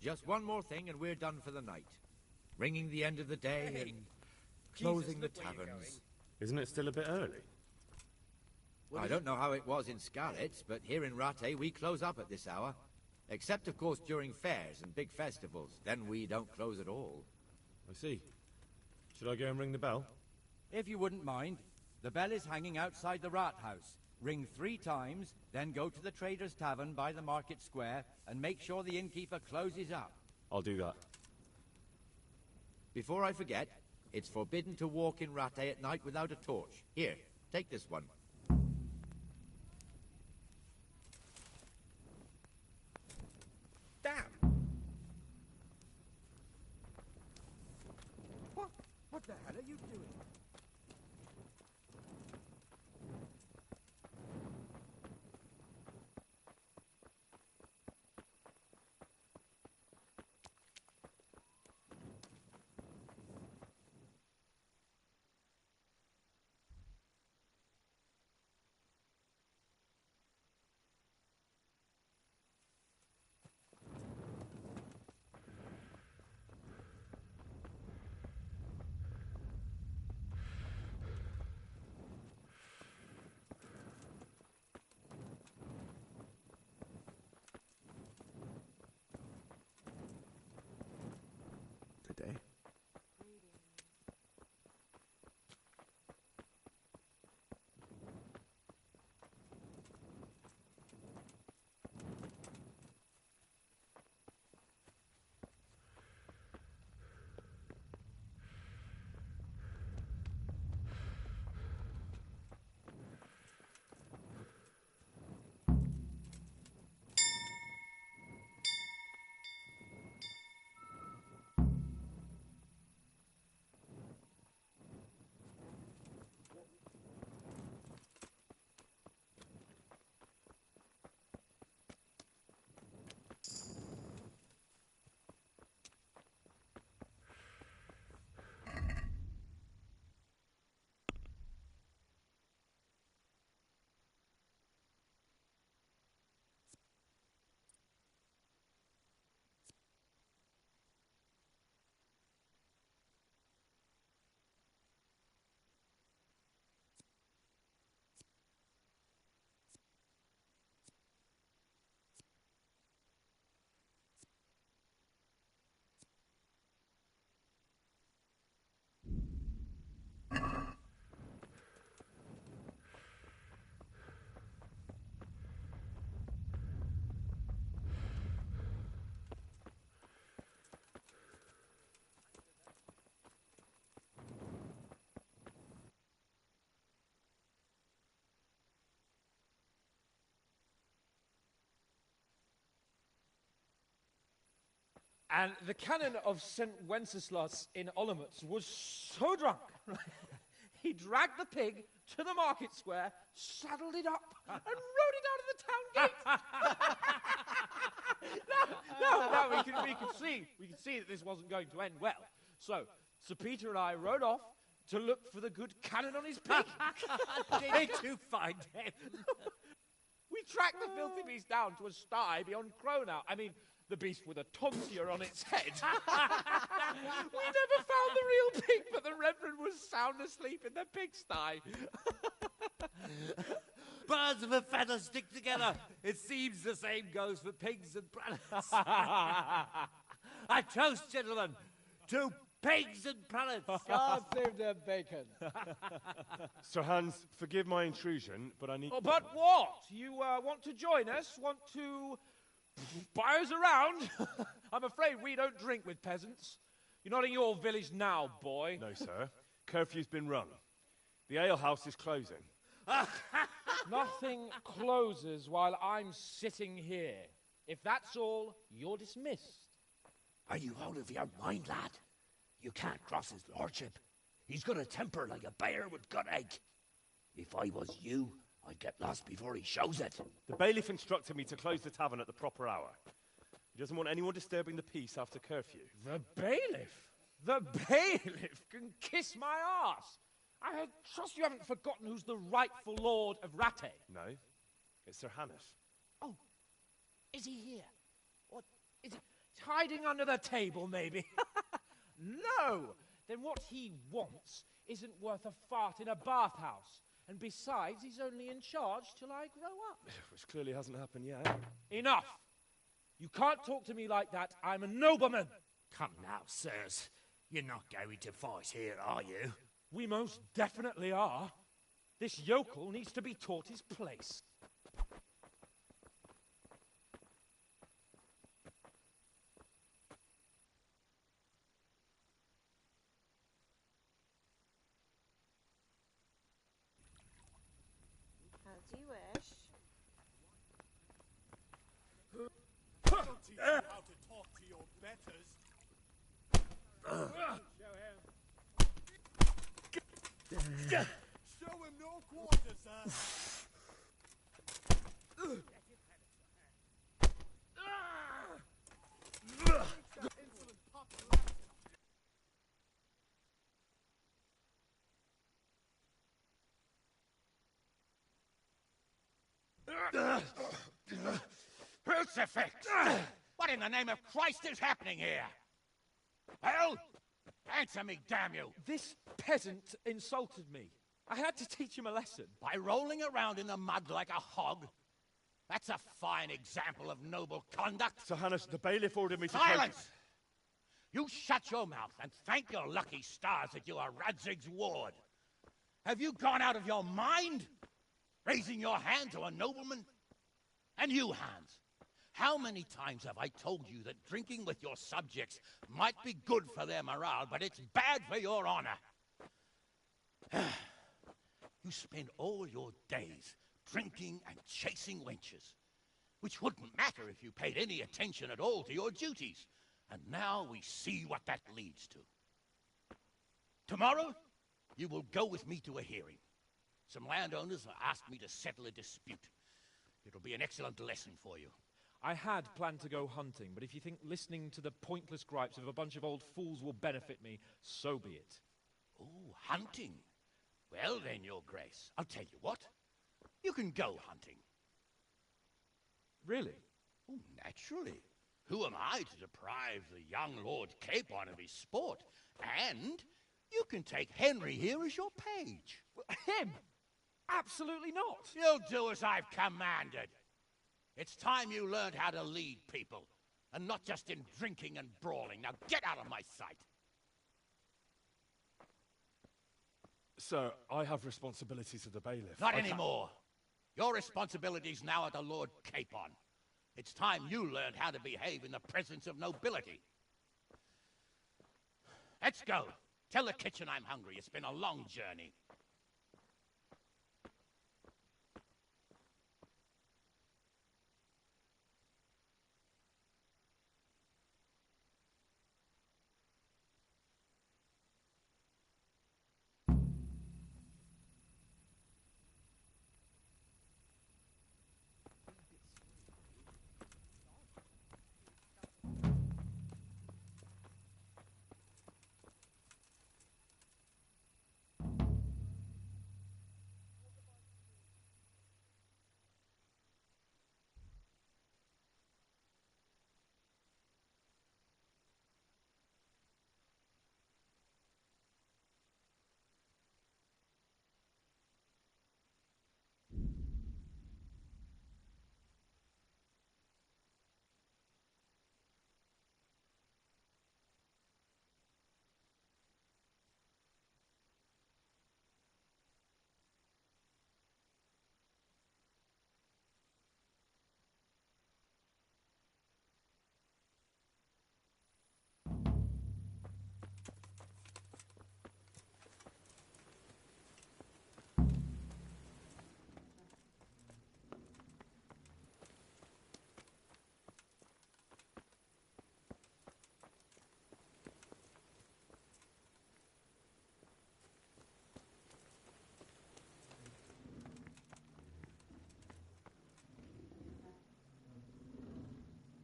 Just one more thing and we're done for the night. Ringing the end of the day and closing the taverns. Isn't it still a bit early? I don't know how it was in Skalitz, but here in Rattay we close up at this hour. Except, of course, during fairs and big festivals. Then we don't close at all. I see. Should I go and ring the bell? If you wouldn't mind, the bell is hanging outside the rat house. Ring 3 times, then go to the Trader's Tavern by the market square and make sure the innkeeper closes up. I'll do that. Before I forget, it's forbidden to walk in Rattay at night without a torch. Here, take this one. Damn! What the hell are you doing? Today. And the canon of St. Wenceslas in Olomouc was so drunk, he dragged the pig to the market square, saddled it up, and rode it out of the town gate. No, we could see that this wasn't going to end well. So, Sir Peter and I rode off to look for the good canon on his pig. Did you find him? We tracked the filthy beast down to a sty beyond Cronau. I mean, the beast with a tonsure on its head. We never found the real pig, but the Reverend was sound asleep in the pigsty. Birds of a feather stick together. It seems the same goes for pigs and prelates. I toast, gentlemen, to pigs and prelates. God save their bacon. Sir Hans, forgive my intrusion, but I need... Oh, but what? You want to join us? Want to buy us around? I'm afraid we don't drink with peasants. You're not in your village now, boy. No, sir. Curfew's been rung. The alehouse is closing. Nothing closes while I'm sitting here. If that's all, you're dismissed. Are you out of your mind, lad? You can't cross his lordship. He's got a temper like a bear with gut ache. If I was you, I'd get lost before he shows it. The bailiff instructed me to close the tavern at the proper hour. He doesn't want anyone disturbing the peace after curfew. The bailiff? The bailiff can kiss my arse. I trust you haven't forgotten who's the rightful lord of Rattay. No, it's Sir Hannes. Oh, is he here? What, is he hiding under the table, maybe? No! Then what he wants isn't worth a fart in a bathhouse. And besides, he's only in charge till I grow up. Which clearly hasn't happened yet. Enough! You can't talk to me like that. I'm a nobleman. Come now, sirs. You're not going to fight here, are you? We most definitely are. This yokel needs to be taught his place. As you wish. I'll teach you how to talk to your betters. Show him no quarter, sir. Insolent pup. Crucifix! What in the name of Christ is happening here? Well, answer me, damn you! This peasant insulted me. I had to teach him a lesson. By rolling around in the mud like a hog? That's a fine example of noble conduct. Sir Hanush, the bailiff ordered me to Silence! You shut your mouth and thank your lucky stars that you are Radzig's ward. Have you gone out of your mind? Raising your hand to a nobleman? And you, Hans, how many times have I told you that drinking with your subjects might be good for their morale, but it's bad for your honor? You spend all your days drinking and chasing wenches, which wouldn't matter if you paid any attention at all to your duties. And now we see what that leads to. Tomorrow, you will go with me to a hearing. Some landowners have asked me to settle a dispute. It'll be an excellent lesson for you. I had planned to go hunting, but if you think listening to the pointless gripes of a bunch of old fools will benefit me, so be it. Oh, hunting? Well then, Your Grace, I'll tell you what. You can go hunting. Really? Oh, naturally. Who am I to deprive the young Lord Capon of his sport? And you can take Henry here as your page. Him? Absolutely not. You'll do as I've commanded. It's time you learned how to lead people, and not just in drinking and brawling. Now get out of my sight. Sir, I have responsibilities of the bailiff. Not anymore. Your responsibilities now are the Lord Capon. It's time you learned how to behave in the presence of nobility. Let's go. Tell the kitchen I'm hungry. It's been a long journey.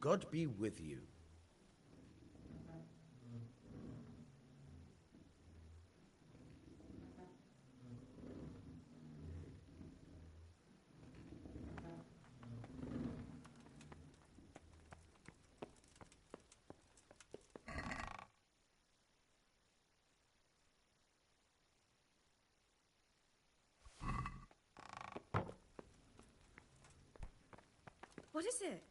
God be with you. What is it?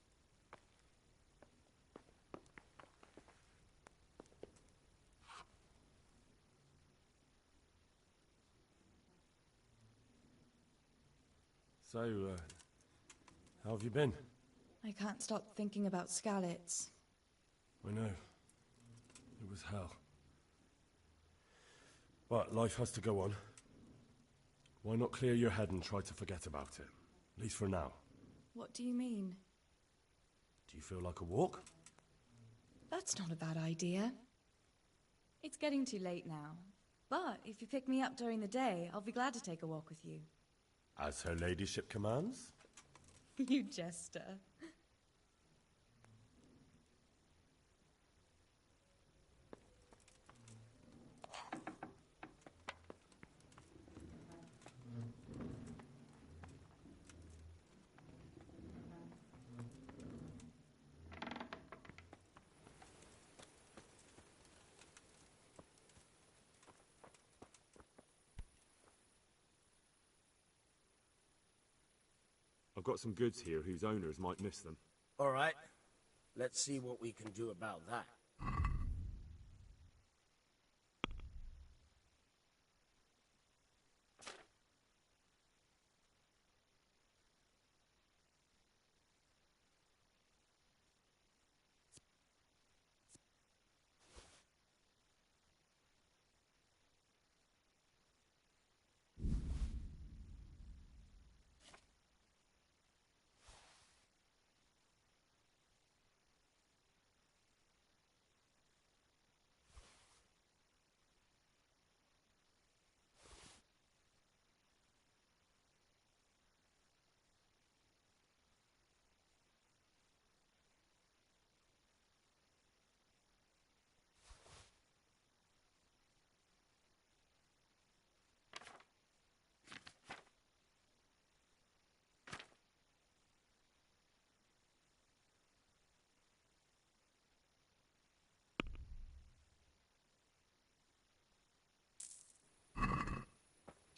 So, how have you been? I can't stop thinking about Skalitz. I know. It was hell. But life has to go on. Why not clear your head and try to forget about it? At least for now. What do you mean? Do you feel like a walk? That's not a bad idea. It's getting too late now. But if you pick me up during the day, I'll be glad to take a walk with you. As her ladyship commands? You jester. I've got some goods here whose owners might miss them. All right. Let's see what we can do about that.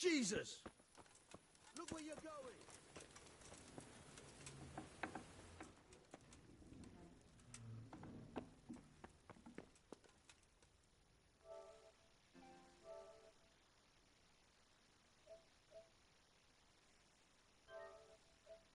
Jesus! Look where you're going!